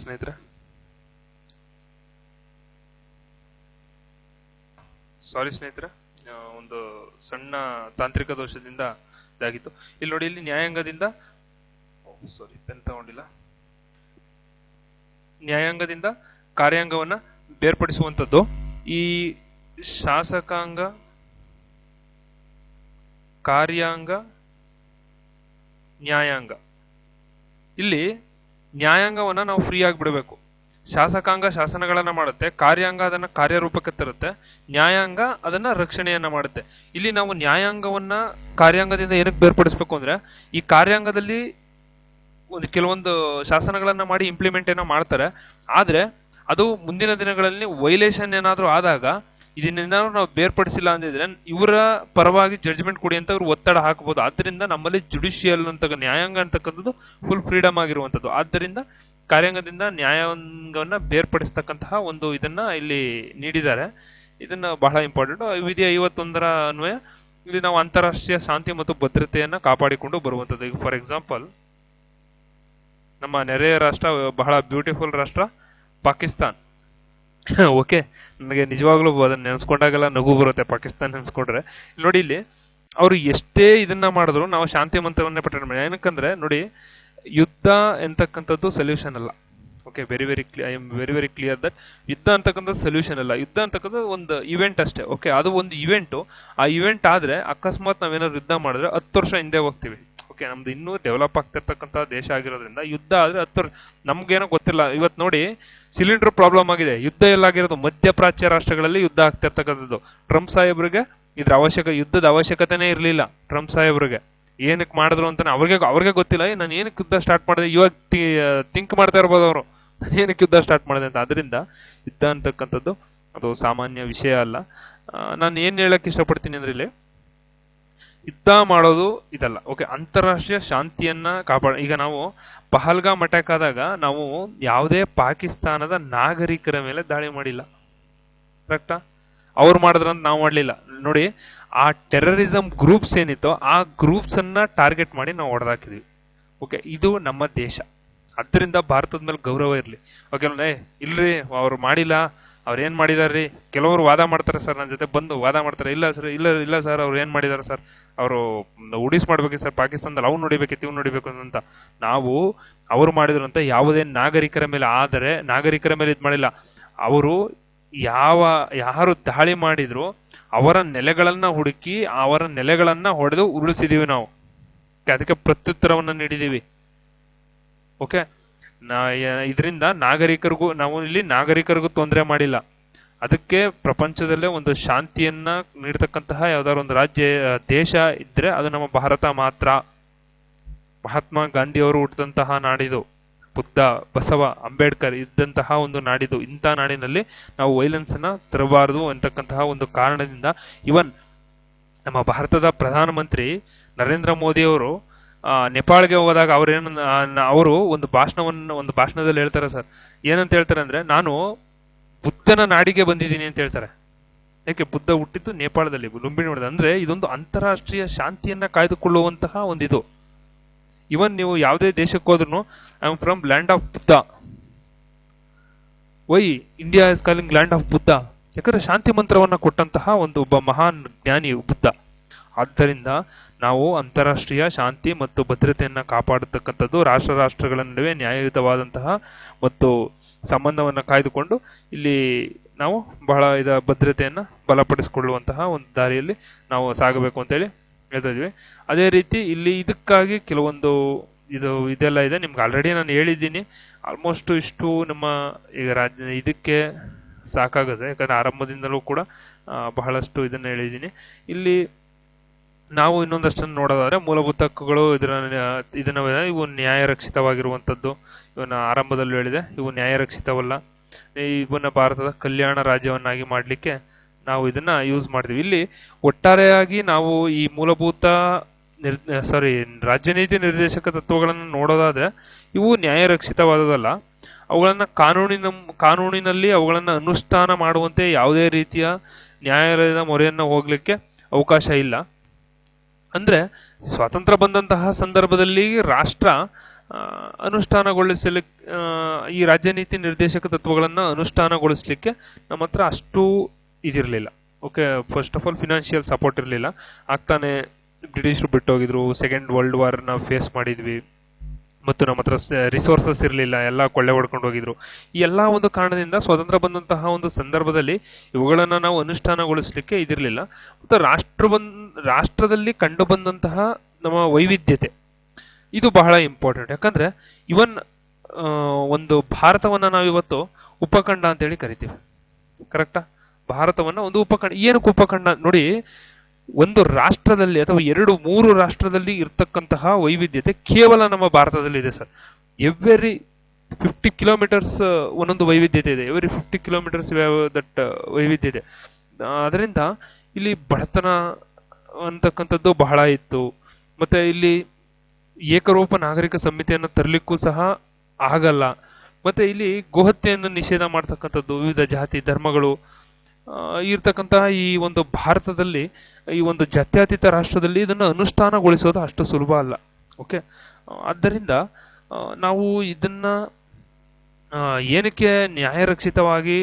ಸ್ನೇಹಿತರೆ, ಸಾರಿ ಸ್ನೇಹಿತರೆ, ಒಂದು ಸಣ್ಣ ತಾಂತ್ರಿಕ ದೋಷದಿಂದ ಇದಾಗಿತ್ತು. ಇಲ್ಲಿ ನೋಡಿ, ಇಲ್ಲಿ ನ್ಯಾಯಾಂಗದಿಂದ ಪೆನ್ ತಗೊಂಡಿಲ್ಲ. ನ್ಯಾಯಾಂಗದಿಂದ ಕಾರ್ಯಾಂಗವನ್ನ ಬೇರ್ಪಡಿಸುವಂಥದ್ದು ಈ ಶಾಸಕಾಂಗ, ಕಾರ್ಯಾಂಗ, ನ್ಯಾಯಾಂಗ. ಇಲ್ಲಿ ನ್ಯಾಯಾಂಗವನ್ನ ನಾವು ಫ್ರೀ ಆಗಿ ಬಿಡಬೇಕು. ಶಾಸಕಾಂಗ ಶಾಸನಗಳನ್ನ ಮಾಡುತ್ತೆ, ಕಾರ್ಯಾಂಗ ಅದನ್ನ ಕಾರ್ಯರೂಪಕ್ಕೆ ತರುತ್ತೆ, ನ್ಯಾಯಾಂಗ ಅದನ್ನ ರಕ್ಷಣೆಯನ್ನ ಮಾಡುತ್ತೆ. ಇಲ್ಲಿ ನಾವು ನ್ಯಾಯಾಂಗವನ್ನ ಕಾರ್ಯಾಂಗದಿಂದ ಏನಕ್ಕೆ ಬೇರ್ಪಡಿಸ್ಬೇಕು ಅಂದ್ರೆ, ಈ ಕಾರ್ಯಾಂಗದಲ್ಲಿ ಕೆಲವೊಂದು ಶಾಸನಗಳನ್ನ ಮಾಡಿ ಇಂಪ್ಲಿಮೆಂಟ್ ಏನೋ ಮಾಡ್ತಾರೆ, ಆದ್ರೆ ಅದು ಮುಂದಿನ ದಿನಗಳಲ್ಲಿ ವೈಲೇಷನ್ ಏನಾದ್ರೂ ಆದಾಗ ಇದನ್ನೇನಾದ್ರು ನಾವು ಬೇರ್ಪಡಿಸಿಲ್ಲ ಅಂದಿದ್ರೆ ಇವರ ಪರವಾಗಿ ಜಡ್ಜ್ಮೆಂಟ್ ಕೊಡಿ ಅಂತ ಇವ್ರು ಒತ್ತಡ ಹಾಕಬಹುದು. ಆದ್ರಿಂದ ನಮ್ಮಲ್ಲಿ ಜುಡಿಷಿಯಲ್ ಅಂತ ನ್ಯಾಯಾಂಗ ಅಂತಕ್ಕಂಥದ್ದು ಫುಲ್ ಫ್ರೀಡಮ್ ಆಗಿರುವಂತದ್ದು. ಆದ್ದರಿಂದ ಕಾರ್ಯಾಂಗದಿಂದ ನ್ಯಾಯಾಂಗವನ್ನ ಬೇರ್ಪಡಿಸ್ತಕ್ಕಂತಹ ಒಂದು ಇದನ್ನ ಇಲ್ಲಿ ನೀಡಿದ್ದಾರೆ. ಇದನ್ನ ಬಹಳ ಇಂಪಾರ್ಟೆಂಟ್. ವಿಧಿ 51ರ ಅನ್ವಯ ಇಲ್ಲಿ ನಾವು ಅಂತಾರಾಷ್ಟ್ರೀಯ ಶಾಂತಿ ಮತ್ತು ಭದ್ರತೆಯನ್ನ ಕಾಪಾಡಿಕೊಂಡು ಬರುವಂತದ್ದು. ಈಗ ಫಾರ್ ಎಕ್ಸಾಂಪಲ್, ನಮ್ಮ ನೆರೆಯ ರಾಷ್ಟ್ರ, ಬಹಳ ಬ್ಯೂಟಿಫುಲ್ ರಾಷ್ಟ್ರ ಪಾಕಿಸ್ತಾನ್. ಓಕೆ, ನನಗೆ ನಿಜವಾಗ್ಲೂ ಅದನ್ನ ನೆನೆಸ್ಕೊಂಡಾಗೆಲ್ಲ ನಗು ಬರುತ್ತೆ ಪಾಕಿಸ್ತಾನ ನೆನೆಸ್ಕೊಂಡ್ರೆ. ನೋಡಿ, ಇಲ್ಲಿ ಅವರು ಎಷ್ಟೇ ಇದನ್ನ ಮಾಡಿದ್ರು ನಾವು ಶಾಂತಿ ಮಂತ್ರವನ್ನೇ ಪಠಣ ಮಾಡಿ. ಏನಕ್ಕಂದ್ರೆ ನೋಡಿ, ಯುದ್ಧ ಎಂತಕ್ಕಂಥದ್ದು ಸೊಲ್ಯೂಷನ್ ಅಲ್ಲ. Okay, I am very clear that ಯುದ್ಧ ಅಂತಕ್ಕಂಥದ್ದು ಸೊಲ್ಯೂಷನ್ ಅಲ್ಲ. ಯುದ್ಧ ಅಂತಕ್ಕಂಥದ್ದು ಒಂದು ಇವೆಂಟ್ ಅಷ್ಟೇ. ಓಕೆ, ಅದು ಒಂದು ಇವೆಂಟು. ಆ ಇವೆಂಟ್ ಆದ್ರೆ ಅಕಸ್ಮಾತ್ ನಾವೇನಾದ್ರು ಯುದ್ಧ ಮಾಡಿದ್ರೆ 10 ವರ್ಷ ಹಿಂದೆ ಹೋಗ್ತೀವಿ. ಓಕೆ, ನಮ್ದು ಇನ್ನೂ ಡೆವಲಪ್ ಆಗ್ತಿರ್ತಕ್ಕಂಥ ದೇಶ ಆಗಿರೋದ್ರಿಂದ ಯುದ್ಧ ಆದ್ರೆ 10 ವರ್ಷ ನಮ್ಗೇನೋ ಗೊತ್ತಿಲ್ಲ. ಇವತ್ತು ನೋಡಿ, ಸಿಲಿಂಡರ್ ಪ್ರಾಬ್ಲಮ್ ಆಗಿದೆ, ಯುದ್ಧ ಎಲ್ಲಾಗಿರೋದು ಮಧ್ಯಪ್ರಾಚ್ಯ ರಾಷ್ಟ್ರಗಳಲ್ಲಿ ಯುದ್ಧ ಆಗ್ತಿರ್ತಕ್ಕಂಥದ್ದು. ಟ್ರಂಪ್ ಸಾಹೇಬ್ರಿಗೆ ಯುದ್ಧದ ಅವಶ್ಯಕತೆನೇ ಇರಲಿಲ್ಲ. ಟ್ರಂಪ್ ಸಾಹೇಬ್ರಿಗೆ ಏನಕ್ಕೆ ಮಾಡಿದ್ರು ಅಂತಾನೆ ಅವ್ರಿಗೆ ಗೊತ್ತಿಲ್ಲ. ನಾನು ಏನಕ್ಕೆ ಯುದ್ಧ ಸ್ಟಾರ್ಟ್ ಮಾಡಿದೆ, ಇವಾಗ ಥಿಂಕ್ ಮಾಡ್ತಾ ಇರ್ಬೋದು ಅವರು, ನಾನು ಏನಕ್ಕೆ ಯುದ್ಧ ಸ್ಟಾರ್ಟ್ ಮಾಡಿದೆ ಅಂತ. ಅದರಿಂದ ಯುದ್ಧ ಅಂತಕ್ಕಂಥದ್ದು ಅದು ಸಾಮಾನ್ಯ ವಿಷಯ ಅಲ್ಲ. ನಾನು ಏನ್ ಹೇಳಕ್ ಇಷ್ಟಪಡ್ತೀನಿ ಅಂದ್ರೆ, ಇಲ್ಲಿ ಯುದ್ಧ ಮಾಡೋದು ಇದಲ್ಲ. ಓಕೆ, ಅಂತಾರಾಷ್ಟ್ರೀಯ ಶಾಂತಿಯನ್ನ ಈಗ ನಾವು ಪಹಲ್ಗಾಮ್ ಅಟ್ಯಾಕ್ ಆದಾಗ ನಾವು ಯಾವುದೇ ಪಾಕಿಸ್ತಾನದ ನಾಗರಿಕರ ಮೇಲೆ ದಾಳಿ ಮಾಡಿಲ್ಲ. ಕರೆಕ್ಟಾ? ಅವ್ರು ಮಾಡಿದ್ರಂತ ನಾವು ಮಾಡ್ಲಿಲ್ಲ. ನೋಡಿ, ಆ ಟೆರರಿಸಂ ಗ್ರೂಪ್ಸ್ ಏನಿತ್ತೋ ಆ ಗ್ರೂಪ್ಸ್ ಅನ್ನ ಟಾರ್ಗೆಟ್ ಮಾಡಿ ನಾವು ಹೊಡೆದಾಕಿದ್ವಿ. ಓಕೆ, ಇದು ನಮ್ಮ ದೇಶ. ಅದರಿಂದ ಭಾರತದ ಮೇಲೆ ಗೌರವ ಇರ್ಲಿ. ಓಕೆ, ಇಲ್ರಿ ಅವ್ರು ಮಾಡಿಲ್ಲ, ಅವ್ರು ಏನ್ ಮಾಡಿದಾರ್ರಿ. ಕೆಲವರು ವಾದ ಮಾಡ್ತಾರೆ ಸರ್, ನನ್ನ ಜೊತೆ ಬಂದು ವಾದ ಮಾಡ್ತಾರೆ, ಇಲ್ಲ ಸರ್, ಇಲ್ಲ ಸರ್, ಅವ್ರು ಏನ್ ಮಾಡಿದಾರೆ ಸರ್, ಅವರು ಉಡಿಸ್ ಮಾಡ್ಬೇಕು ಸರ್, ಪಾಕಿಸ್ತಾನದಲ್ಲಿ ಅವ್ನು ನೋಡಿಬೇಕು, ಇವ್ನು ನೋಡಿಬೇಕು ಅಂತ. ನಾವು ಅವ್ರು ಮಾಡಿದ್ರು ಅಂತ ಯಾವುದೇ ನಾಗರಿಕರ ಮೇಲೆ ಇದ್ ಮಾಡಿಲ್ಲ. ಅವರು ಯಾರು ದಾಳಿ ಮಾಡಿದ್ರು ಅವರ ನೆಲೆಗಳನ್ನ ಹುಡುಕಿ ಅವರ ನೆಲೆಗಳನ್ನ ಹೊಡೆದು ಉರುಳಿಸಿದೀವಿ ನಾವು. ಅದಕ್ಕೆ ಪ್ರತ್ಯುತ್ತರವನ್ನ ನೀಡಿದೀವಿ. ಓಕೆ, ಇದರಿಂದ ನಾಗರಿಕರಿಗೂ ನಾವು ಇಲ್ಲಿ ನಾಗರಿಕರಿಗೂ ತೊಂದರೆ ಮಾಡಿಲ್ಲ. ಅದಕ್ಕೆ ಪ್ರಪಂಚದಲ್ಲೇ ಒಂದು ಶಾಂತಿಯನ್ನ ನೀಡತಕ್ಕಂತಹ ಯಾವ್ದಾದ್ರು ಒಂದು ದೇಶ ಇದ್ರೆ ಅದು ನಮ್ಮ ಭಾರತ ಮಾತ್ರ. ಮಹಾತ್ಮ ಗಾಂಧಿಯವರು ಹುಟ್ಟಿದಂತಹ ನಾಡಿದು, ಬುದ್ಧ, ಬಸವ, ಅಂಬೇಡ್ಕರ್ ಇದ್ದಂತಹ ಒಂದು ನಾಡಿದು. ಇಂಥ ನಾಡಿನಲ್ಲಿ ನಾವು ವೈಲೆನ್ಸ್ ಅನ್ನ ತರಬಾರದು ಅಂತಕ್ಕಂತಹ ಒಂದು ಕಾರಣದಿಂದ ಇವನ್ ನಮ್ಮ ಭಾರತದ ಪ್ರಧಾನಮಂತ್ರಿ ನರೇಂದ್ರ ಮೋದಿ ಅವರು ನೇಪಾಳ್ಗೆ ಹೋದಾಗ ಅವರು ಒಂದು ಭಾಷಣದಲ್ಲಿ ಹೇಳ್ತಾರೆ ಸರ್. ಏನಂತ ಹೇಳ್ತಾರೆ ಅಂದ್ರೆ, ನಾನು ಬುದ್ಧನ ನಾಡಿಗೆ ಬಂದಿದ್ದೀನಿ ಅಂತ ಹೇಳ್ತಾರೆ. ಯಾಕೆ? ಬುದ್ಧ ಹುಟ್ಟಿದ್ದು ನೇಪಾಳದಲ್ಲಿ, ಲುಂಬಿನಿ ಹೊಡೆದ. ಅಂದ್ರೆ ಇದೊಂದು ಅಂತಾರಾಷ್ಟ್ರೀಯ ಶಾಂತಿಯನ್ನ ಕಾಯ್ದುಕೊಳ್ಳುವಂತಹ ಒಂದಿದು. ಇವನ್ ನೀವು ಯಾವುದೇ ದೇಶಕ್ಕೆ ಹೋದ್ರು, I am from land of Buddha. Why India is calling land of Buddha? ಯಾಕಂದ್ರೆ ಶಾಂತಿ ಮಂತ್ರವನ್ನ ಕೊಟ್ಟಂತಹ ಒಬ್ಬ ಮಹಾನ್ ಜ್ಞಾನಿ ಬುದ್ಧ. ಆದ್ದರಿಂದ ನಾವು ಅಂತಾರಾಷ್ಟ್ರೀಯ ಶಾಂತಿ ಮತ್ತು ಭದ್ರತೆಯನ್ನ ಕಾಪಾಡತಕ್ಕಂಥದ್ದು, ರಾಷ್ಟ್ರಗಳ ನಡುವೆ ನ್ಯಾಯಯುತವಾದಂತಹ ಮತ್ತು ಸಂಬಂಧವನ್ನ ಕಾಯ್ದುಕೊಂಡು ಇಲ್ಲಿ ನಾವು ಬಹಳ ಭದ್ರತೆಯನ್ನ ಬಲಪಡಿಸಿಕೊಳ್ಳುವಂತಹ ಒಂದು ದಾರಿಯಲ್ಲಿ ನಾವು ಸಾಗಬೇಕು ಅಂತೇಳಿ ಹೇಳ್ತಾ ಇದ್ವಿ. ಅದೇ ರೀತಿ ಇಲ್ಲಿ ಇದಕ್ಕಾಗಿ ಕೆಲವೊಂದು ಇದೆಲ್ಲ ಇದೆ. ನಿಮ್ಗೆ ಆಲ್ರೆಡಿ ನಾನು ಹೇಳಿದ್ದೀನಿ. ಆಲ್ಮೋಸ್ಟ್ ಇಷ್ಟು ನಮ್ಮ ಈಗ ಇದಕ್ಕೆ ಸಾಕಾಗುತ್ತೆ. ಯಾಕಂದ್ರೆ ಆರಂಭದಿಂದಲೂ ಕೂಡ ಬಹಳಷ್ಟು ಇದನ್ನ ಹೇಳಿದ್ದೀನಿ. ಇಲ್ಲಿ ನಾವು ಇನ್ನೊಂದಷ್ಟನ್ನು ನೋಡೋದಾದ್ರೆ, ಮೂಲಭೂತ ಹಕ್ಕುಗಳು ಇದನ್ನ ಇವು ನ್ಯಾಯರಕ್ಷಿತವಾಗಿರುವಂತದ್ದು. ಇವನ್ನ ಆರಂಭದಲ್ಲೂ ಹೇಳಿದೆ, ಇವು ನ್ಯಾಯರಕ್ಷಿತವಲ್ಲ. ಇವನ್ನ ಭಾರತದ ಕಲ್ಯಾಣ ರಾಜ್ಯವನ್ನಾಗಿ ಮಾಡ್ಲಿಕ್ಕೆ ನಾವು ಇದನ್ನ ಯೂಸ್ ಮಾಡ್ತೀವಿ. ಇಲ್ಲಿ ಒಟ್ಟಾರೆಯಾಗಿ ನಾವು ಈ ಮೂಲಭೂತ ರಾಜ್ಯ ನೀತಿ ನಿರ್ದೇಶಕ ತತ್ವಗಳನ್ನು ನೋಡೋದಾದ್ರೆ, ಇವು ನ್ಯಾಯರಕ್ಷಿತವಾದದಲ್ಲ. ಅವುಗಳನ್ನ ಕಾನೂನಿನಲ್ಲಿ ಅವುಗಳನ್ನ ಅನುಷ್ಠಾನ ಮಾಡುವಂತೆ ಯಾವುದೇ ರೀತಿಯ ನ್ಯಾಯಾಲಯದ ಮೊರೆಯನ್ನ ಹೋಗ್ಲಿಕ್ಕೆ ಅವಕಾಶ ಇಲ್ಲ. ಅಂದ್ರೆ ಸ್ವಾತಂತ್ರ್ಯ ಬಂದಂತಹ ಸಂದರ್ಭದಲ್ಲಿ ರಾಷ್ಟ್ರ ಅನುಷ್ಠಾನಗೊಳಿಸಲಿಕ್ಕೆ ಈ ರಾಜ್ಯ ನೀತಿ ನಿರ್ದೇಶಕ ತತ್ವಗಳನ್ನ ಅನುಷ್ಠಾನಗೊಳಿಸ್ಲಿಕ್ಕೆ ನಮ್ಮ ಹತ್ರ ಅಷ್ಟು ಇದಿರ್ಲಿಲ್ಲ. Okay, first of all financial support ಇರಲಿಲ್ಲ. ಆಗ್ತಾನೆ ಬ್ರಿಟಿಷರು ಬಿಟ್ಟೋಗಿದ್ರು, ಸೆಕೆಂಡ್ ವರ್ಲ್ಡ್ ವಾರ್ ನಾವು ಫೇಸ್ ಮಾಡಿದ್ವಿ, ಮತ್ತು ನಮ್ಮ ಹತ್ರ ರಿಸೋರ್ಸಸ್ ಇರಲಿಲ್ಲ, ಎಲ್ಲ ಕೊಳ್ಳೆ ಹೊಡ್ಕೊಂಡು ಹೋಗಿದ್ರು. ಈ ಎಲ್ಲಾ ಒಂದು ಕಾರಣದಿಂದ ಸ್ವತಂತ್ರ ಬಂದಂತಹ ಒಂದು ಸಂದರ್ಭದಲ್ಲಿ ಇವುಗಳನ್ನ ನಾವು ಅನುಷ್ಠಾನಗೊಳಿಸ್ಲಿಕ್ಕೆ ಇದಿರಲಿಲ್ಲ. ಮತ್ತು ರಾಷ್ಟ್ರದಲ್ಲಿ ಕಂಡು ಬಂದಂತಹ ನಮ್ಮ ವೈವಿಧ್ಯತೆ ಇದು ಬಹಳ ಇಂಪಾರ್ಟೆಂಟ್. ಯಾಕಂದ್ರೆ ಇವನ್ ಒಂದು ಭಾರತವನ್ನ ನಾವಿವತ್ತು ಉಪಖಂಡ ಅಂತೇಳಿ ಕರಿತೀವಿ. ಕರೆಕ್ಟಾ? ಭಾರತವನ್ನ ಒಂದು ಉಪಖಂಡ. ಏನಕ್ಕೆ ಉಪಖಂಡ ನೋಡಿ, ಒಂದು ರಾಷ್ಟ್ರದಲ್ಲಿ ಅಥವಾ 2-3 ರಾಷ್ಟ್ರದಲ್ಲಿ ಇರ್ತಕ್ಕಂತಹ ವೈವಿಧ್ಯತೆ ಕೇವಲ ನಮ್ಮ ಭಾರತದಲ್ಲಿ ಇದೆ ಸರ್. ಎವ್ರಿ 50 ಕಿಲೋಮೀಟರ್ಸ್ ಒಂದೊಂದು ವೈವಿಧ್ಯತೆ ಇದೆ. ಎವ್ರಿ 50 ಕಿಲೋಮೀಟರ್ಸ್ ದಟ್ ವೈವಿಧ್ಯತೆ. ಅದರಿಂದ ಇಲ್ಲಿ ಬಡತನ ಅಂತಕ್ಕಂಥದ್ದು ಬಹಳ ಇತ್ತು. ಮತ್ತೆ ಇಲ್ಲಿ ಏಕರೂಪ ನಾಗರಿಕ ಸಂಹಿತೆಯನ್ನು ತರಲಿಕ್ಕೂ ಸಹ ಆಗಲ್ಲ. ಮತ್ತೆ ಇಲ್ಲಿ ಗೋಹತ್ಯೆಯನ್ನು ನಿಷೇಧ ಮಾಡ್ತಕ್ಕಂಥದ್ದು, ವಿವಿಧ ಜಾತಿ ಧರ್ಮಗಳು ಇರ್ತಕ್ಕಂತಹ ಈ ಒಂದು ಭಾರತದಲ್ಲಿ, ಈ ಒಂದು ಜಾತ್ಯತೀತ ರಾಷ್ಟ್ರದಲ್ಲಿ ಇದನ್ನು ಅನುಷ್ಠಾನಗೊಳಿಸೋದು ಅಷ್ಟು ಸುಲಭ ಅಲ್ಲ. ಓಕೆ, ಆದ್ದರಿಂದ ನಾವು ಇದನ್ನ ಏನಕ್ಕೆ ನ್ಯಾಯರಕ್ಷಿತವಾಗಿ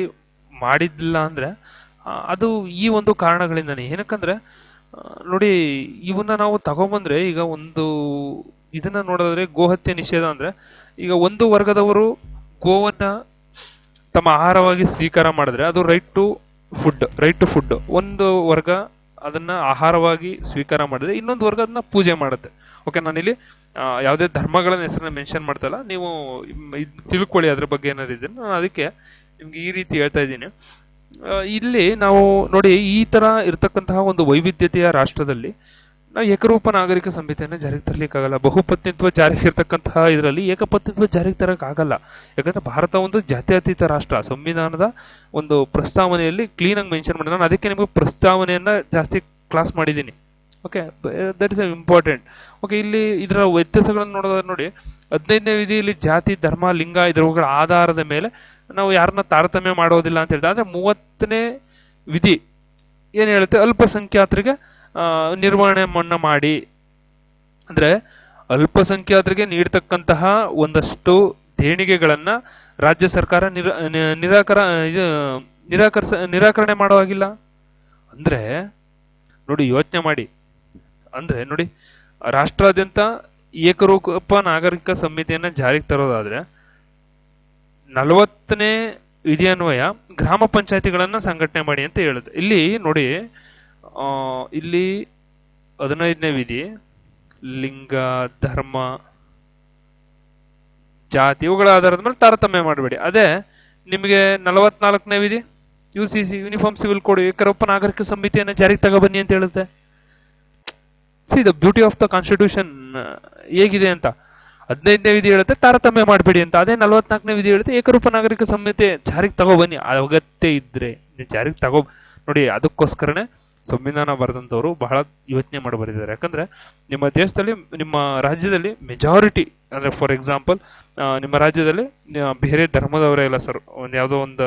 ಮಾಡಿದ್ದಿಲ್ಲ ಅಂದ್ರೆ ಅದು ಈ ಒಂದು ಕಾರಣಗಳಿಂದಾನೆ. ಏನಕ್ಕಂದ್ರೆ ನೋಡಿ, ಇವನ್ನ ನಾವು ತಗೊಂಬಂದ್ರೆ, ಈಗ ಒಂದು ಇದನ್ನ ನೋಡಿದ್ರೆ ಗೋಹತ್ಯೆ ನಿಷೇಧ ಅಂದ್ರೆ, ಈಗ ಒಂದು ವರ್ಗದವರು ಗೋವನ್ನ ತಮ್ಮ ಆಹಾರವಾಗಿ ಸ್ವೀಕಾರ ಮಾಡಿದ್ರೆ ಅದು ರೈಟ್ ಟು ಫುಡ್. ಒಂದು ವರ್ಗ ಅದನ್ನ ಆಹಾರವಾಗಿ ಸ್ವೀಕಾರ ಮಾಡಿದ್ರೆ ಇನ್ನೊಂದು ವರ್ಗ ಅದನ್ನ ಪೂಜೆ ಮಾಡುತ್ತೆ. ಓಕೆ, ನಾನಿಲ್ಲಿ ಯಾವುದೇ ಧರ್ಮಗಳ ಹೆಸರನ್ನ ಮೆನ್ಷನ್ ಮಾಡ್ತಲ್ಲ, ನೀವು ತಿಳ್ಕೊಳ್ಳಿ ಅದ್ರ ಬಗ್ಗೆ ಏನಾದ್ರು ಇದ್ರೆ. ನಾನು ಅದಕ್ಕೆ ನಿಮ್ಗೆ ಈ ರೀತಿ ಹೇಳ್ತಾ ಇದ್ದೀನಿ. ಇಲ್ಲಿ ನಾವು ನೋಡಿ, ಈ ತರ ಇರ್ತಕ್ಕಂತಹ ಒಂದು ವೈವಿಧ್ಯತೆಯ ರಾಷ್ಟ್ರದಲ್ಲಿ ನಾವು ಏಕರೂಪ ನಾಗರಿಕ ಸಂಹಿತೆಯನ್ನು ಜಾರಿಗೆ ತರಲಿಕ್ಕಾಗಲ್ಲ. ಬಹುಪತ್ನಿತ್ವ ಜಾರಿಗೆ ಇರ್ತಕ್ಕಂತಹ ಇದರಲ್ಲಿ ಏಕಪತ್ನಿತ್ವ ಜಾರಿಗೆ ತರಕ್ ಆಗಲ್ಲ. ಯಾಕಂದ್ರೆ ಭಾರತ ಒಂದು ಜಾತ್ಯತೀತ ರಾಷ್ಟ್ರ. ಸಂವಿಧಾನದ ಒಂದು ಪ್ರಸ್ತಾವನೆಯಲ್ಲಿ ಕ್ಲೀನ್ ಆಗಿ ಮೆನ್ಷನ್ ಮಾಡಿದ್ರೆ, ನಾನು ಅದಕ್ಕೆ ನಿಮಗೆ ಪ್ರಸ್ತಾವನೆಯನ್ನ ಜಾಸ್ತಿ ಕ್ಲಾಸ್ ಮಾಡಿದ್ದೀನಿ. Okay, that is important. Okay, ಇಲ್ಲಿ ಇದರ ವ್ಯತ್ಯಾಸಗಳನ್ನು ನೋಡೋದಾದ್ರೆ ನೋಡಿ, 15ನೇ ವಿಧಿಯಲ್ಲಿ ಜಾತಿ, ಧರ್ಮ, ಲಿಂಗ ಇದ್ರಗಳ ಆಧಾರದ ಮೇಲೆ ನಾವು ಯಾರನ್ನ ತಾರತಮ್ಯ ಮಾಡೋದಿಲ್ಲ ಅಂತ ಹೇಳ್ತಾರೆ. ಆದ್ರೆ 30ನೇ ವಿಧಿ ಏನ್ ಹೇಳುತ್ತೆ, ಅಲ್ಪಸಂಖ್ಯಾತರಿಗೆ ನಿರ್ವಹಣೆಯನ್ನ ಮಾಡಿ. ಅಂದ್ರೆ ಅಲ್ಪಸಂಖ್ಯಾತರಿಗೆ ನೀಡತಕ್ಕಂತಹ ಒಂದಷ್ಟು ದೇಣಿಗೆಗಳನ್ನ ರಾಜ್ಯ ಸರ್ಕಾರ ನಿರಾಕರಣೆ ಮಾಡೋ ಹಾಗಿಲ್ಲ. ಅಂದ್ರೆ ನೋಡಿ, ಯೋಚನೆ ಮಾಡಿ. ಅಂದ್ರೆ ನೋಡಿ, ರಾಷ್ಟ್ರಾದ್ಯಂತ ಏಕರೂಪ ನಾಗರಿಕ ಸಂಹಿತೆಯನ್ನ ಜಾರಿಗೆ ತರೋದಾದ್ರೆ 40ನೇ ವಿಧಿಯನ್ವಯ ಗ್ರಾಮ ಪಂಚಾಯತಿಗಳನ್ನ ಸಂಘಟನೆ ಮಾಡಿ ಅಂತ ಹೇಳುತ್ತೆ. ಇಲ್ಲಿ ನೋಡಿ, ಇಲ್ಲಿ 15ನೇ ವಿಧಿ ಲಿಂಗ, ಧರ್ಮ, ಜಾತಿ ಇವುಗಳ ಆಧಾರದ ಮೇಲೆ ತಾರತಮ್ಯ ಮಾಡಬೇಡಿ. ಅದೇ ನಿಮಗೆ 44ನೇ ವಿಧಿ UCC ಯೂನಿಫಾರ್ಮ್ ಸಿವಿಲ್ ಕೋಡ್ ಏಕರೂಪ ನಾಗರಿಕ ಸಂಹಿತೆಯನ್ನು ಜಾರಿಗೆ ತಗೊಬನ್ನಿ ಅಂತ ಹೇಳುತ್ತೆ. C the beauty of the constitution ಹೇಗಿದೆ ಅಂತ. 15ನೇ ವಿಧಿ ಹೇಳುತ್ತೆ ತಾರತಮ್ಯ ಮಾಡಬೇಡಿ ಅಂತ. ಅದೇ 44ನೇ ವಿಧಿ ಹೇಳುತ್ತೆ ಏಕರೂಪ ನಾಗರಿಕ ಸಂಹಿತೆ ಜಾರಿಗೆ ತಗೊಬನ್ನಿ. ಅಗತ್ಯ ಇದ್ರೆ ನೀವು ಜಾರಿಗೆ ನೋಡಿ. ಅದಕ್ಕೋಸ್ಕರನೇ ಸಂವಿಧಾನ ಬರೆದಂತವರು ಬಹಳ ಯೋಚನೆ ಮಾಡಿ ಬರೆದಿದ್ದಾರೆ. ಯಾಕಂದ್ರೆ ನಿಮ್ಮ ದೇಶದಲ್ಲಿ, ನಿಮ್ಮ ರಾಜ್ಯದಲ್ಲಿ ಮೆಜಾರಿಟಿ ಅಂದ್ರೆ ಫಾರ್ ಎಕ್ಸಾಂಪಲ್ ನಿಮ್ಮ ರಾಜ್ಯದಲ್ಲಿ ಬೇರೆ ಧರ್ಮದವರೇ ಇಲ್ಲ ಸರ್. ಯಾವುದೋ ಒಂದು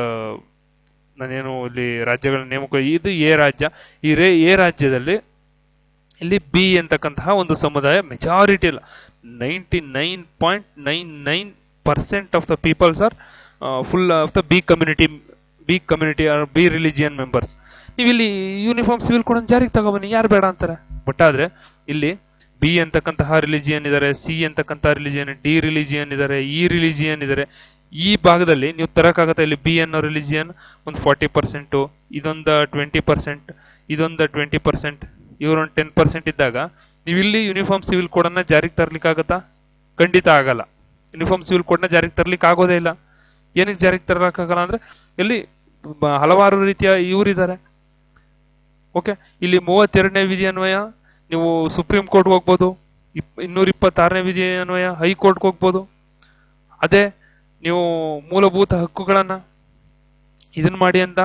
ನಾನೇನು ಇಲ್ಲಿ ರಾಜ್ಯಗಳ ನೇಮಕ, ಇದು ಎ ರಾಜ್ಯ. ಈ ಎ ರಾಜ್ಯದಲ್ಲಿ ಇಲ್ಲಿ ಬಿ ಅಂತಕ್ಕಂತಹ ಒಂದು ಸಮುದಾಯ ಮೆಜಾರಿಟಿ ಇಲ್ಲ. 99.99% of the peoples are full of the B community are B religion members. ನೀವು ಇಲ್ಲಿ ಯೂನಿಫಾರ್ಮ್ ಸಿವಿಲ್ ಕೋಡ್ ಜಾರಿಗೆ ತಗೊಬನ್ನಿ, ಯಾರು ಬೇಡ ಅಂತಾರೆ. ಬಟ್ ಆದ್ರೆ ಇಲ್ಲಿ ಬಿ ಅಂತಕ್ಕಂತಹ ರಿಲಿಜಿಯನ್ ಇದಾರೆ, ಸಿ ಅಂತಕ್ಕಂತಹ ರಿಲಿಜಿಯನ್, ಡಿ ರಿಲಿಜಿಯನ್ ಇದಾರೆ, ಇ ರಿಲಿಜಿಯನ್ ಇದಾರೆ. ಈ ಭಾಗದಲ್ಲಿ ನೀವು ತರಕಾಗತ್ತೆ. ಇಲ್ಲಿ ಬಿ ಅನ್ನೋ ರಿಲಿಜಿಯನ್ ಒಂದು 40%, ಇದೊಂದು 20%, ಇದೊಂದು 20%, ಇವರೊಂದು 10% ಇದ್ದಾಗ ನೀವು ಇಲ್ಲಿ ಯೂನಿಫಾರ್ಮ್ ಸಿವಿಲ್ ಕೋಡ್ ಅನ್ನ ಜಾರಿಗೆ ತರ್ಲಿಕ್ಕಾಗತ್ತಾ? ಖಂಡಿತ ಆಗಲ್ಲ. ಯೂನಿಫಾರ್ಮ್ ಸಿವಿಲ್ ಕೋಡ್ ನ ಜಾರಿಗೆ ತರ್ಲಿಕ್ಕೆ ಆಗೋದೇ ಇಲ್ಲ. ಏನಕ್ಕೆ ಜಾರಿಗೆ ತರಲಿಕ್ಕಾಗಲ್ಲ ಅಂದ್ರೆ ಇಲ್ಲಿ ಹಲವಾರು ರೀತಿಯ ಇವರಿದ್ದಾರೆ. ಓಕೆ, ಇಲ್ಲಿ 32ನೇ ವಿಧಿ ಅನ್ವಯ ನೀವು ಸುಪ್ರೀಂ ಕೋರ್ಟ್ ಹೋಗ್ಬೋದು. 226ನೇ ವಿಧಿ ಅನ್ವಯ ಹೈಕೋರ್ಟ್ಗೆ ಹೋಗ್ಬೋದು. ಅದೇ ನೀವು ಮೂಲಭೂತ ಹಕ್ಕುಗಳನ್ನ ಇದನ್ ಮಾಡಿ ಅಂತ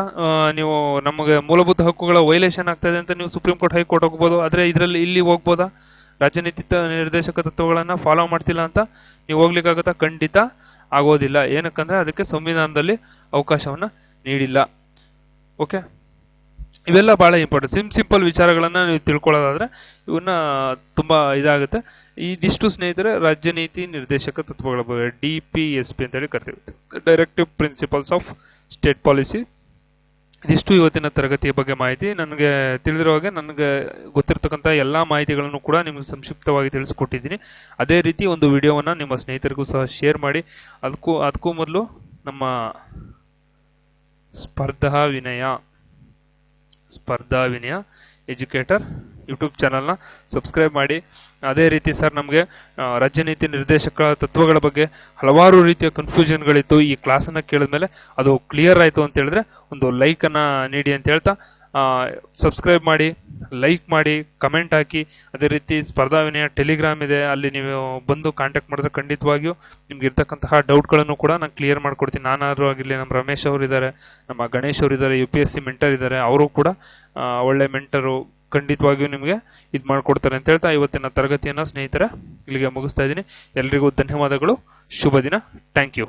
ನೀವು ನಮಗೆ ಮೂಲಭೂತ ಹಕ್ಕುಗಳ ವೈಲೇಷನ್ ಆಗ್ತದೆ ಅಂತ ನೀವು ಸುಪ್ರೀಂ ಕೋರ್ಟ್ ಹೈಕೋರ್ಟ್ ಹೋಗ್ಬೋದು. ಆದ್ರೆ ಇದರಲ್ಲಿ ಇಲ್ಲಿ ಹೋಗ್ಬೋದಾ? ರಾಜನೀತಿ ನಿರ್ದೇಶಕ ತತ್ವಗಳನ್ನ ಫಾಲೋ ಮಾಡ್ತಿಲ್ಲ ಅಂತ ನೀವು ಹೋಗ್ಲಿಕ್ಕಾಗತ್ತಾ? ಖಂಡಿತ ಆಗೋದಿಲ್ಲ. ಏನಕ್ಕಂದ್ರೆ ಅದಕ್ಕೆ ಸಂವಿಧಾನದಲ್ಲಿ ಅವಕಾಶವನ್ನ ನೀಡಿಲ್ಲ. ಓಕೆ, ಇವೆಲ್ಲ ಬಹಳ ಇಂಪಾರ್ಟೆಂಟ್. ಸಿಂಪಲ್ ವಿಚಾರಗಳನ್ನ ನೀವು ತಿಳ್ಕೊಳ್ಳೋದಾದ್ರೆ ಇವನ್ನ ತುಂಬಾ ಇದಾಗುತ್ತೆ. ಇದಿಷ್ಟು ಸ್ನೇಹಿತರೆ ರಾಜ್ಯ ನೀತಿ ನಿರ್ದೇಶಕ ತತ್ವಗಳ ಬಗ್ಗೆ DPSP ಅಂತ ಹೇಳಿ ಕರಿತೀವಿ, directive principles of state policy. ಇದಿಷ್ಟು ಇವತ್ತಿನ ತರಗತಿಯ ಬಗ್ಗೆ ಮಾಹಿತಿ. ನನಗೆ ತಿಳಿದಿರೋ ಹಾಗೆ ನನಗೆ ಗೊತ್ತಿರತಕ್ಕಂಥ ಎಲ್ಲಾ ಮಾಹಿತಿಗಳನ್ನು ಕೂಡ ನಿಮಗೆ ಸಂಕ್ಷಿಪ್ತವಾಗಿ ತಿಳಿಸ್ಕೊಟ್ಟಿದ್ದೀನಿ. ಅದೇ ರೀತಿ ಒಂದು ವಿಡಿಯೋವನ್ನ ನಿಮ್ಮ ಸ್ನೇಹಿತರಿಗೂ ಸಹ ಶೇರ್ ಮಾಡಿ. ಅದಕ್ಕೂ ಮೊದಲು ನಮ್ಮ ಸ್ಪರ್ಧಾ ವಿನಯ ಎಜುಕೇಟರ್ ಯೂಟ್ಯೂಬ್ ಚಾನಲ್ನ ಸಬ್ಸ್ಕ್ರೈಬ್ ಮಾಡಿ. ಅದೇ ರೀತಿ ಸರ್ ನಮಗೆ ರಾಜ್ಯ ನೀತಿ ನಿರ್ದೇಶಕ ತತ್ವಗಳ ಬಗ್ಗೆ ಹಲವಾರು ರೀತಿಯ ಕನ್ಫ್ಯೂಷನ್ಗಳಿತ್ತು. ಈ ಕ್ಲಾಸನ್ನು ಕೇಳಿದ್ಮೇಲೆ ಅದು ಕ್ಲಿಯರ್ ಆಯಿತು ಅಂತ ಹೇಳಿದ್ರೆ ಒಂದು ಲೈಕನ್ನು ನೀಡಿ ಅಂತ ಹೇಳ್ತಾ ಸಬ್ಸ್ಕ್ರೈಬ್ ಮಾಡಿ, ಲೈಕ್ ಮಾಡಿ, ಕಮೆಂಟ್ ಹಾಕಿ. ಅದೇ ರೀತಿ ಸ್ಪರ್ಧಾ ವಿನಯ ಟೆಲಿಗ್ರಾಮ್ ಇದೆ, ಅಲ್ಲಿ ನೀವು ಬಂದು ಕಾಂಟ್ಯಾಕ್ಟ್ ಮಾಡಿದ್ರೆ ಖಂಡಿತವಾಗಿಯೂ ನಿಮ್ಗೆ ಇರ್ತಕ್ಕಂತಹ ಡೌಟ್ಗಳನ್ನು ಕೂಡ ನಾನು ಕ್ಲಿಯರ್ ಮಾಡ್ಕೊಡ್ತೀನಿ. ನಾನಾದರೂ ಆಗಿರಲಿ, ನಮ್ಮ ರಮೇಶ್ ಅವರು ಇದ್ದಾರೆ, ನಮ್ಮ ಗಣೇಶ್ ಅವರು ಇದ್ದಾರೆ, UPSC ಮೆಂಟರ್ ಇದ್ದಾರೆ, ಅವರು ಕೂಡ ಒಳ್ಳೆ ಮೆಂಟರು, ಖಂಡಿತವಾಗಿಯೂ ನಿಮಗೆ ಇದು ಮಾಡ್ಕೊಡ್ತಾರೆ ಅಂತ ಹೇಳ್ತಾ ಇವತ್ತಿನ ತರಗತಿಯನ್ನು ಸ್ನೇಹಿತರೆ ಇಲ್ಲಿಗೆ ಮುಗಿಸ್ತಾ ಇದ್ದೀನಿ. ಎಲ್ರಿಗೂ ಧನ್ಯವಾದಗಳು. ಶುಭ ದಿನ. Thank you.